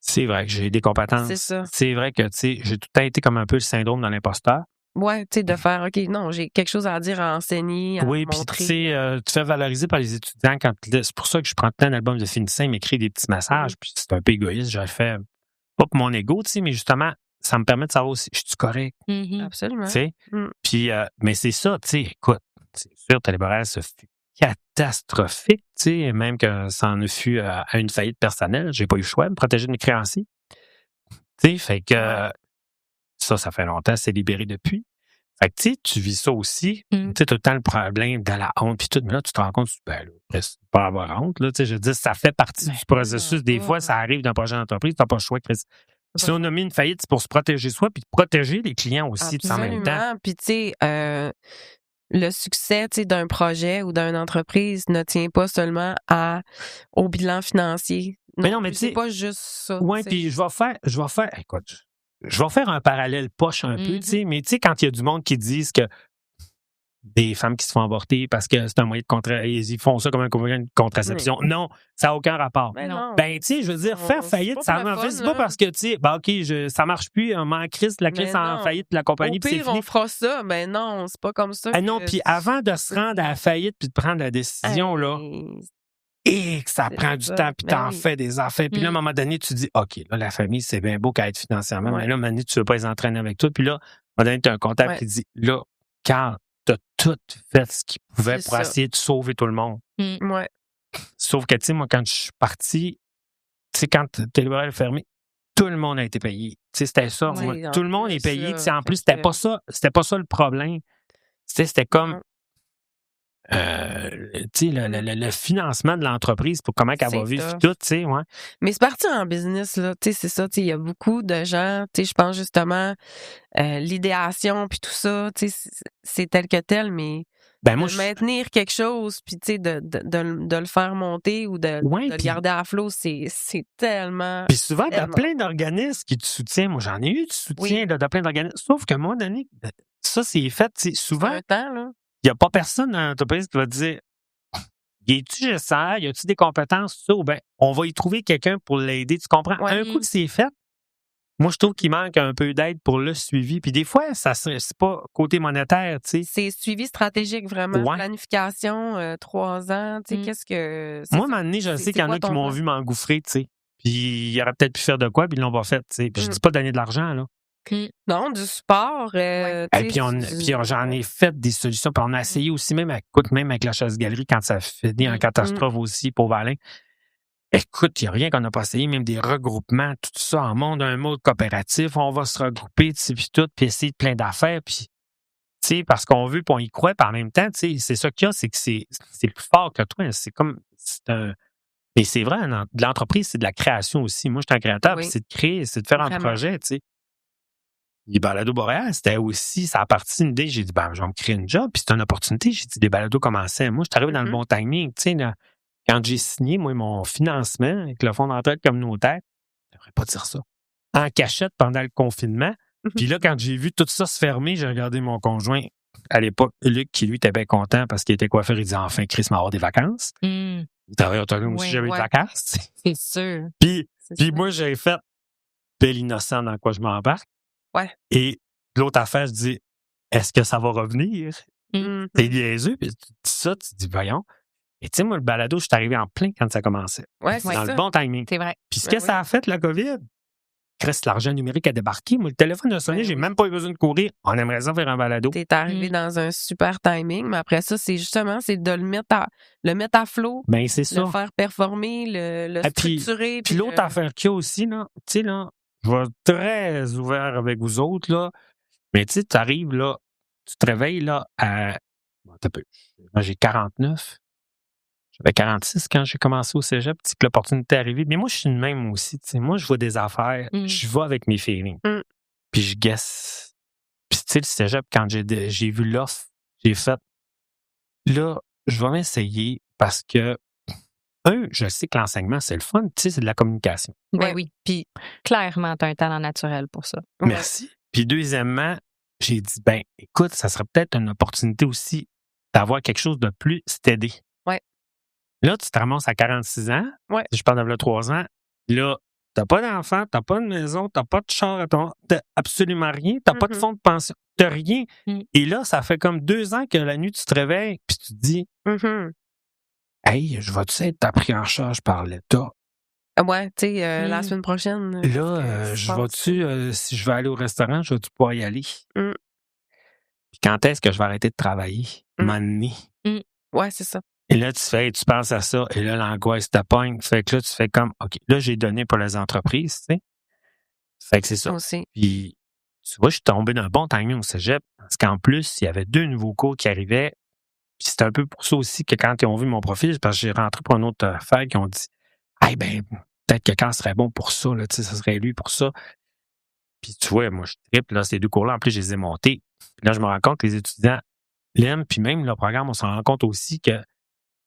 C'est vrai que j'ai des compétences. C'est ça. C'est vrai que, tu sais, j'ai tout le temps été comme un peu le syndrome de l'imposteur. Ouais, tu sais, de faire, OK, non, j'ai quelque chose à dire, à enseigner, à Oui, puis tu montrer. sais, tu fais valoriser par les étudiants quand c'est pour ça que je prends plein d'albums de finissants, ils m'écrivent des petits messages, puis c'est un peu égoïste, j'ai fait pas pour mon ego, tu sais, mais justement, ça me permet de savoir si je suis correct, Mhm. Absolument. tu sais. Mm. Puis, mais c'est ça, tu sais, écoute, c'est sûr, Téléborel, ce fut catastrophique, tu sais, même que ça en a fut à une faillite personnelle, j'ai pas eu le choix de me protéger de mes créanciers. Tu sais, fait que ça fait longtemps, c'est libéré depuis. Fait que, tu sais, tu vis ça aussi. Tu sais, tout le temps le problème de la honte, puis tout. Mais là, tu te rends compte, ben, là, presque pas avoir honte, là. Tu sais, je veux dire, ça fait partie du processus. Des fois, ça arrive d'un projet d'entreprise, t'as pas le choix, Chris. Si on a mis une faillite, c'est pour se protéger soi, puis protéger les clients aussi, puis en même temps. Absolument. Puis, tu sais, le succès, tu sais, d'un projet ou d'une entreprise ne tient pas seulement au bilan financier. Mais non, mais tu sais. c'est pas juste ça. Ouais, tu sais. puis je vais faire, écoute, je vais faire un parallèle poche un peu, Mhm. tu sais, mais tu sais, quand il y a du monde qui disent que des femmes qui se font avorter parce que c'est un moyen de ils font ça comme un moyen de contraception. Non, ça n'a aucun rapport. Ben non. Ben, tu sais, je veux dire, faire C'est faillite, pas ça pour le m'en fait. fun, C'est pas là. parce que, tu sais, ben, OK, ça marche plus, on m'en crise, la crise Mais en non. faillite de la compagnie, Au puis c'est pire, fini. on fera ça. Mais non, c'est pas comme ça. Ah non, puis avant de se rendre à la faillite puis de prendre la décision, là, et que ça C'est prend du ça. temps, puis Ben t'en oui. fais des affaires. Puis là, à un moment donné, tu dis, OK, là, la famille, c'est bien beau qu'elle aide financièrement, Ouais. mais là, à un moment donné, tu veux pas les entraîner avec toi. Puis là, à un moment donné, tu as un comptable Ouais. qui dit, là, Carl, t'as tout fait ce qu'il pouvait C'est pour ça. essayer de sauver tout le monde. Ouais. Sauf que, tu sais, moi, quand je suis parti, tu sais, quand Téléborel est fermé, tout le monde a été payé. Tu sais, c'était ça. Oui, moi, en tout le monde est plus, payé. là, Tu sais, en fait plus, c'était que- pas ça le problème. Tu sais, c'était comme, Non. tu sais, le financement de l'entreprise pour comment elle va C'est vivre, tough. tout, tu sais, ouais. Mais c'est parti en business, là. Tu sais, c'est ça. Tu sais, il y a beaucoup de gens, tu sais, je pense justement, l'idéation, puis tout ça, tu sais, c'est tel que tel, mais Ben, moi, de maintenir quelque chose, puis tu sais, de le faire monter ou de Ouais, le puis- garder à flot, c'est tellement. Puis souvent, t'as Tellement. plein d'organismes qui te soutiennent. Moi, j'en ai eu du soutien Oui. là, de plein d'organismes. Sauf qu'à un moment donné, ça, c'est fait. Tu sais, souvent, Un temps, là. il n'y a pas personne dans l'entreprise qui va te dire es-tu gestionnaire, y a-tu des compétences, tout ça, ou bien on va y trouver quelqu'un pour l'aider. Tu comprends? Ouais. Un coup que c'est fait, moi, je trouve qu'il manque un peu d'aide pour le suivi. Puis des fois, c'est pas côté monétaire, tu sais. C'est suivi stratégique, vraiment. Ouais. Planification, 3 ans. Tu sais, qu'est-ce que. c'est Moi, à un ça. moment donné, je C'est- sais c'est qu'il y en quoi a qui ton m'ont plan? vu m'engouffrer, tu sais. Puis il aurait peut-être pu faire de quoi, puis ils l'ont pas fait, tu sais. Puis je dis pas donner de l'argent, là. Non, du support. Et tu sais, puis j'en ai fait des solutions. Puis on a essayé aussi, même avec la chasse-galerie, quand ça finit en catastrophe aussi, pour Valin. Écoute, il n'y a rien qu'on n'a pas essayé, même des regroupements, tout ça, en un mode coopératif. On va se regrouper, tu sais, puis tout, puis essayer de plein d'affaires. Puis, tu sais, parce qu'on veut, puis on y croit, puis en même temps, tu sais, c'est ça qu'il y a, c'est que c'est plus fort que toi. C'est comme, mais c'est vrai, de l'entreprise, c'est de la création aussi. Moi, je suis un créateur, Oui. puis c'est de créer, c'est de faire un Vraiment. projet, tu sais. Les balados boréales, c'était aussi, ça a parti d'une idée. J'ai dit, ben, je vais me créer une job, puis c'est une opportunité. J'ai dit, des balados commençaient. Moi, je suis arrivé dans le bon timing. Tu sais, là, quand j'ai signé, moi, mon financement avec le Fonds d'entraide communautaire, je devrais pas dire ça, en cachette pendant le confinement. Puis là, quand j'ai vu tout ça se fermer, j'ai regardé mon conjoint à l'époque, Luc, qui lui était bien content parce qu'il était coiffeur. Il disait, enfin, Chris m'a avoir des vacances. Il travaille autonome aussi, j'avais eu de vacances. C'est sûr. Puis, c'est Puis ça. moi, j'ai fait bel innocent dans quoi je m'embarque. Ouais. Et l'autre affaire, je dis, est-ce que ça va revenir? Mhm. C'est niaiseux. Puis tu dis ça, tu dis, voyons. Et tu sais, moi, le balado, je suis arrivé en plein quand ça commençait. Ouais, c'est Dans le ça. bon timing. C'est vrai. Puis ce Ben que ça a fait, la COVID, Christ, l'argent numérique a débarqué. Moi, le téléphone a sonné, Ben j'ai oui. même pas eu besoin de courir. On aimerait ça faire un balado. T'es arrivé dans un super timing, mais après ça, c'est justement de le mettre à flot, Ben, c'est ça. le faire performer, le Ah, puis structurer. Puis l'autre affaire qu'il y a aussi, là, tu sais, là, je vais être très ouvert avec vous autres, là, mais tu sais, tu arrives, là, tu te réveilles, là, à. Bon, attends un peu. Moi, j'ai 49. J'avais 46 quand j'ai commencé au cégep, tu sais, que l'opportunité est arrivée. Mais moi, je suis le même aussi, tu sais. Moi, je vois des affaires, je vais avec mes feelings. Puis je guesse. Puis tu sais, le cégep, quand j'ai vu l'offre, j'ai fait, là, je vais m'essayer parce que, je sais que l'enseignement, c'est le fun, tu sais, c'est de la communication. Ben Ouais. oui. Puis clairement, tu as un talent naturel pour ça. Merci. Puis deuxièmement, j'ai dit, ben, écoute, ça serait peut-être une opportunité aussi d'avoir quelque chose de plus steady. Ouais. Là, tu te ramasses à 46 ans. Ouais. Si je parle de là 3 ans. Là, t'as pas d'enfant, t'as pas de maison, t'as pas de char, t'as absolument rien, t'as pas de fonds de pension, t'as rien. Et là, ça fait comme 2 ans que la nuit, tu te réveilles, puis tu te dis, hey, je vais-tu être pris en charge par l'État? Ouais, tu sais, la semaine prochaine. Là, je vais-tu, si je vais aller au restaurant, je vais-tu pouvoir y aller? Mm. Puis quand est-ce que je vais arrêter de travailler? Un moment donné. Ouais, c'est ça. Et là, tu penses à ça, et là, l'angoisse te pogne. Fait que là, tu fais comme, OK, là, j'ai donné pour les entreprises, tu sais. Fait que c'est ça. Aussi. Puis, tu vois, je suis tombé d'un bon timing au cégep, parce qu'en plus, il y avait 2 nouveaux cours qui arrivaient. Puis c'est un peu pour ça aussi que quand ils ont vu mon profil, c'est parce que j'ai rentré pour une autre affaire qui ont dit, hey, ben, peut-être que quand serait bon pour ça, là, tu sais, ça serait lui pour ça. Puis tu vois, moi, je triple, là, ces 2 cours-là, en plus, je les ai montés. Puis là, je me rends compte que les étudiants l'aiment, puis même le programme, on s'en rend compte aussi que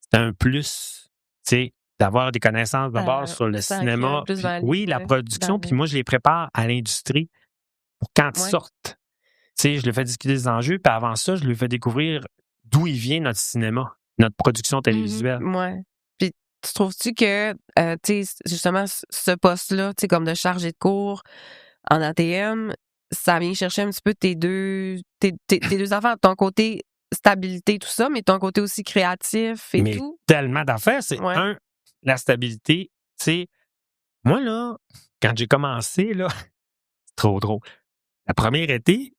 c'est un plus, tu sais, d'avoir des connaissances de base sur le ça cinéma. acquiert un plus-value, Puis oui, la ouais, production, dans puis le- moi, je les prépare à l'industrie pour quand ils Ouais. sortent. Tu sais, je lui fais discuter des enjeux, puis avant ça, je lui fais découvrir d'où il vient notre cinéma, notre production télévisuelle. Ouais. Puis, tu trouves-tu que, tu sais, justement, ce poste-là, tu sais, comme de chargé de cours en ATM, ça vient chercher un petit peu tes deux enfants, ton côté stabilité, tout ça, mais ton côté aussi créatif et Mais tout? tellement d'affaires. C'est Ouais. la stabilité. Tu sais, moi, là, quand j'ai commencé, là, c'est trop drôle. La première été,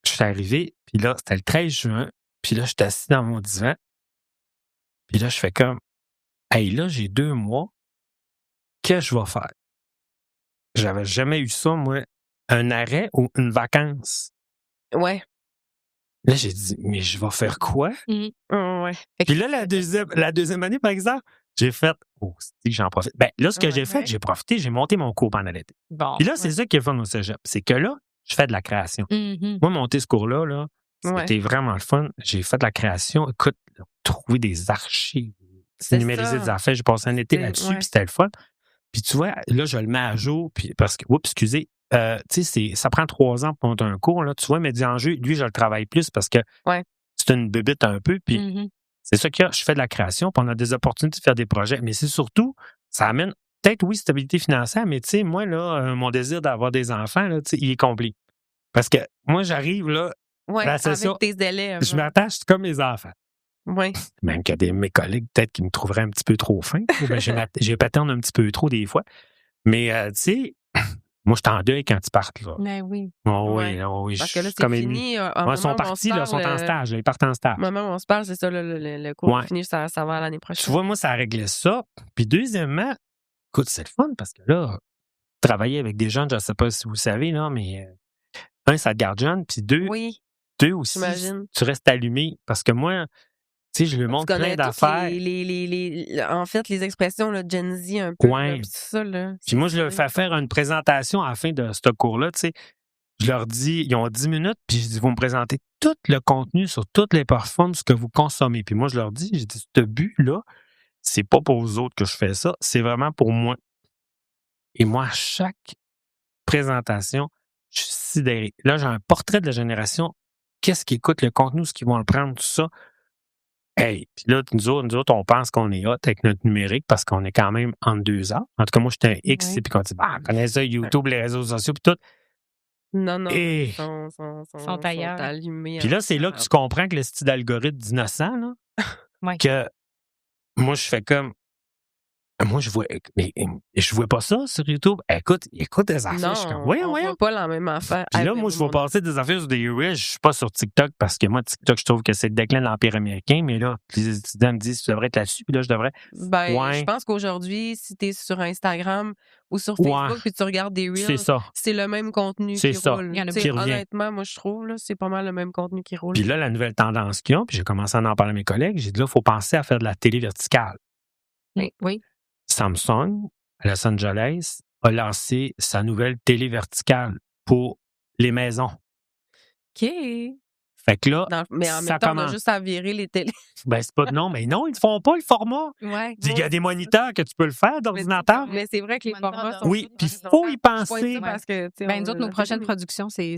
je suis arrivé, puis là, c'était le 13 juin, puis là, je suis assis dans mon divan, puis là, je fais comme, hey, là, j'ai 2 mois, qu'est-ce que je vais faire? J'avais jamais eu ça, moi, un arrêt ou une vacance. Ouais. Là, j'ai dit, mais je vais faire quoi? Ouais. Puis là, la deuxième année, par exemple, j'ai fait, oh, c'est que j'en profite. Ben, là, ce que j'ai fait, j'ai profité, j'ai monté mon cours pendant l'été. Bon. Puis là, c'est ça qui est fun au cégep. C'est que là, je fais de la création. Moi, monter ce cours-là, là, c'était vraiment le fun. J'ai fait de la création. Écoute, trouver des archives, C'est numériser ça. des affaires. J'ai passé un été là-dessus, ouais. puis c'était le fun. Puis tu vois, là, je le mets à jour, puis parce que, oups, excusez, tu sais, ça prend 3 ans pour monter un cours, là. Tu vois, mais en jeu, lui, je le travaille plus parce que Ouais. c'est une bébite un peu, puis c'est ça qu'il y a. Je fais de la création, puis on a des opportunités de faire des projets, mais c'est surtout, ça amène peut-être, oui, stabilité financière, mais tu sais, moi, là, mon désir d'avoir des enfants, là, tu sais, il est comblé. Parce que moi, j'arrive, là, Ouais, là, c'est avec ça. tes élèves. Je m'attache comme mes enfants. Ouais. Même qu'il y a mes collègues, peut-être, qui me trouveraient un petit peu trop fin. Ou bien j'ai paterne un petit peu trop des fois. Mais, tu sais, moi, je t'en deuil quand ils partent, là. Ben oui. Oh, Ouais. oui, oh, oui. Parce que là, je suis c'est comme fini. Ils sont partis, là, ils sont en stage. Là, ils partent en stage. Au moment où on se parle, c'est ça, le cours Ouais. fini, ça va l'année prochaine. Tu vois, moi, ça réglait ça. Puis, deuxièmement, écoute, c'est le fun parce que là, travailler avec des jeunes, je ne sais pas si vous savez, là, mais un, ça te garde jeune. Puis deux Oui, aussi, j'imagine. tu restes allumé. Parce que moi, tu sais, je lui Tu montre connais plein toutes d'affaires. en fait, les expressions là, Gen Z un peu. Ouais. Là, puis tout ça, là. Puis moi, je leur fais faire une présentation à la fin de ce cours-là, tu sais. Je leur dis, ils ont 10 minutes, puis je dis, vous me présentez tout le contenu sur toutes les plateformes, ce que vous consommez. Puis moi, je leur dis, j'ai dit, ce but-là, c'est pas pour vous autres que je fais ça, c'est vraiment pour moi. Et moi, à chaque présentation, je suis sidéré. Là, j'ai un portrait de la génération. Qu'est-ce qu'ils écoutent, le contenu, ce qu'ils vont le prendre, tout ça. Hey, puis là, nous autres, on pense qu'on est hot avec notre numérique parce qu'on est quand même en 2 ans. En tout cas, moi, j'étais un X, Ouais. puis qu'on dit, on connaît ça, YouTube, les réseaux sociaux, puis tout. Non, Et- ils sont ailleurs. allumés. Puis là, c'est là que tu comprends que le style d'algorithme d'innocent, là, Ouais. que moi, je fais comme. Moi, je vois pas ça sur YouTube. Écoute des affaires. Je suis comme, Non, voyons. on voit pas la même affaire. Puis là, Ben moi, oui, je vais passer des affaires sur des Reels. Je suis pas sur TikTok parce que moi, TikTok, je trouve que c'est le déclin de l'Empire américain. Mais là, les étudiants me disent, tu devrais être là-dessus. Puis là, je devrais. Ben, Ouais. je pense qu'aujourd'hui, si tu es sur Instagram ou sur Ouais. Facebook puis tu regardes des C'est Reels, ça. c'est le même contenu C'est qui ça. roule. Il y en a Tu sais, qui revient. honnêtement, moi, je trouve, là, c'est pas mal le même contenu qui roule. Puis là, la nouvelle tendance qu'ils ont, puis j'ai commencé à en parler à mes collègues, j'ai dit là, il faut penser à faire de la télé verticale. Oui. Samsung, à Los Angeles, a lancé sa nouvelle télé verticale pour les maisons. OK. Fait que là, Mais en ça même temps, on a commence. juste à virer les télés. Ben, c'est pas non, mais non, ils ne font pas le format. Ouais. Il y a des moniteurs que tu peux le faire d'ordinateur. Mais c'est vrai que les formats sont... Oui, puis il faut y Je pointe penser. ça parce que, tu sais, Ben, nous autres, nos prochaines productions, c'est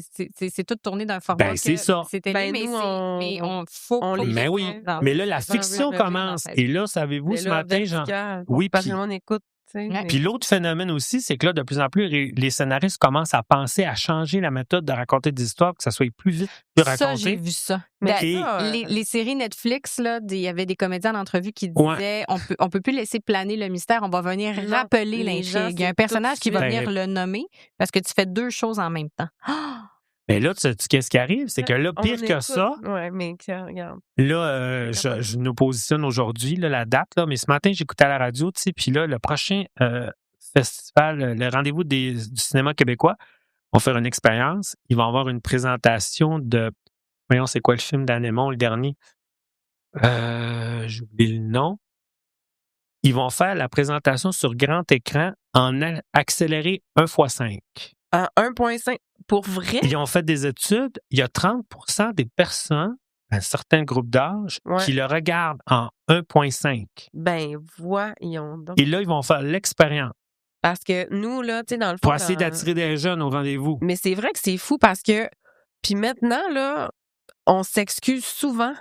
tout tourné d'un format. Ben, c'est ça. C'était Ben, mais nous, faut on les Mais oui, mais là, la fiction commence. Et là, savez-vous, ce matin, genre. Oui, parce puis- que on écoute, tu sais. Ouais. mais- Puis l'autre phénomène aussi, c'est que là, de plus en plus, les scénaristes commencent à penser à changer la méthode de raconter des histoires, que ça soit plus vite plus Ça, j'ai raconté. vu ça. Mais Et- ça, Les séries Netflix, là, il y avait des comédiens en entrevue qui Ouais. disaient on peut plus laisser planer le mystère, on va venir Non, rappeler les gens, l'intrigue. Il y a un c'est personnage tout qui de va suite. venir le nommer parce que tu fais deux choses en même temps. Ah! Mais là, tu sais qu'est-ce qui arrive? C'est que là, on pire que écoute. ça, Ouais, mais tiens, regarde. là, je nous positionne aujourd'hui, là, la date, là, mais ce matin, j'écoutais à la radio, tu sais, puis là, le prochain festival, le rendez-vous du cinéma québécois, vont faire une expérience. Ils vont avoir une présentation de, voyons, c'est quoi le film d'Anémon, le dernier? J'ai oublié le nom. Ils vont faire la présentation sur grand écran en accéléré 1x5. À 1,5 pour vrai? Ils ont fait des études. Il y a 30% des personnes, un certain groupe d'âge, Ouais. qui le regardent en 1.5. Ben, voyons donc. Et là, ils vont faire l'expérience Parce que nous, là, tu sais, dans le fond. pour essayer d'attirer des jeunes au rendez-vous. Mais c'est vrai que c'est fou parce que. Puis maintenant, là, on s'excuse souvent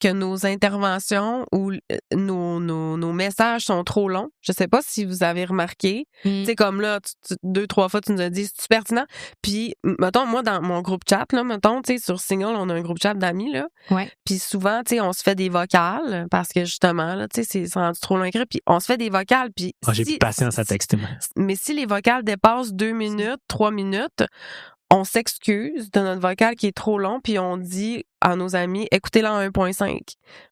que nos interventions ou nos messages sont trop longs. Je sais pas si vous avez remarqué. Tu sais, comme là, 2-3 fois, tu nous as dit, c'est pertinent. Puis, mettons, moi, dans mon groupe chat, là, mettons, tu sais, sur Signal, on a un groupe chat d'amis, là. Ouais. Puis souvent, tu sais, on se fait des vocales parce que justement, là, tu sais, c'est rendu trop long écrit. Puis on se fait des vocales. Puis J'ai plus de patience à texter. Moi. mais si les vocales dépassent 2 minutes, 3 minutes, on s'excuse de notre vocal qui est trop long, puis on dit à nos amis, écoutez-la en 1.5.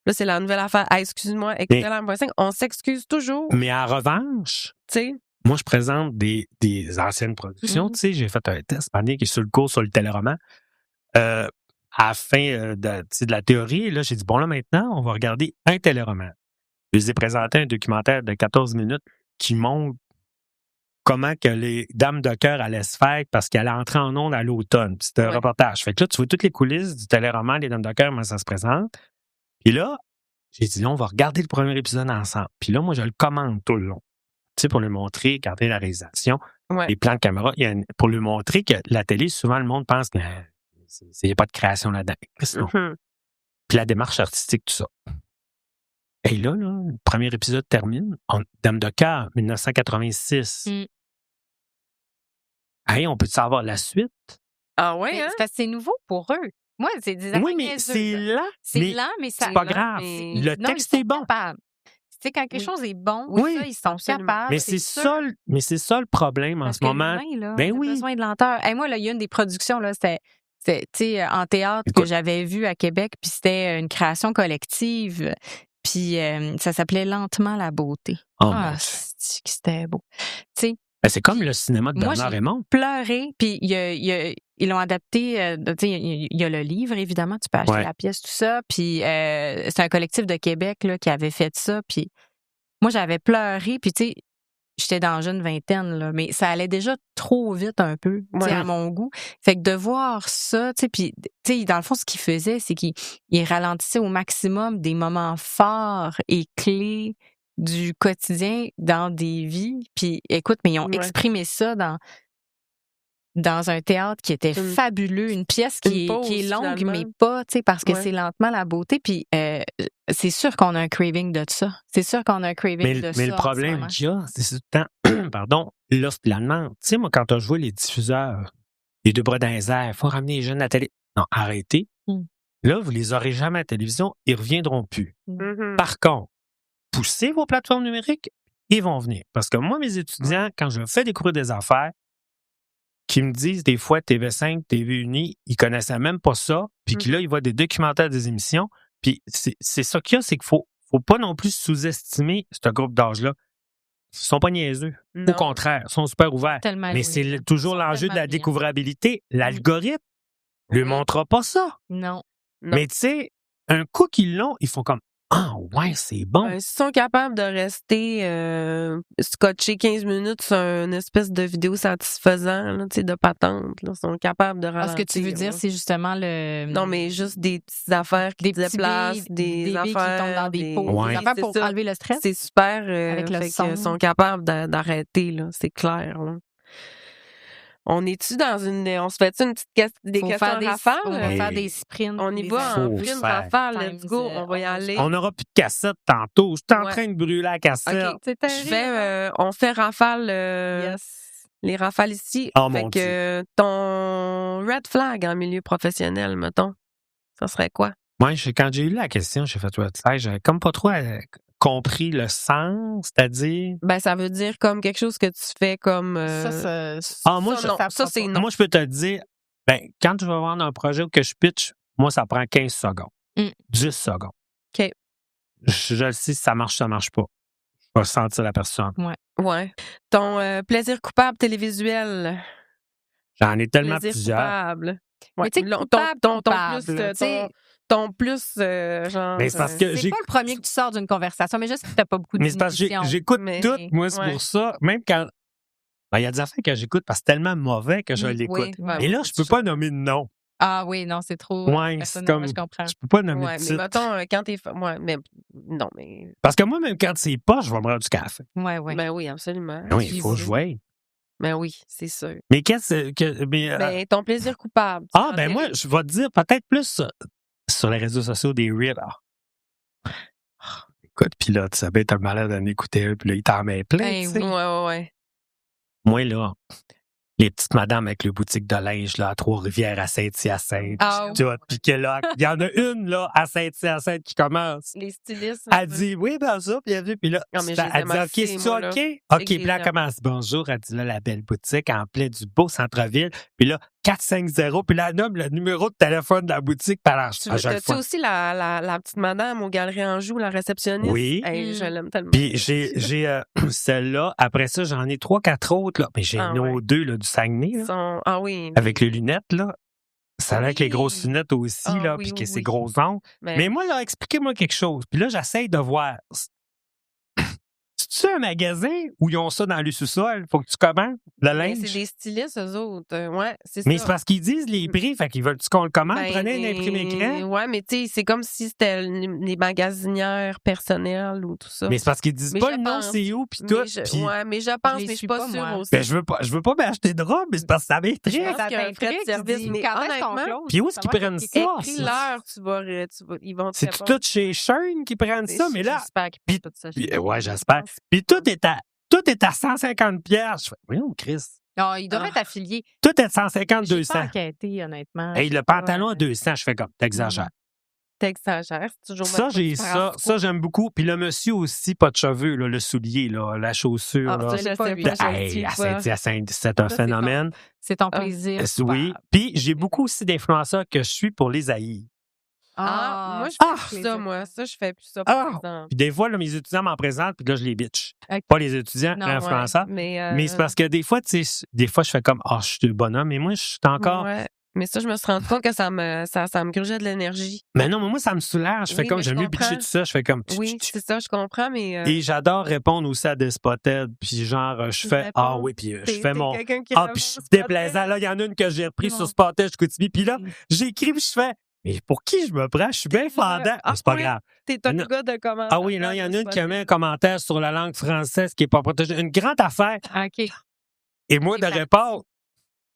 Là, c'est la nouvelle affaire. Ah, excuse-moi, écoutez-la en 1.5. On s'excuse toujours, Mais en revanche, tu sais. moi, je présente des anciennes productions. Tu sais, j'ai fait un test année qui est sur le cours sur le téléroman. À la fin de la théorie, là, j'ai dit, bon, là, maintenant, on va regarder un téléroman. Je les ai présenté un documentaire de 14 minutes qui montre comment que les Dames de cœur allaient se faire parce qu'elle entrait en ondes à l'automne. Puis c'était un Ouais. reportage. Fait que là, tu vois toutes les coulisses du téléroman des Dames de cœur, comment ça se présente. Puis là, j'ai dit, là, on va regarder le premier épisode ensemble. Puis là, moi, je le commande tout le long. Tu sais, pour lui montrer, regarder la réalisation, Ouais. les plans de caméra. Pour lui montrer que la télé, souvent, le monde pense qu'il n'y a pas de création là-dedans. Non. Mhm. Puis la démarche artistique, tout ça. Et là, le premier épisode termine. Dame de cœur, 1986. Hey, on peut savoir la suite? Ah ouais, Mais hein? c'est parce que c'est nouveau pour eux. Moi, c'est des Oui, affaires mais niaiseuses, c'est là. lent. C'est mais lent, mais ça. c'est pas lent, grave. mais- Le Non, texte ils sont est bon. capables. Tu sais, quand quelque Oui. chose est bon, Oui, ça, ils sont absolument. capables. Mais c'est sûr. ça le problème en Parce ce que moment. l'humain, là, Ben on a oui. besoin de lenteur. Hey, moi, là, il y a une des productions, là, c'était tu sais, en théâtre Écoute. que j'avais vu à Québec, puis c'était une création collective. Puis ça s'appelait Lentement la beauté. Oh, mon Dieu. c'est que c'était beau. Tu sais, Ben, c'est comme le cinéma de moi, Bernard j'ai Raymond. pleuré, puis ils l'ont adapté. Tu sais, il y a le livre, évidemment, tu peux acheter Ouais. la pièce, tout ça. Puis c'est un collectif de Québec là, qui avait fait ça. Puis moi, j'avais pleuré, puis tu sais, j'étais dans la jeune vingtaine, là, mais ça allait déjà trop vite un peu, tu sais, Ouais. à mon goût. Fait que de voir ça, tu sais, puis tu sais, dans le fond, ce qu'il faisait, c'est qu'il ralentissait au maximum des moments forts et clés du quotidien dans des vies. Puis écoute, mais ils ont Ouais. exprimé ça dans un théâtre qui était Une- fabuleux, une pièce une qui est pause, longue, finalement. mais pas, tu sais, parce que Ouais. c'est lentement la beauté. Puis c'est sûr qu'on a un craving de ça. C'est sûr qu'on a un craving de ça. Mais le problème qu'il y a, c'est tout le temps, pardon, l'offre et la demande. Tu sais, moi, quand tu as joué les diffuseurs, les deux bras dans les airs, il faut ramener les jeunes à la télé. Non, arrêtez. Là, vous les aurez jamais à la télévision, ils ne reviendront plus. Par contre, poussez vos plateformes numériques, ils vont venir. Parce que moi, mes étudiants, quand je leur fais découvrir des affaires, qui me disent des fois TV5, TV Uni, ils connaissaient même pas ça, puis là, ils voient des documentaires, des émissions, puis c'est ça qu'il y a, c'est qu'il faut pas non plus sous-estimer ce groupe d'âge-là. Ils sont pas niaiseux. Non. Au contraire, ils sont super ouverts. Tellement Mais oui, c'est là. toujours Ils sont l'enjeu de la tellement brillants. découvrabilité. L'algorithme ne lui montrera pas ça. Non. Mais tu sais, un coup qu'ils l'ont, ils font comme ah ouais, c'est bon. S'ils sont capables de rester scotchés 15 minutes sur une espèce de vidéo satisfaisant, là, tu sais, de patente, là, ils sont capables de ralentir. Ce que tu veux dire, là. c'est justement le... Non, mais juste des petites affaires qui des se petits déplacent, bébés, des bébés affaires... qui tombent dans des pots. Ouais. Des affaires c'est pour ça. enlever le stress. C'est super. Avec le fait son. qu'ils sont capables d'arrêter, là, c'est clair. Là. On est-tu dans une... On se fait-tu une petite des Faut questions faire des, rafales? on va Hey. faire des sprints. On y des va en Faut sprint faire. rafale, let's Times, go, on va y aller. On n'aura plus de cassette tantôt. Je suis en Ouais. train de brûler la cassette. OK. C'est terrible. On fait rafale, Yes. les rafales ici. Oh, fait mon que ton red flag en milieu professionnel, mettons, ça serait quoi? Moi, quand j'ai eu la question, j'ai fait ouais, j'avais comme pas trop compris le sens, c'est-à-dire. Ben, ça veut dire comme quelque chose que tu fais comme... Moi, ça, non. Ça, c'est non. Moi, je peux te dire, quand je vais vendre un projet ou que je pitch, moi, ça prend 15 secondes. 10 secondes. OK. Je le sais, si ça marche pas. Je vais sentir la personne. Ouais. Ton plaisir coupable télévisuel. J'en ai tellement Plaisir plusieurs. coupable. Ouais. Mais tu sais, Ton plus, genre... Mais c'est parce que C'est pas le premier que tu sors d'une conversation, mais juste que t'as pas beaucoup de Mais c'est parce que munitions. j'écoute Mais- tout, moi, c'est ouais. pour ça. Même quand. Il y a des affaires que j'écoute parce que c'est tellement mauvais que je Oui, l'écoute. oui. Et là, je peux pas nommer de nom. Ah oui, non, c'est trop Ouais, c'est personnel, comme. je comprends. Je peux pas nommer Ouais, de mais titre. mettons, quand t'es... Ouais, mais... Non, mais... Parce que moi, même quand c'est pas, je vais me rendre du café. Ouais, ouais. Ben oui, absolument. Oui, il faut jouer. Ben oui, c'est sûr. Mais qu'est-ce que. Ben, ton plaisir coupable. Moi, je vais te dire peut-être plus sur les réseaux sociaux des Reels. Écoute, puis là, tu savais, t'as le malade d'en écouter un, puis là, il t'en met plein. Ben tu sais. oui. Ouais. Moi, là, les petites madames avec le boutique de linge, là, à Trois-Rivières, à Saint-Hyacinthe. Ah Tu vois, puis que là, il y en a une, là, à Saint-Hyacinthe qui commence. Les stylistes. Elle dit, oui, ben ça, bienvenue. Puis là, Non, mais je les elle aime dit, OK, assez, c'est moi, là. OK? C'est OK, que puis je là, les elle commence, bonjour, elle dit, là, la belle boutique en plein du beau centre-ville. Puis là, 450, puis là, elle nomme le numéro de téléphone de la boutique, puis elle Tu as-tu aussi la petite madame aux Galeries Anjou, la réceptionniste? Oui. Hey, je l'aime tellement. Puis j'ai celle-là. Après ça, j'en ai 3-4 autres, là. Mais j'ai nos deux, là, du Saguenay, là. Ah oui. Avec les lunettes, là. Ça a avec les grosses lunettes aussi, Ah, là, oui, puis que oui, c'est oui. gros ongles. Mais moi, là, expliquez-moi quelque chose. Puis là, j'essaye de voir. C'est-tu un magasin où ils ont ça dans le sous-sol? Faut que tu commandes le Mais linge? c'est des stylistes, eux autres. Ouais, c'est ça. Mais c'est parce qu'ils disent les prix, fait qu'ils veulent-tu qu'on le commande? Ben, Prenez un imprimé écran. Ouais, mais tu sais, c'est comme si c'était les magasinières personnelles ou tout ça. Mais c'est parce qu'ils disent Mais pas je le nom, pense. c'est où, puis tout. puis- Ouais, mais je pense, Je les mais je suis suis pas pas, sûre moi. aussi. Ben, je veux pas m'acheter de robe, mais c'est parce que ça Je m'intrigue. pense qu'il y a un frais de service, mais quand est-ce qu'on honnêtement, close? Puis où est-ce qu'ils Savoir prennent qu'est-ce ça? qui est écris l'heure, ils vont te C'est répondre. tout chez Shane qui prennent ça, mais là. J'espère qu'ils puis- font tout ça. Puis, ouais, j'espère. Puis tout est à 150 piastres. Je fais, voyons, Chris. Non, il devrait être affilié. Tout est à 150, J'ai 200. pas enquêté, honnêtement. Hey, le pantalon à 200, je fais comme, t'exagères. T'exagères, c'est toujours Ça, j'ai ça. Ça, j'aime beaucoup. Puis le monsieur aussi, pas de cheveux, là, le soulier, là, la chaussure. Ah, là. ça, je sais pas. Hey, c'est un Ça, phénomène. C'est ton Ah. plaisir. Oui. coupable. Puis j'ai beaucoup aussi d'influenceurs que je suis pour les haïr. Moi, je Ah! fais plus ça, moi. Ça, je fais plus ça, par exemple. Puis des fois, là, mes étudiants m'en présentent, puis là, je les bitch. Ok. Pas les étudiants, Non, l'influenceur. Mais Mais c'est parce que des fois, tu sais, des fois, je fais comme, je suis le bonhomme, mais moi, je suis encore. Ouais. Mais ça, je me suis rendu compte que ça me grugeait de l'énergie. Mais non, mais moi, ça me soulage. Je fais Oui, comme, mais j'aime je mieux bitcher comprends. tout ça. Je fais comme. Oui, c'est ça, je comprends, mais... Et j'adore répondre aussi à des spotted. Puis genre, je Tu fais, réponds. oui, puis je T'es fais mon. quelqu'un qui Puis répond je suis sur déplaisant. Là, il y en a une que j'ai repris C'est sur bon. Spotted, je continue. Puis là, j'écris, puis je fais, mais pour qui je me prends? Je suis bien fendant. Ah, Mais c'est pas oui. grave. T'es un Non. gars de commentaires. Ah oui, là, il y en a une qui a mis un commentaire sur la langue française qui n'est pas protégée. Une grande affaire. OK. Et moi, de C'est répondre,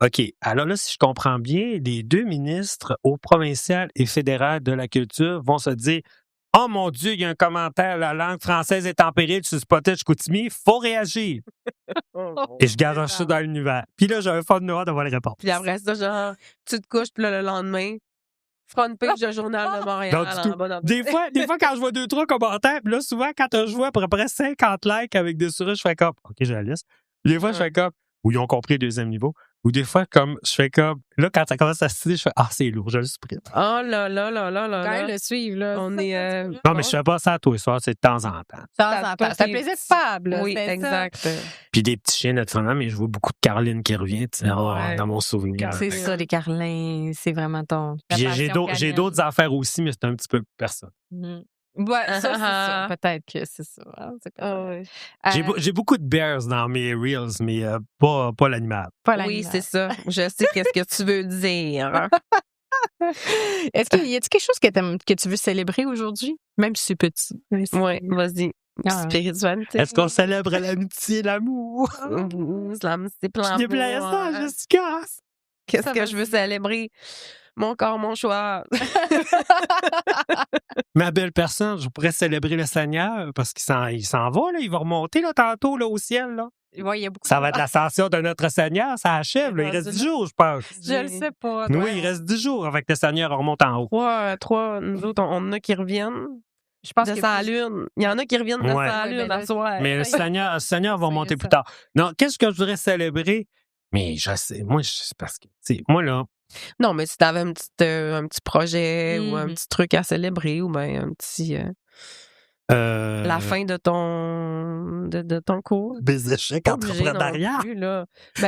OK, alors là, si je comprends bien, les deux ministres au provincial et fédéral de la culture vont se dire, Oh mon Dieu, il y a un commentaire, la langue française est en péril sur Spotify-Chicoutimi, faut réagir. Et je garoche ça dans l'univers. Puis là, j'ai un fond de noir d'avoir les réponses. Puis après ça, genre, tu te couches, puis là, le lendemain, front page de Journal de Montréal. Non, du tout. Des fois, quand je vois 2-3 commentaires, puis là, souvent, quand je vois à peu près 50 likes avec des sourires, je fais comme, OK, j'ai la liste. Des fois, je fais comme, ou ils ont compris le deuxième niveau. Ou des fois, comme, je fais comme, là, quand ça commence à se citer, je fais, ah, c'est lourd, je le supprime. Oh là là là là là Quand là. même le suivre, là. On est... Non, mais je fais pas ça à tous les soirs, c'est de temps en temps. C'est un plaisir coupable, là. Oui, c'est ça. exact. Puis des petits chiens, naturellement, mais je vois beaucoup de Caroline qui revient, tu sais, dans mon souvenir. C'est ça, les carlins, c'est vraiment ton. Puis j'ai d'autres affaires aussi, mais c'est un petit peu personne. Ouais, ça, c'est ça. Peut-être que c'est ça. Hein, c'est J'ai beaucoup de bears dans mes reels, mais pas l'animal. Oui, c'est ça. Je sais qu'est-ce que tu veux dire. Est-ce qu'il y a quelque chose que tu veux célébrer aujourd'hui, même si c'est petit? Oui, vas-y. Spiritualité. Est-ce qu'on célèbre l'amitié, l'amour? L'amitié, plein Je déplaise ça, Jessica. Qu'est-ce que je veux célébrer? Mon corps, mon choix. Ma belle personne, je pourrais célébrer le Seigneur parce qu'il s'en va, là, il va remonter là, tantôt là, au ciel. Là. Ouais, il y a beaucoup ça va être l'ascension de notre Seigneur, ça achève. Là, il reste 10 jours, je pense. Je le sais pas. Oui, il reste 10 jours avec le Seigneur, on remonte en haut. Trois, nous autres, on en a qui reviennent. Je pense de sa lune. Il y en a qui reviennent de sa lune à soir. Mais le Seigneur va monter plus tard. Non, qu'est-ce que je voudrais célébrer? Mais je sais, moi, c'est parce que, tu sais, moi, là. Non, mais si t'avais un petit projet ou un petit truc à célébrer ou bien un petit. La fin de ton cours. Des échecs entrepreneuriats.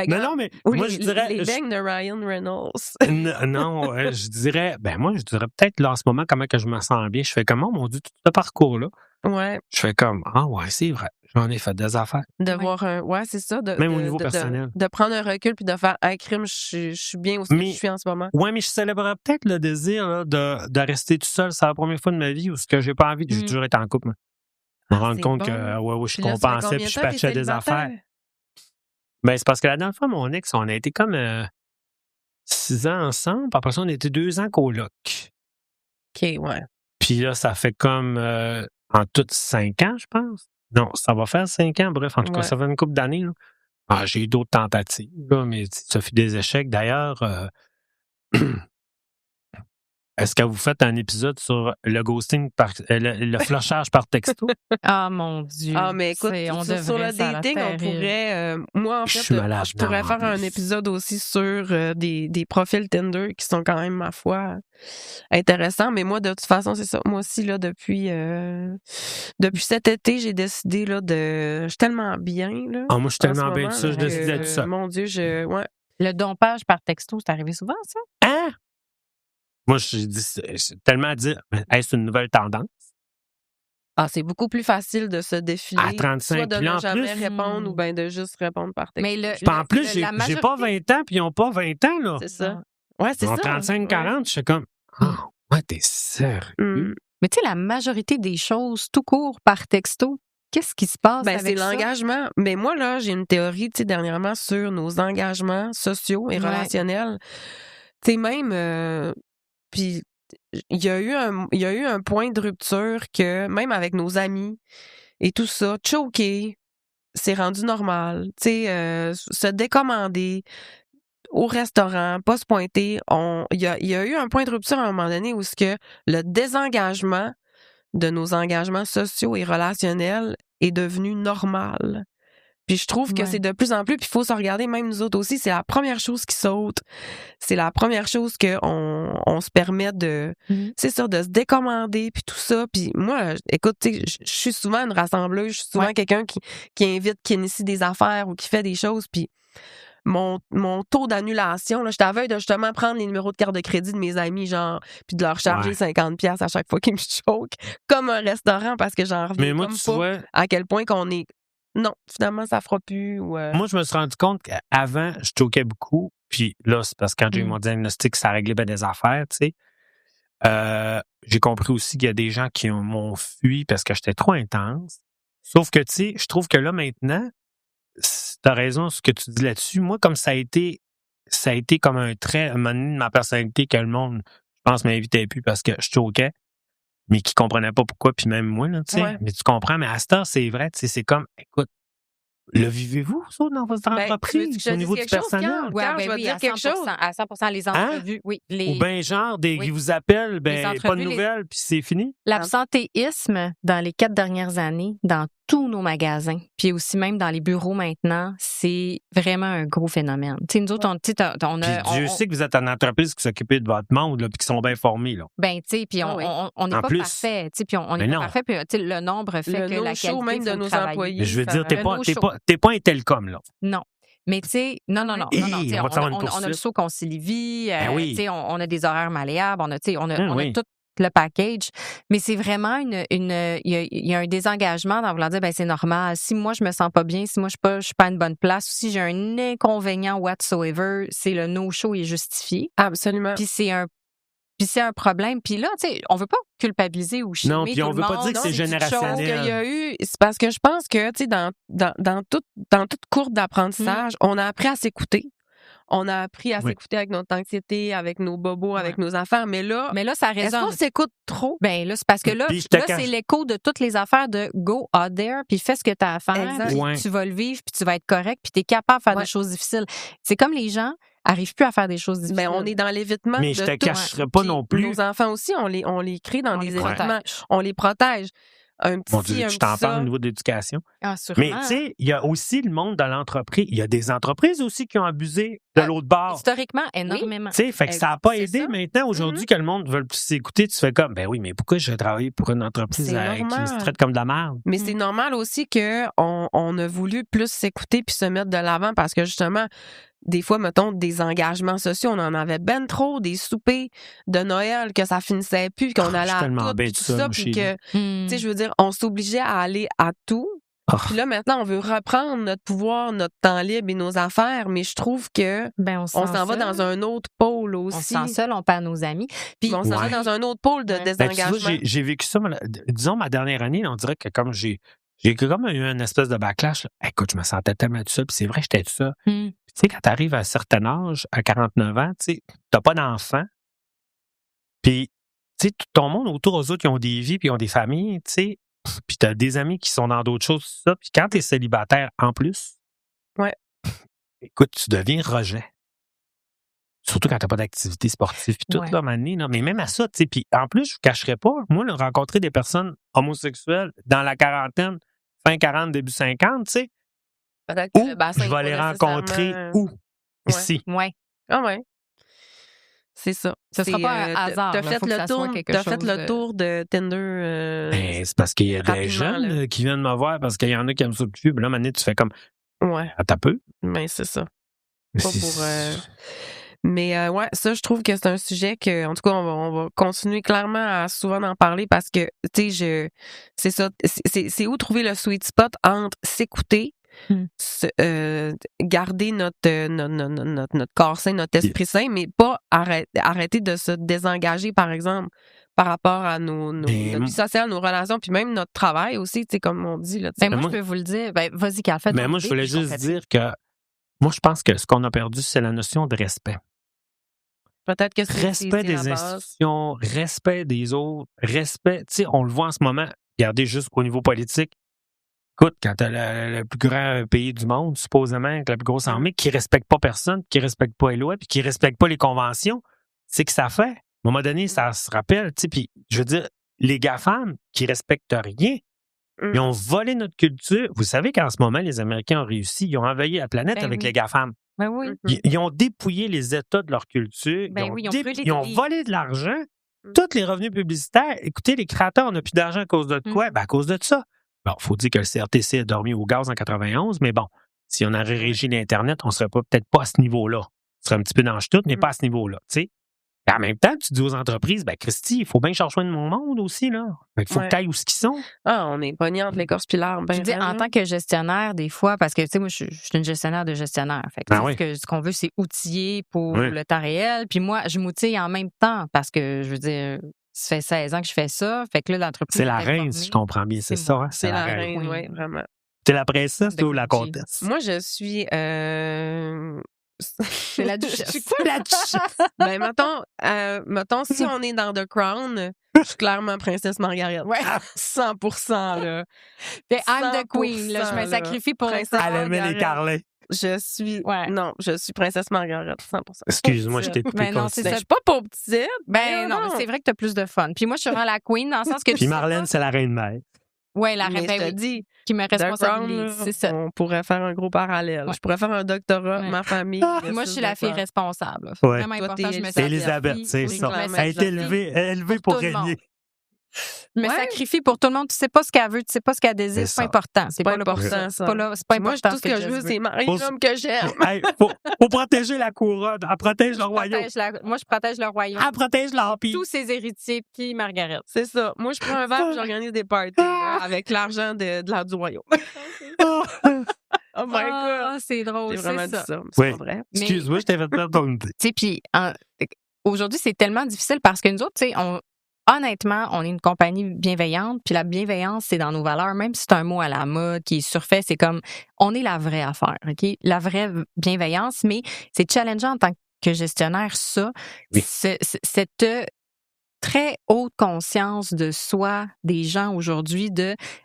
Non, mais moi, je dirais. Les beignes de Ryan Reynolds. Non, je dirais peut-être là en ce moment, comment que je me sens bien. Je fais comment, mon Dieu, tout ce parcours-là. Ouais. Je fais comme, ah ouais, c'est vrai. J'en ai fait des affaires. De voir un. Ouais, c'est ça. Même au niveau personnel. De prendre un recul puis de faire un crime, je suis bien où je suis en ce moment. Ouais, mais je célébrerais peut-être le désir là, de rester tout seul. C'est la première fois de ma vie où ce que j'ai pas envie, j'ai toujours été en couple. Je me rends compte que je compensais puis je patchais des affaires. Ben, c'est parce que la dernière fois, mon ex, on a été comme 6 ans ensemble. Puis après ça, on était 2 ans coloc. OK, ouais. Puis là, ça fait comme en tout 5 ans, je pense. Non, ça va faire 5 ans. Bref, en tout cas, ça fait une couple d'années. Là. Ah, j'ai eu d'autres tentatives, là, mais ça fait des échecs. D'ailleurs, est-ce que vous faites un épisode sur le ghosting, le flushage par texto? Ah, mon Dieu. Ah, mais écoute, sur le dating, on pourrait... moi, en fait, je pourrais faire un épisode aussi sur des profils Tinder qui sont quand même, ma foi, intéressants. Mais moi, de toute façon, c'est ça. Moi aussi, là, depuis cet été, j'ai décidé là, je suis tellement bien. Là, moi, je suis tellement bien de ça, je décidais de ça. Mon Dieu, ouais. Le dompage par texto, c'est arrivé souvent, ça? Hein? Moi, j'ai dit, c'est tellement à dire, est-ce une nouvelle tendance? Ah, c'est beaucoup plus facile de se défiler. À 35, soit de ne jamais plus, répondre ou bien de juste répondre par texto. Mais en plus, j'ai pas 20 ans puis ils n'ont pas 20 ans, là. C'est ça. Ouais, c'est ça. 35-40, je suis comme, ouais, t'es sérieux? Mais tu sais, la majorité des choses, tout court, par texto, qu'est-ce qui se passe avec ça? C'est l'engagement. Mais moi, là, j'ai une théorie, tu sais, dernièrement, sur nos engagements sociaux et relationnels. Tu sais, même... Puis il y a eu un point de rupture que même avec nos amis et tout ça, choquer, c'est rendu normal. Tu sais, se décommander au restaurant, pas se pointer. Il y a eu un point de rupture à un moment donné où le désengagement de nos engagements sociaux et relationnels est devenu normal. Puis je trouve que c'est de plus en plus, puis il faut se regarder, même nous autres aussi, c'est la première chose qui saute. C'est la première chose qu'on se permet c'est ça, de se décommander, puis tout ça. Puis moi, écoute, tu sais, je suis souvent une rassembleuse, je suis souvent quelqu'un qui invite, qui initie des affaires ou qui fait des choses, puis mon taux d'annulation, là, j'étais à veille de justement prendre les numéros de carte de crédit de mes amis, genre, puis de leur charger 50$ à chaque fois qu'ils me choquent, comme un restaurant, parce que j'en reviens pas à quel point qu'on est... Non, finalement, ça fera plus. Moi, je me suis rendu compte qu'avant, je choquais beaucoup. Puis là, c'est parce que quand j'ai eu mon diagnostic, ça réglait bien des affaires, tu sais. J'ai compris aussi qu'il y a des gens qui m'ont fui parce que j'étais trop intense. Sauf que, tu sais, je trouve que là, maintenant, t'as raison ce que tu dis là-dessus. Moi, comme ça a été comme un trait, à un moment donné, de ma personnalité que le monde, je pense, m'invitait plus parce que je choquais. mais qui comprenaient pas pourquoi, puis même moi, là, tu sais. Ouais. Mais tu comprends, mais à cette heure, c'est vrai, tu sais, c'est comme, écoute, le vivez-vous, ça, dans votre Ben, tu veux-tu que entreprise, je te au dise niveau du quelque chose, personnel? Carl? Carl, je vais te dire à quelque 100%, chose. à 100%, les entrevues, oui. Ou bien genre, Oui. ils vous appellent, ben, pas de entrevues, nouvelles, puis c'est fini. L'absentéisme dans les 4 dernières années, dans tous nos magasins, puis aussi même dans les bureaux maintenant, c'est vraiment un gros phénomène. Tu sais, nous autres, on Puis a... Dieu sait que vous êtes une entreprise qui s'occupe de votre monde, là, puis qui sont bien formés, là. Ben, tu sais, puis Ah oui. on n'est En pas plus. parfait, tu sais, puis on Mais n'est pas non. parfait, puis tu sais, le nombre fait Le que la no-show qualité, même de faut nos travailler. employés. Mais je veux ça dire, t'es va. pas, no t'es show. pas, t'es pas un Telcom, là. Non. Mais tu sais, non, tu sais, on va te faire une on a le poursuite. saut concilivie, Ben oui. tu sais, on a des horaires malléables, on a Oui. tout le package, mais c'est vraiment il y a un désengagement dans vouloir dire, ben c'est normal. Si moi je me sens pas bien, si moi je suis pas à une bonne place, ou si j'ai un inconvénient whatsoever, c'est le no-show est justifié. Absolument. Puis c'est un problème. Puis là, tu sais, on veut pas culpabiliser ou chimer Non, puis tout on le veut pas monde. dire que c'est quelque chose générationnel. Qu'il y a eu, c'est parce que je pense que, tu sais, dans toute courbe d'apprentissage, on a appris à s'écouter. On a appris à Oui. s'écouter avec notre anxiété, avec nos bobos, Ouais. avec nos affaires. Mais là, Mais là, ça est-ce qu'on résonne. s'écoute trop? Ben là, c'est parce que là, Puis je te là cache- c'est l'écho de toutes les affaires de go out there, puis fais ce que tu as à faire, Exact. puis Ouais. tu vas le vivre, puis tu vas être correct, puis tu es capable de faire Ouais. des choses difficiles. C'est comme les gens arrivent plus à faire des choses difficiles. Ben, on est dans l'évitement. Mais je de te tout. cacherai pas Puis non plus. Nos enfants aussi, on les crée dans On des les évitements. protège. On les protège. Un petit Mon ci, Dieu, un je petit t'en parle ça. au niveau de l'éducation. Ah, sûrement. Mais tu sais, il y a aussi le monde de l'entreprise. Il y a des entreprises aussi qui ont abusé de l'autre bord. Historiquement, énormément. Tu sais, fait que ça n'a pas C'est aidé ça. maintenant. Aujourd'hui, que le monde veut plus s'écouter, tu fais comme, ben oui, mais pourquoi je vais travailler pour une entreprise C'est qui me normal. traite comme de la merde? Mais c'est normal aussi qu'on a voulu plus s'écouter puis se mettre de l'avant parce que justement, des fois, mettons, des engagements sociaux, on en avait ben trop, des soupers de Noël que ça finissait plus, qu'on Je allait suis à tellement tout, bête puis de ça, moi, puis chez que, Hmm. tu sais, je veux dire, on s'obligeait à aller à tout. Ah. Puis là, maintenant, on veut reprendre notre pouvoir, notre temps libre et nos affaires, mais je trouve que Ben, on s'en va seul. dans un autre pôle On se aussi. sent seul, on perd nos amis. Puis Mais on s'en va Ouais. dans un autre pôle de Ouais. Ben, tu vois, désengagement. j'ai vécu ça, disons, ma dernière année, on dirait que comme j'ai comme eu une espèce de backlash. Là. Écoute, je me sentais tellement tout seul, puis c'est vrai, j'étais tout seul. Hmm. Tu sais, quand tu arrives à un certain âge, à 49 ans, tu sais, t'as pas d'enfant. Puis, tu sais, tout ton monde autour, eux autres, ils ont des vies, puis ils ont des familles, tu sais. Puis t'as des amis qui sont dans d'autres choses, tout ça. Puis quand t'es célibataire en plus, Ouais. écoute, tu deviens rejet. Surtout quand t'as pas d'activité sportive, puis tout, Ouais. là, mané, là. Mais même à ça, tu sais. Puis en plus, je vous cacherai pas, moi, là, rencontrer des personnes homosexuelles dans la quarantaine, fin 40, début 50, tu sais, Peut-être que où le bassin je est vais les pas rencontrer nécessairement- où? Ouais. Ici. Ouais. Ah ouais. C'est ça. Ce sera C'est, pas un hasard, T'as là. fait Faut que le ça soit tour, quelque t'as fait chose le de- tour de Tinder. Ben, c'est parce qu'il y a des rapidement, jeunes là. qui viennent me voir parce qu'il y en a qui aiment ça le cul. Puis là, mané, tu fais comme, Ouais, ah, t'as peu. mais c'est ça. Mais Pas pour, Mais ouais, ça, je trouve que c'est un sujet que, en tout cas, on va continuer clairement à souvent en parler parce que, tu sais, c'est ça. C'est où trouver le sweet spot entre s'écouter, garder notre corps sain, notre esprit sain, mais pas arrêter de se désengager, par exemple, par rapport à notre vie sociale, nos relations, puis même notre travail aussi, tu sais, comme on dit. Là, Ben, moi, je peux vous le dire. Ben, vas-y, Carl, fais Mais ton moi, je idée, voulais puis je juste complète. dire que moi, je pense que ce qu'on a perdu, c'est la notion de respect. Peut-être que c'est Respect des la base. institutions, respect des autres, respect. Tu sais, on le voit en ce moment, regardez juste au niveau politique. Écoute, quand t'as le plus grand pays du monde, supposément, avec la plus grosse armée, qui respecte pas personne, qui respecte pas les lois, puis qui respecte pas les conventions, c'est que ça fait. À un moment donné, ça se rappelle, tu sais, puis je veux dire, les GAFAM qui respectent rien, ils ont volé notre culture. Vous savez qu'en ce moment, les Américains ont réussi, ils ont envahi la planète Ben avec oui. les GAFAM. Ben oui. Ils ont dépouillé les États de leur culture. Ben ils ont, oui, ils ont brûlé ils ont des- volé de l'argent. Tous les revenus publicitaires. Écoutez, les créateurs, on n'a plus d'argent à cause de quoi? Ben, à cause de ça. Bon, il faut dire que le CRTC a dormi au gaz en 91, mais bon, si on avait régi l'Internet, on serait peut-être pas à ce niveau-là. On serait un petit peu dans le tout, mais pas à ce niveau-là, tu sais. Et en même temps, tu dis aux entreprises, ben Christy, il faut bien chercher de mon monde aussi, là. Il faut que tu ailles où ce qu'ils sont. Ah, on est pogné entre l'écorce puis l'arbre. Je dis, en tant que gestionnaire, des fois, parce que, tu sais, moi, je suis une gestionnaire de gestionnaire. Fait que, Ben tu sais, oui. ce qu'on veut, c'est outiller pour Oui. le temps réel. Puis moi, je m'outille en même temps parce que, je veux dire, ça fait 16 ans que je fais ça. Fait que là, l'entreprise. C'est la est reine, formée. si je comprends bien, c'est C'est ça. moi. Hein? C'est la reine, Oui. oui, vraiment. T'es la princesse De ou la Gucci. comtesse? Moi, je suis C'est la duchesse. C'est la duchesse. Ben, mettons, si on est dans The Crown, je suis clairement princesse Margaret. Ouais. 100%, là. Fait, I'm the queen, là, je me 100%, sacrifie pour Princesse ça. Elle aimait les Margaret. Carlins. Je suis princesse Margaret, 100%. Excuse-moi, je t'ai coupé Mais non, comme c'est ça. Ben, je suis pas pour petite. Ben non, mais c'est vrai que t'as plus de fun. Puis moi, je suis vraiment la queen dans le sens que Puis Marlène, c'est la reine mère. Ouais, la Mais ben je te oui, dis, qui me The Crown, responsabilise, là, c'est ça. on pourrait faire un gros parallèle. Ouais. Je pourrais faire un doctorat, Ouais. ma famille. Puis moi, je suis la fille responsable. Ouais. Vraiment Toi, important, t'es je me Elisabeth. Elisabeth, sacrifie. c'est Oui, ça. je me Elle Elle a été sacrifie élevée pour pour tout le monde. régner. Je me Ouais. sacrifie pour tout le monde. Tu sais pas ce qu'elle veut, tu sais pas ce qu'elle désire, C'est c'est pas ça. important. C'est pas pas là pour important, ça. ça. C'est pas là, c'est pas Puis moi, important tout ce que je veux, c'est marier Faut- l'homme que j'aime. Hey, faut protéger la couronne. Elle protège le royaume. Moi, je protège le royaume. Elle protège l'empire. Tous ses héritiers, puis Margaret. C'est ça. Moi, je prends un verre et j'organise des parties là, avec l'argent de l'art du royaume. Oh my God! Ah, c'est drôle, J'ai c'est vraiment dit ça. ça, mais c'est Oui. pas vrai. Excuse-moi, je t'ai fait perdre ton idée. Tu sais, puis aujourd'hui, c'est tellement difficile parce que nous autres, tu sais, honnêtement, on est une compagnie bienveillante, puis la bienveillance, c'est dans nos valeurs, même si c'est un mot à la mode qui est surfait, c'est comme, on est la vraie affaire, OK? La vraie bienveillance, mais c'est challengeant en tant que gestionnaire, ça, Oui. cette très haute conscience de soi des gens aujourd'hui,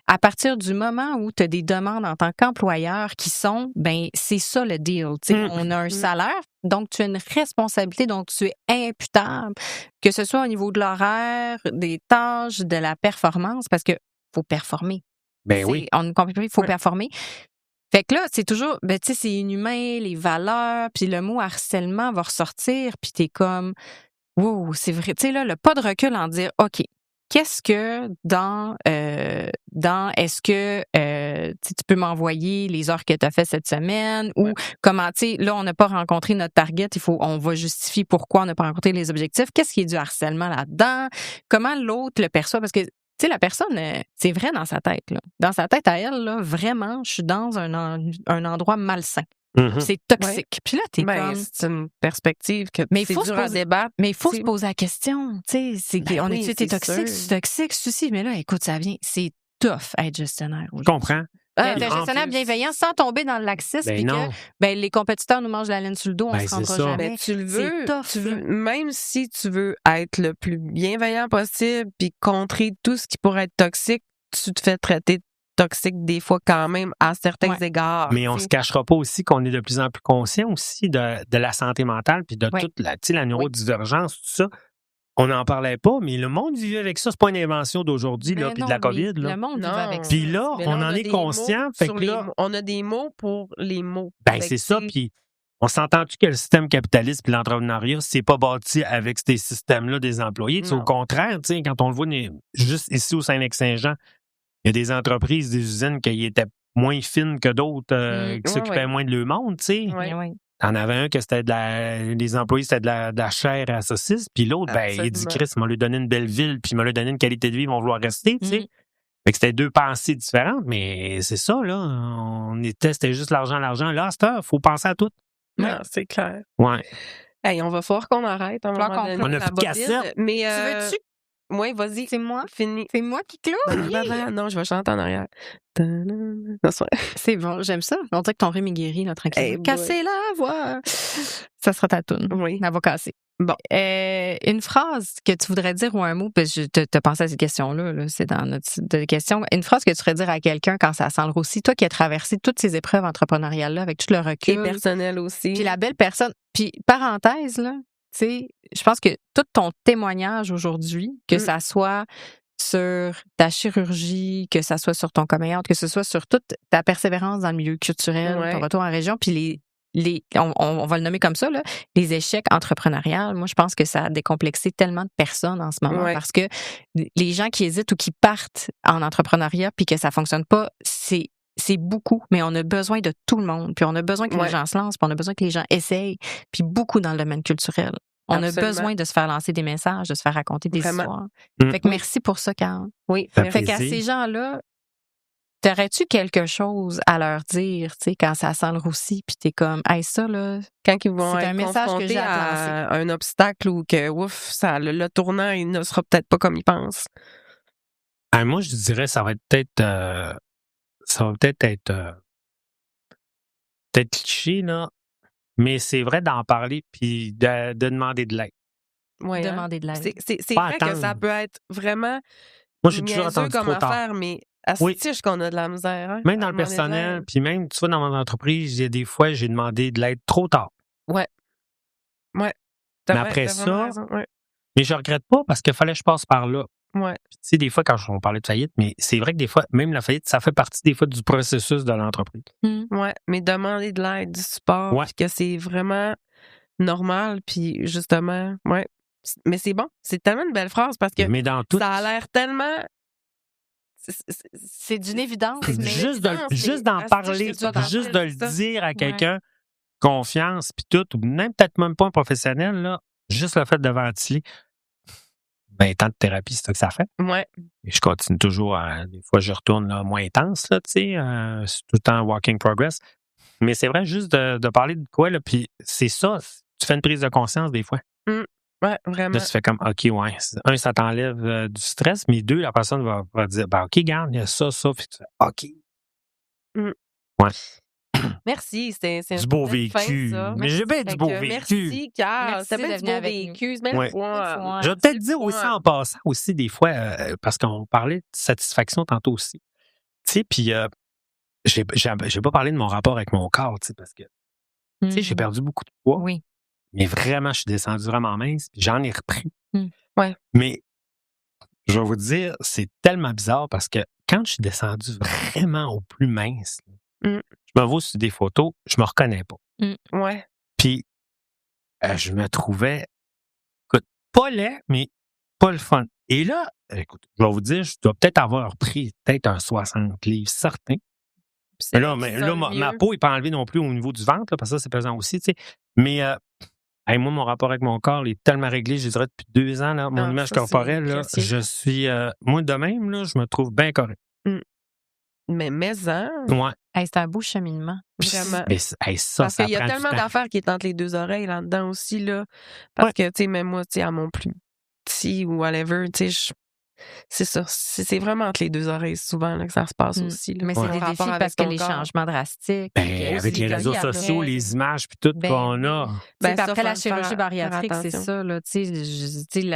à partir du moment où tu as des demandes en tant qu'employeur qui sont, ben c'est ça le deal. Tu sais, on a un salaire, donc tu as une responsabilité, donc tu es imputable, que ce soit au niveau de l'horaire, des tâches, de la performance, parce que faut performer. Ben oui. En une compagnie, il faut Ouais. performer. Fait que là, c'est toujours, ben tu sais, c'est inhumain, les valeurs, puis le mot harcèlement va ressortir, puis t'es comme... Wow, c'est vrai. Tu sais, là, le pas de recul en dire, OK, qu'est-ce que est-ce que tu peux m'envoyer les heures que tu as fait cette semaine ou comment, tu sais, là, on n'a pas rencontré notre target, on va justifier pourquoi on n'a pas rencontré les objectifs. Qu'est-ce qui est du harcèlement là-dedans? Comment l'autre le perçoit? Parce que, tu sais, la personne, c'est vrai dans sa tête, là. Dans sa tête à elle, là, vraiment, je suis dans un endroit malsain. Mhm. C'est toxique. Puis là, t'es Ben, comme... c'est une perspective que Mais c'est faut dur se à poser- débattre. Mais il faut C'est- se poser la question. Tu sais, Ben on oui, est-tu, t'es c'est toxique, sûr. c'est toxique, ceci. Mais là, écoute, ça vient. C'est tough être gestionnaire. Je comprends. Ah, Être en gestionnaire plus. bienveillant sans tomber dans le laxisme. Ben puis non. que les compétiteurs nous mangent la laine sur le dos, on Ben, se c'est rendra ça. jamais. Mais tu le C'est veux, tough, là. même si tu veux être le plus bienveillant possible puis contrer tout ce qui pourrait être toxique, tu te fais traiter toxique des fois quand même à certains Ouais. égards. Mais on se cachera pas aussi qu'on est de plus en plus conscient aussi de la santé mentale puis de Ouais. toute la neurodivergence, tout ça. On n'en parlait pas, mais le monde vivait avec ça. C'est pas une invention d'aujourd'hui, là, Mais puis de non, la COVID, le là. monde vit Non. avec ça. Puis là, Mais on a en est des conscient. mots Fait sur que les là, mots. On a des mots pour les mots. ben, Fait c'est que, ça. tu sais, Puis on s'entend-tu que le système capitaliste puis l'entrepreneuriat, c'est pas bâti avec ces systèmes-là des employés. Tu sais, au Non. contraire, tu sais, quand on le voit juste ici au Saint-Lac-Saint-Jean, il y a des entreprises, des usines qui étaient moins fines que d'autres, qui s'occupaient ouais. moins de leur monde, tu sais. Ouais. Mais oui. T'en avais un que c'était les employés, c'était de la chair à saucisse, puis l'autre, ben, il dit, Absolument. Chris, il m'a lui donné une belle ville, puis il m'a lui donné une qualité de vie, ils vont vouloir rester, tu sais. Mhm. Fait que c'était deux pensées différentes, mais c'est ça, là. C'était juste l'argent. Là, à cette heure, faut penser à tout. Non, c'est clair. Ouais. Hey, on va falloir qu'on arrête. Falloir qu'on On a la plus de cassette. bobine. Mais, Tu veux-tu? oui, vas-y. C'est moi? Fini. C'est moi qui clôt? Non, je vais chanter en arrière. Non, c'est vrai. C'est bon, j'aime ça. On dirait que ton rhume est guéri, là, tranquillement. Hey boy. Casser la voix. Ça sera ta toune. Oui. Elle va casser. Bon. Une phrase que tu voudrais dire ou un mot, parce que je te pensé à cette question-là, là, c'est dans notre site de questions. Une phrase que tu voudrais dire à quelqu'un quand ça sent le roussi, toi qui as traversé toutes ces épreuves entrepreneuriales-là avec tout le Et recul. personnel aussi. Puis la belle personne. Puis parenthèse, là, tu sais, je pense que tout ton témoignage aujourd'hui, que ça soit sur ta chirurgie, que ça soit sur ton coming out, que ce soit sur toute ta persévérance dans le milieu culturel, Ouais. ton retour en région, puis on va le nommer comme ça, là, les échecs entrepreneuriaux. Moi, je pense que ça a décomplexé tellement de personnes en ce moment Ouais. parce que les gens qui hésitent ou qui partent en entrepreneuriat puis que ça fonctionne pas, c'est beaucoup, mais on a besoin de tout le monde. Puis on a besoin que Ouais. les gens se lancent, puis on a besoin que les gens essayent. Puis beaucoup dans le domaine culturel. On Absolument. a besoin de se faire lancer des messages, de se faire raconter des Vraiment. histoires. Mm. Fait que merci pour ça, Karl. Oui, Ça merci. Fait qu'à plaisir. ces gens-là, t'aurais-tu quelque chose à leur dire, tu sais, quand ça sent le roussi, puis t'es comme, hey, ça, là, Quand ils vont C'est être un message que confrontés j'ai à à un obstacle ou que, ouf, le tournant, il ne sera peut-être pas comme ils pensent. Moi, je dirais, ça va peut-être être peut-être cliché, là. mais c'est vrai d'en parler puis de demander de l'aide. Ouais, hein. Demander de l'aide. C'est Pas vrai que ça attendre. peut être vraiment Moi, j'ai toujours niaiseux attendu comme trop tard. affaire, mais Oui. asti qu'on a de la misère, hein, Même à dans le demander de personnel, l'aide. puis même, tu vois, dans mon entreprise, il y a des fois, j'ai demandé de l'aide trop tard. Ouais. Mais T'as après vraiment ça, raison, ouais. mais je regrette pas parce qu'il fallait que je passe par là. Ouais. Puis, tu sais, des fois, quand on parlait de faillite, mais c'est vrai que des fois, même la faillite, ça fait partie des fois du processus de l'entreprise. Ouais, mais demander de l'aide, du support, Ouais. puis que c'est vraiment normal, puis justement, ouais. Mais c'est bon, c'est tellement une belle phrase parce que Mais dans tout, ça a l'air tellement... C'est d'une évidence, mais juste d'en parler, juste de le dire à quelqu'un, confiance, puis tout, ou même peut-être même pas un professionnel, là, juste le fait de ventiler, ben, tant de thérapie, c'est ça que ça fait. Ouais. Et je continue toujours, des fois, je retourne là, moins intense, là, tu sais, c'est tout le temps walking progress. Mais c'est vrai, juste de parler de quoi, là, puis c'est ça, tu fais une prise de conscience des fois. Ouais, vraiment. Là, tu fais comme, OK, ouais, un, ça t'enlève du stress, mais deux, la personne va dire, ben, OK, garde, il y a ça, puis tu fais, OK. Ouais. Merci, c'est Du beau belle fin, vécu. ça. Mais j'ai bien du beau vécu. Merci, Carl. Merci C'était bien d'être du venu beau avec nous. vécu. C'est bien Ouais. le fun. Je vais peut-être dire aussi en passant aussi des fois, parce qu'on parlait de satisfaction tantôt aussi. Tu sais, puis j'ai pas parlé de mon rapport avec mon corps, tu sais, parce que tu sais, j'ai perdu beaucoup de poids. Oui. Mais vraiment, je suis descendu vraiment mince, puis j'en ai repris. Ouais. Mais je vais vous dire, c'est tellement bizarre parce que quand je suis descendu vraiment au plus mince, je me vois sur des photos, je me reconnais pas. Ouais. Puis je me trouvais, écoute, pas laid, mais pas le fun. Et là, écoute, je vais vous dire, je dois peut-être avoir pris peut-être un 60 livres, certain. Mais là, ma peau n'est pas enlevée non plus au niveau du ventre, là, parce que ça, c'est pesant aussi, tu sais. Mais moi, mon rapport avec mon corps il est tellement réglé, je dirais, depuis 2 ans, là, mon image corporelle, là, je suis... moi, de même, là, je me trouve bien correct. Mais hein? Ouais. Hey, c'est un beau cheminement. Vraiment. Mais ça, parce qu'il y a tellement d'affaires qui est entre les deux oreilles là-dedans aussi, là. Parce que, tu sais, même moi, tu sais, à mon plus petit ou whatever, tu sais, c'est ça. C'est vraiment entre les deux oreilles souvent là, que ça se passe aussi. Là. Mais c'est des défis parce que les changements drastiques. Avec les réseaux sociaux, les images, puis tout qu'on a. Après la chirurgie bariatrique, c'est ça. Là,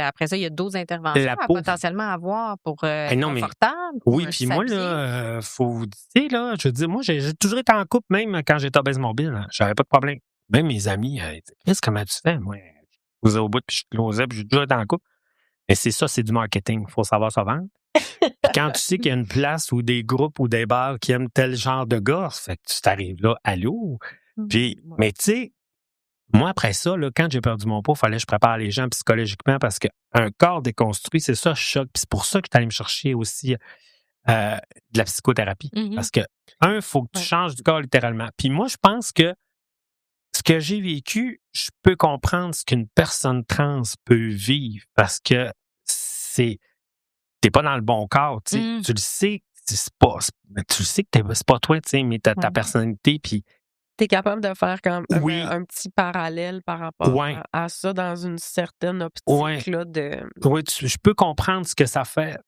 après ça, il y a d'autres interventions à potentiellement avoir pour être confortable. Oui, puis moi, là, faut vous dire, là, je veux dire, moi, j'ai toujours été en couple, même quand j'étais obèse mobile. Hein, j'avais pas de problème. Même mes amis, ils disaient, Chris, comment tu fais? Moi, je posais au bout, puis je closais, puis j'ai toujours été en couple. Mais c'est ça, c'est du marketing. Il faut savoir se vendre. Puis quand tu sais qu'il y a une place ou des groupes ou des bars qui aiment tel genre de gars, fait que tu t'arrives là, allô? Puis, mais tu sais, moi, après ça, là, quand j'ai perdu mon poids, il fallait que je prépare les gens psychologiquement parce qu'un corps déconstruit, c'est ça, choc. Puis c'est pour ça que tu allais me chercher aussi de la psychothérapie. Parce que, il faut que tu changes du corps littéralement. Puis moi, je pense que ce que j'ai vécu, je peux comprendre ce qu'une personne trans peut vivre parce que t'es pas dans le bon corps, tu sais. Tu le sais, tu le sais que c'est pas toi, tu sais, mais t'as ta personnalité, puis t'es capable de faire comme un petit parallèle par rapport à ça dans une certaine optique là de. Oui, je peux comprendre ce que ça fait.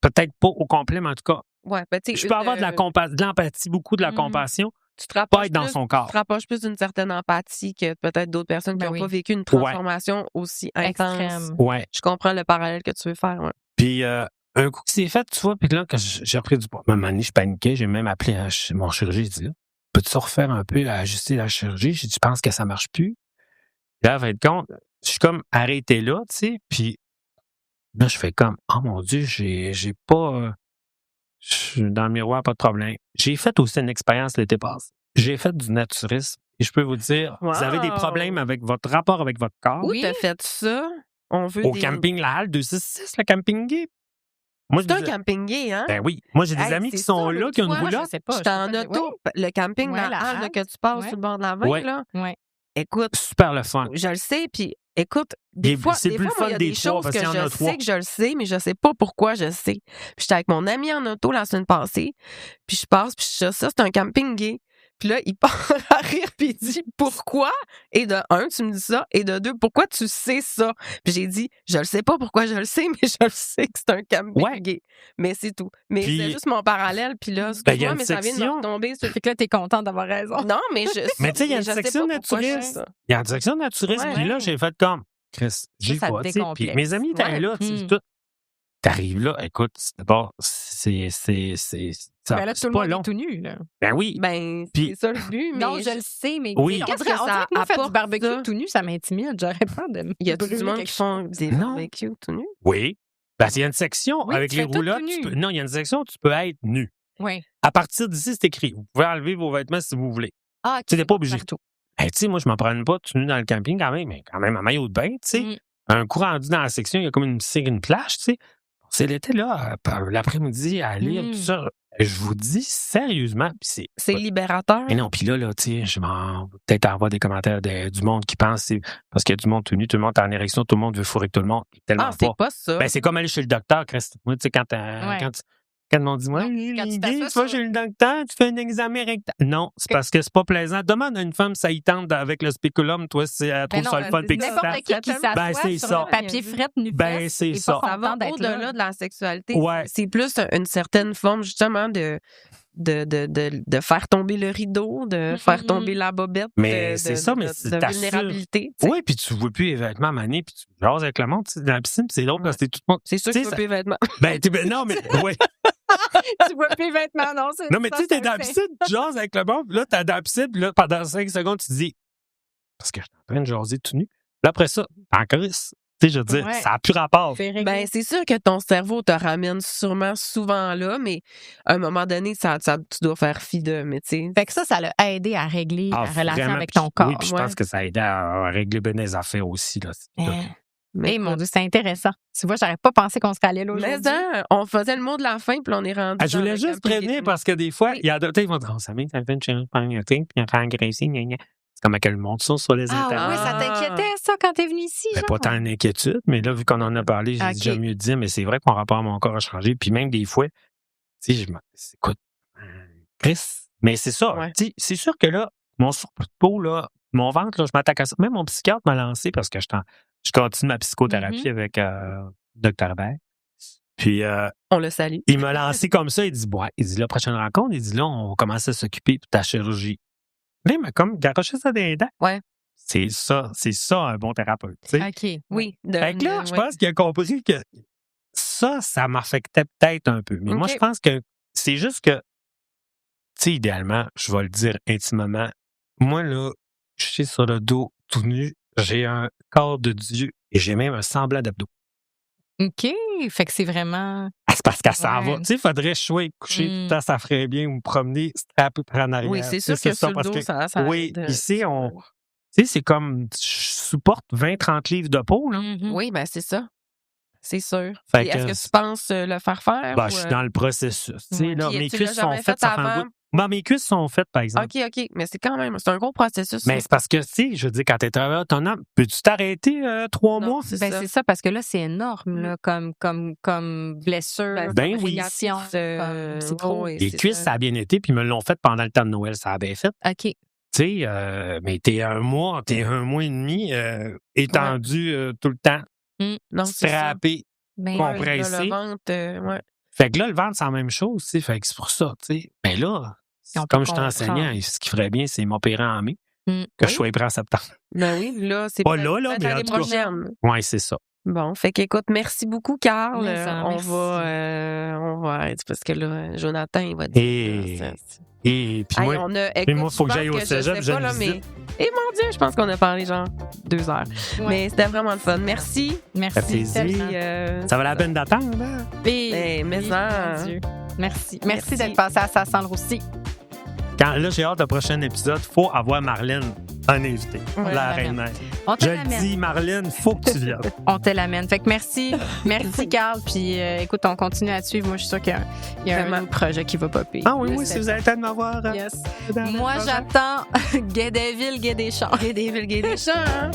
Peut-être pas au complet, mais en tout cas. Ouais, je peux avoir de l'empathie, beaucoup de la compassion. Tu te rapproches pas être dans son corps. Tu te rapproches plus d'une certaine empathie que peut-être d'autres personnes qui n'ont pas vécu une transformation aussi intense. Ouais. Je comprends le parallèle que tu veux faire. Ouais. Puis un coup que c'est fait, tu vois, puis là, quand j'ai repris du poids, à un moment donné, je paniquais, j'ai même appelé mon chirurgien, j'ai dit, peux-tu refaire un peu, ajuster la chirurgie? J'ai dit, tu penses que ça marche plus? Là, en fin de compte, je suis comme arrêté là, tu sais, puis là, je fais comme, oh mon Dieu, j'ai pas... je suis dans le miroir, pas de problème. J'ai fait aussi une expérience l'été passé. J'ai fait du naturisme. Et je peux vous dire, vous avez des problèmes avec votre rapport avec votre corps. Où t'as fait ça? On veut au camping La Halle 266, le camping gay. C'est un camping gay, hein? Ben oui. Moi, j'ai des amis qui sont là, qui ont une roulotte. Je sais pas. J'étais en auto. Le camping La Halle que tu passes sur le bord de la mer, là. Ouais. Écoute. Super le fun. Je le sais, puis écoute, des fois, il y a des choses que je sais que je le sais, mais je sais pas pourquoi je sais. Puis j'étais avec mon ami en auto la semaine passée, puis je passe, puis ça, c'est un camping gay. Puis là, il part à rire, puis il dit pourquoi? Et de un, tu me dis ça, et de deux, pourquoi tu sais ça? Puis j'ai dit, je le sais pas pourquoi je le sais, mais je le sais que c'est un camping gay. Mais c'est tout. Mais Puis- c'est juste mon parallèle, puis là, Ben, il y a excuse-moi, une mais ça vient de me section- retomber sur. Fait que là, t'es contente d'avoir raison. Non, mais je. Mais tu sais, il y a une je sais section pas pourquoi je sais naturiste. ça. Il y a une section naturiste. Ouais. Puis là, j'ai fait comme, Chris, j'y ça te vais. tu sais. Puis décomplexe. mes amis étaient Ouais. là, tu sais, Mm. tout. T'arrives là, écoute, d'abord, ça, Ben là, tout c'est le pas monde long. est tout nu, là. Ben oui. Ben, Puis- c'est ça le but, mais. Non, je le sais, mais Oui. on Qu'est-ce dirait que on ça dirait que moi, faire du apporte, barbecue ça? tout nu, ça m'intimide. J'aurais peur de me Il y a du brûler monde quelque qui font des Non. barbecues tout nus. Oui. Parce qu'il y a une section Oui, avec tu les fais tout roulottes. nu. Non, il y a une section où tu peux être nu. Oui. À partir d'ici, c'est écrit. Vous pouvez enlever vos vêtements si vous voulez. Ah, Tu n'es pas obligé. partout. Hey, tu sais, moi, je m'en prends pas tout nu dans le camping quand même, mais quand même en maillot de bain, tu sais. Mm. Un coup rendu dans la section, il y a comme une plage, tu sais. C'est l'été, là, l'après-midi, à lire, Mm. tout ça. Je vous dis sérieusement, puis C'est libérateur. Mais non, puis là, tu sais, je m'en peut-être avoir des commentaires du monde qui pense parce qu'il y a du monde tout nu, tout le monde est en érection, tout le monde veut fourrer tout le monde. Tellement Ah, c'est pas. pas ça. Ben, c'est comme aller chez le docteur, Christ. Moi, tu sais, quand le monde dit, moi, Non, quand tu tu t'assois vas sur- chez le docteur, tu fais un examen rectal. Non, c'est parce que c'est pas plaisant. Demande à une femme, ça y tente avec le spéculum, toi, si elle trouve Ben ça non, le fun, puis que n'importe ça- qui s'assoit Ben, c'est sur ça. le papier fret nu Ben, c'est ça. Ça va au-delà de la sexualité. Ouais. C'est plus une certaine forme, justement, de faire tomber le rideau, de faire tomber la bobette. Mais de- c'est de- ça, mais de- c'est de ta vulnérabilité. tu sais. Oui, puis tu vois plus les vêtements manés, puis tu jases avec le monde, tu sais, dans la piscine, puis c'est drôle parce que t'es tout le monde. C'est sûr Tu que sais, tu peux plus les vêtements. non, mais, ouais. Tu vois plus les vêtements, non? Non, mais tu sais, t'es dans la piscine, tu jases avec le monde, puis là, t'es dans la piscine, puis là, pendant 5 secondes, tu te dis, parce que je suis en train de jaser tout nu. Puis après ça, en crise. Tu sais, je veux dire, Ouais. ça n'a plus rapport. Ben, c'est sûr que ton cerveau te ramène sûrement souvent là, mais à un moment donné, tu dois faire fi de, mais tu sais. Fait que ça l'a aidé à régler Ah, la relation vraiment, avec puis- ton corps. Oui, puis je ouais. pense que ça a aidé à régler bien des affaires aussi. Là. Mais Eh mon Dieu, c'est intéressant. Tu vois, j'aurais pas pensé qu'on serait allé là Mais aujourd'hui. on faisait le mot de la fin, puis on est rendu. Ah, je dans voulais le juste camping prévenir et tout. parce que des fois, Oui. il y a d'autres, ils vont dire, oh, ça m'est, ça fait une chérie, puis on fait engraisser, gna, gna. C'est comme à quel monde ça sur les Ah internets. oui, ça t'inquiétait, ça, quand t'es venu ici, Ben, genre? pas tant une inquiétude, mais là, vu qu'on en a parlé, j'ai dit, Ok. j'aime mieux dire, mais c'est vrai que mon rapport à mon corps a changé. Puis même des fois, tu sais, écoute, Chris, mais c'est ça. Ouais. Tu sais, c'est sûr que là, mon surplus de peau, là, mon ventre, là, je m'attaque à ça. Même mon psychiatre m'a lancé parce que je continue ma psychothérapie avec Dr. Hébert. Puis, On le salue. il m'a lancé comme ça. Il dit, ouais, il dit, la prochaine rencontre, il dit, là, on commence à s'occuper de ta chirurgie. Là, il m'a comme garoché ça dans les dents. Ouais. C'est ça un bon thérapeute. Tu sais. OK. Oui. Fait que là, je ouais. pense qu'il a compris que ça m'affectait peut-être un peu. Mais moi, OK. je pense que c'est juste que, tu sais, idéalement, je vais le dire intimement, moi, là, je suis sur le dos tout nu, j'ai un corps de Dieu et j'ai même un semblant d'abdos. OK. Fait que c'est vraiment... Ah, c'est parce qu'elle s'en Ouais. va. Tu sais, il faudrait choisir coucher tout le temps, ça ferait bien, ou me promener, strappé par en arrière. Oui, c'est sûr que sur le dos, ça Oui, aide. ici, tu sais, c'est comme, je supporte 20-30 livres de peau, là. Mhm. Oui, ben c'est ça. C'est sûr. Fait Est-ce que- que tu penses le faire faire? Ben, ou, je suis dans le processus. Tu sais, Ouais. là, Puis, mes tu l'as cuisses sont jamais faites, fait ça fait un avant? bout. Ben, mes cuisses sont faites, par exemple. OK. Mais c'est quand même, c'est un gros processus. Mais ça. c'est parce que, tu sais, je veux dire, quand t'es travailleur autonome, peux-tu t'arrêter 3 Non, mois? c'est Ben, ça. c'est ça, parce que là, c'est énorme, là, comme blessure, Ben oui. réaction. C'est trop. oui, Les c'est cuisses, ça a bien été, puis ils me l'ont fait pendant le temps de Noël, ça a bien fait. OK. Tu sais, mais t'es un mois et demi étendu tout le temps, Non, c'est ça. strappé, Ben, Bon. compressé. Là, le ventre, ouais. Fait que là, le ventre, c'est la même chose, tu sais. Fait que c'est pour ça, tu sais. Mais là, On peut comme je suis comprendre. enseignant, ce qui ferait bien, c'est m'opérer en mai, que Oui. je sois prêt en septembre. Ben oui, là, c'est Pas peut-être- là, peut-être mais en l'année tout cas. prochaine. Ouais, c'est ça. Bon, fait qu'écoute, merci beaucoup, Carl. Mais ça, on merci. va arrêter parce que là, Jonathan, il va dire. Et- ça, Et puis Hey, moi, on a, puis moi, faut que j'aille au cégep, je je sais pas, le là, mais. visite. Et mon Dieu, je pense qu'on a parlé genre 2 heures. Ouais. Mais c'était vraiment le fun. Merci. Merci. Ça fait plaisir. tellement. Puis, ça valait la peine d'attendre, hein? Et- mais oui, ça- mon Dieu. Merci. Merci. Merci d'être passé à Ça sent le roussi. Là, j'ai hâte au prochain épisode. Faut avoir Marlène en invité. Ouais, la Marlène. reine-mère. On te Je le l'amène. dis, Marlène, faut que tu viennes. On te l'amène. Fait que merci. Merci, Carl. Puis écoute, on continue à te suivre. Moi, je suis sûre qu'il y a un Vraiment. autre projet qui va popper. Ah oui, Je oui, sais si vous avez le temps de m'avoir. pas. Yes. dans le Moi, projet. j'attends Gay des villes, Gay des champs. Gay des villes, gay des champs. hein?